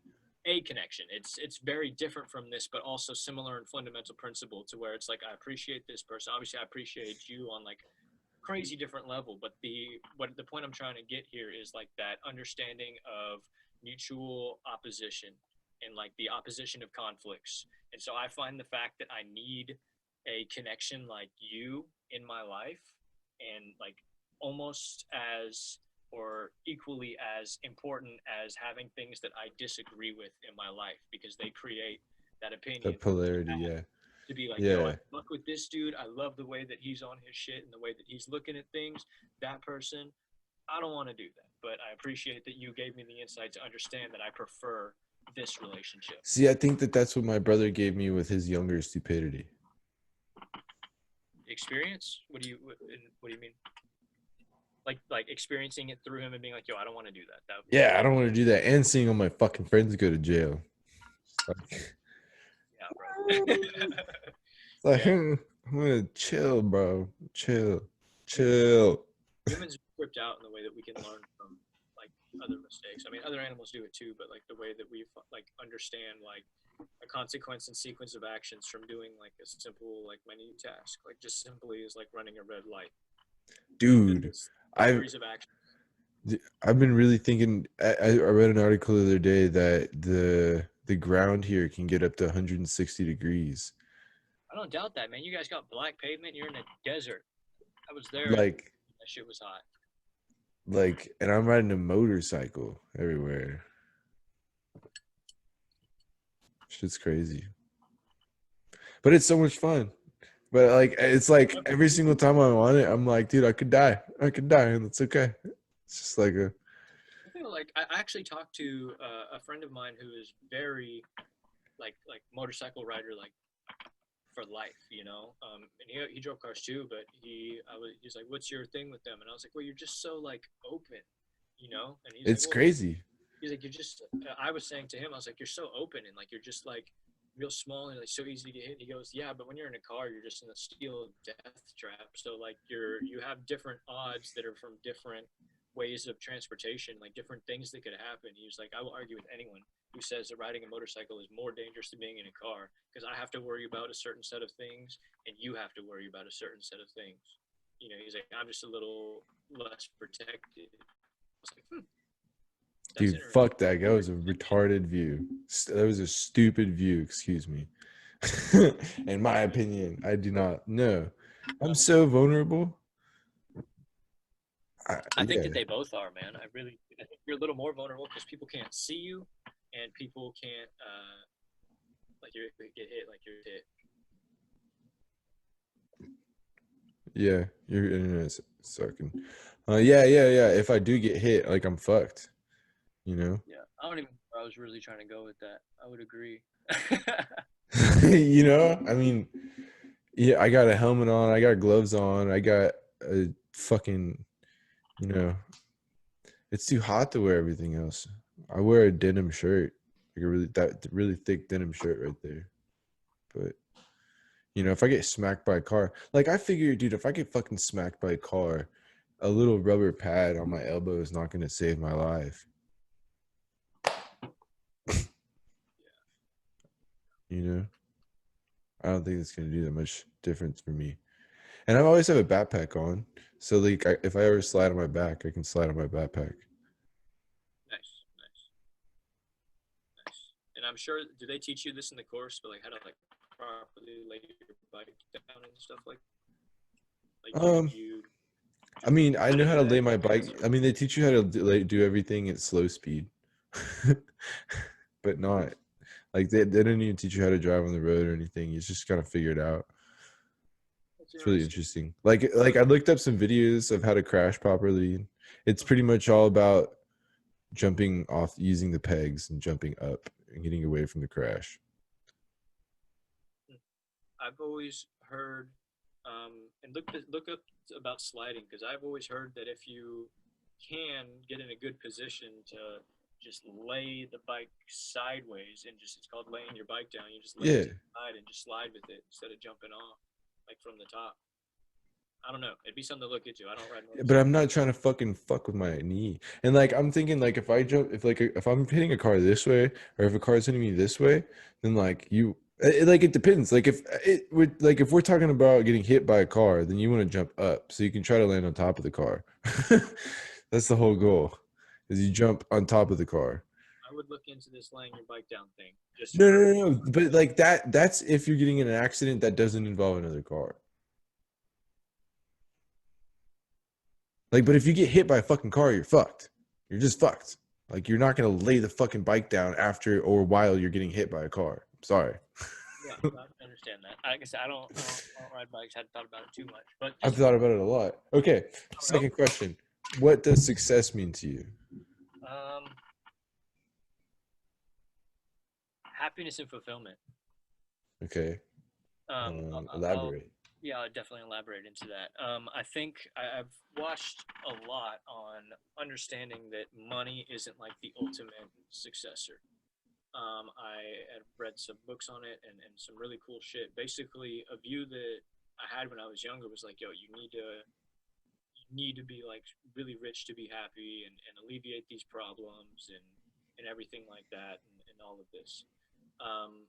a connection. It's very different from this, but also similar in fundamental principle to where it's like I appreciate this person. Obviously, I appreciate you on like crazy different level, but the point I'm trying to get here is like that understanding of mutual opposition and like the opposition of conflicts. And so I find the fact that I need a connection like you in my life and like almost as or equally as important as having things that I disagree with in my life because they create that The opinion polarity, yeah. to be like, yo, I Yeah. fuck with this dude. I love the way that he's on his shit and the way that he's looking at things. That person, I don't want to do that. But I appreciate that you gave me the insight to understand that I prefer this relationship. See, I think that that's what my brother gave me with his younger stupidity. Experience? What do you mean? Like experiencing it through him and being like, yo, I don't want to do that. That Yeah, I don't want to do that. And seeing all my fucking friends go to jail. Like, yeah, bro. like yeah. I'm gonna chill, bro. Chill. Humans Chill. humans are script out in the way that we can learn from like other mistakes. I mean, other animals do it too, but like the way that we like understand like a consequence and sequence of actions from doing like a simple like minute task, like just simply is like running a red light. Like Dude, this I've series of actions. I've been really thinking. I read an article the other day that the ground here can get up to 160 degrees. I don't doubt that, man. You guys got black pavement. You're in a desert. I was there, and Like that shit was hot. and I'm riding a motorcycle everywhere. Shit's crazy. But it's so much fun. But like it's like every single time I'm on it, I'm like, dude, I could die. I could die, and it's okay. It's just like a I feel like I actually talked to a friend of mine who is very like motorcycle rider, like for life, you know. And he drove cars too, but he's like, "What's your thing with them?" And I was like, "Well, you're just so like open, you know." And he's like, it's "Well, crazy. he's like, you're just." I was saying to him, I was like, "You're so open and like you're just like real small and like so easy to get hit." And he goes, "Yeah, but when you're in a car, you're just in a steel death trap. So like you have different odds that are from different ways of transportation, like different things that could happen." He was like, "I will argue with anyone who says that riding a motorcycle is more dangerous than being in a car because I have to worry about a certain set of things and you have to worry about a certain set of things." You know, he's like, "I'm just a little less protected." I was like, that's Dude, interesting. fuck that. That was a retarded view. That was a stupid view, excuse me. In my opinion, I do not know. I'm so vulnerable. I think Yeah, that they both are, man. I think you're a little more vulnerable because people can't see you, and people can't like you get hit like you're hit. yeah, your internet's sucking. Yeah. If I do get hit, like I'm fucked, you know? Yeah, I don't even know where I was really trying to go with that. I would agree. You know? I mean, yeah, I got a helmet on, I got gloves on, I got a fucking, you know, it's too hot to wear everything else. I wear a denim shirt, like a really thick denim shirt right there. But you know, if I get smacked by a car, like I figure, dude, if I get fucking smacked by a car, a little rubber pad on my elbow is not going to save my life. You know, I don't think it's going to do that much difference for me. And I always have a backpack on, so like if I ever slide on my back, I can slide on my backpack. Nice, nice, nice. And I'm sure, do they teach you this in the course, but like how to like properly lay your bike down and stuff like Um, you I just mean, I know how to lay like my you bike. I mean, they teach you how to do everything at slow speed, but not like they don't even teach you how to drive on the road or anything. You just gotta figure it out. That's It's really interesting. interesting. Like I looked up some videos of how to crash properly. It's pretty much all about jumping off using the pegs and jumping up and getting away from the crash. I've always heard, and look up about sliding because I've always heard that if you can get in a good position to just lay the bike sideways and just it's called laying your bike down. You just lay it Yeah. to the side and just slide with it instead of jumping off like from the top. I don't know. It'd be something to look into. I don't ride But motorcycles. I'm not trying to fucking fuck with my knee. And like I'm thinking like if I jump if I'm hitting a car this way or if a car is hitting me this way, then like like it depends. Like if it would like if we're talking about getting hit by a car, then you want to jump up so you can try to land on top of the car. That's the whole goal. Is you jump on top of the car. I would look into this laying your bike down thing just No, for. no, no, no. But like that's if you're getting in an accident that doesn't involve another car. Like, but if you get hit by a fucking car, you're fucked. You're just fucked. Like, you're not gonna lay the fucking bike down after or while you're getting hit by a car. I'm sorry. Yeah, I understand that. Like I said, I don't ride bikes. I hadn't thought about it too much, but I've just thought about it a lot. Okay, help. second question. What does success mean to you? Um, happiness and fulfillment. Okay, I'll elaborate. yeah, I'll definitely elaborate into that. I think I've watched a lot on understanding that money isn't like the ultimate successor. I had read some books on it and some really cool shit. Basically, a view that I had when I was younger was like, yo, you need to be like really rich to be happy and alleviate these problems and everything like that and all of this. Um,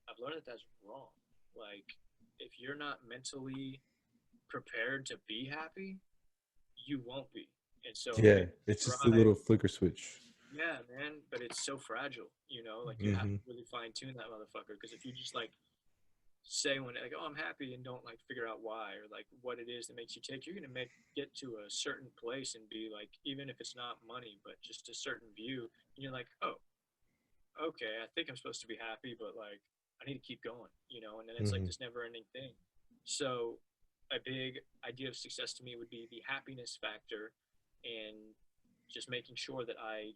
I've learned that that's wrong. Like, if you're not mentally prepared to be happy, you won't be. And so Yeah, maybe it's just a strive. little flicker switch. Yeah, man, but it's so fragile, like you have Hmm. to really fine tune that motherfucker. Because if you just like say when like, oh, I'm happy and don't like figure out why or like what it is that makes you tick, you're gonna make get to a certain place and be like, even if it's not money, but just a certain view, and you're like, oh, okay, I think I'm supposed to be happy, but like I need to keep going, and then it's like Hmm. this never ending thing. So a big idea of success to me would be the happiness factor and just making sure that I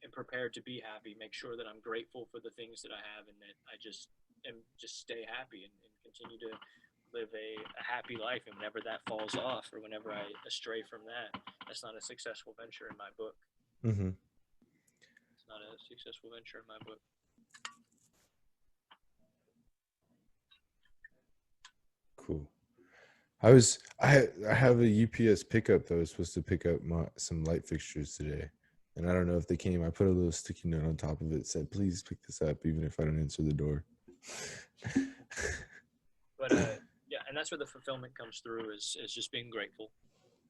am prepared to be happy, make sure that I'm grateful for the things that I have and that I just am just stay happy and continue to live a happy life. And whenever that falls off or whenever I astray from that, that's not a successful venture in my book. Hmm. It's not a successful venture in my book. Cool. I have a UPS pickup that was supposed to pick up some light fixtures today. And I don't know if they came. I put a little sticky note on top of it that said, please pick this up, even if I don't answer the door. But yeah, and that's where the fulfillment comes through is just being grateful,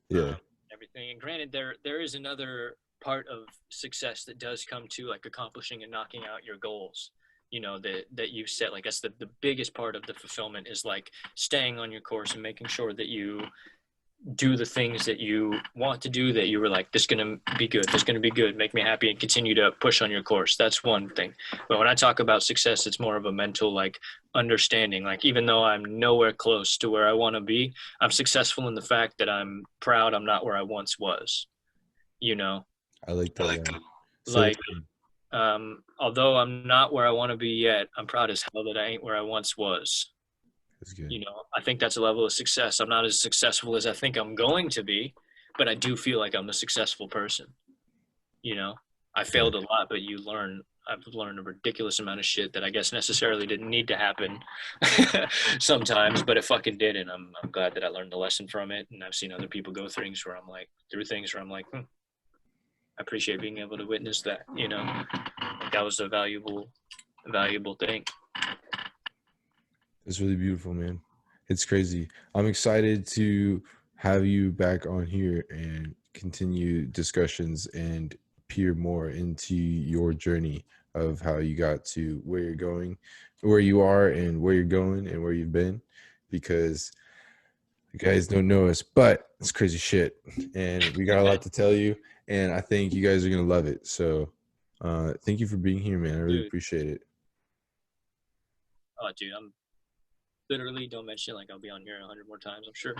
Yeah. everything. And granted, there is another part of success that does come to like accomplishing and knocking out your goals. That you set. Like that's the biggest part of the fulfillment is like staying on your course and making sure that you do the things that you want to do that you were like, this is going to be good, this is going to be good, make me happy, and continue to push on your course. That's one thing. But when I talk about success, it's more of a mental like understanding. Like even though I'm nowhere close to where I want to be, I'm successful in the fact that I'm proud I'm not where I once was, you know I like that line. Say that like again. although I'm not where I want to be yet, I'm proud as hell that I ain't where I once was. That's good. I think that's a level of success. I'm not as successful as I think I'm going to be, but I do feel like I'm a successful person. You know, I Yeah. failed a lot, but I've learned a ridiculous amount of shit that I guess necessarily didn't need to happen sometimes, but it fucking did. And I'm glad that I learned the lesson from it. And I've seen other people go through things where I'm like, I appreciate being able to witness that, like that was a valuable thing. It's really beautiful, man. It's crazy. I'm excited to have you back on here and continue discussions and peer more into your journey of how you got to where you're going, where you are, and where you're going and where you've been. Because you guys don't know us, but it's crazy shit. And we got a lot to tell you. And I think you guys are going to love it. So thank you for being here, man. I really Dude, appreciate it. oh, dude, I'm literally don't mention it, like I'll be on here 100 more times, I'm sure.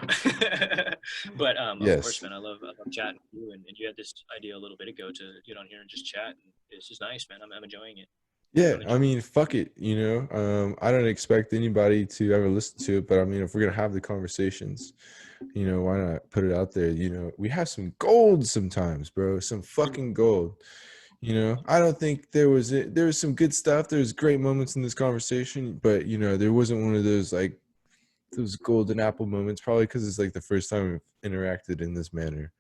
But of course, Yes. man, I love chatting with you, and you had this idea a little bit ago to get on here and just chat. And it's just nice, man. I'm enjoying it. Yeah, I'm I enjoying. mean, fuck it, I don't expect anybody to ever listen to it, but I mean, if we're gonna have the conversations, why not put it out there? We have some gold sometimes, bro, some fucking gold. I don't think there was some good stuff. There's great moments in this conversation, but there wasn't one of those like those golden apple moments, probably because it's like the first time we've interacted in this manner.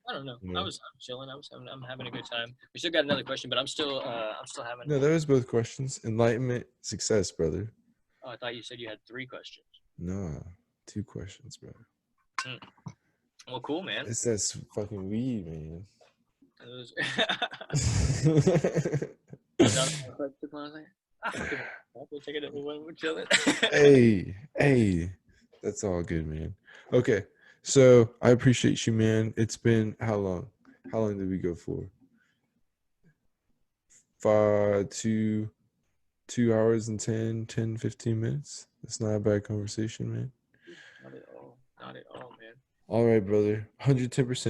I don't know. You I know? was I'm chilling. I'm having a good time. We still got another question, but I'm still having. No, that was both questions. Enlightenment, success, brother. Oh, I thought you said you had 3 questions. No, 2 questions, bro. Hmm. Well, cool, man. It's that fucking weed, man. It was- Another question, I was like, ah, fuck it. We'll take it. We're chilling. hey, that's all good, man. Okay, so I appreciate you, man. It's been how long? How long did we go for? 2 hours and 15 minutes. That's not a bad conversation, man. Not at all. Not at all, man. All right, brother. 110%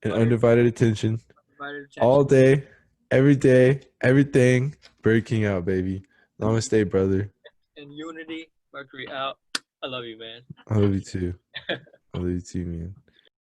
and 100 undivided attention divided attention all day, every day, everything. Burger King out, baby. Namaste, brother. and unity. Mercury out. I love you, man. I love you too. I love you too, man.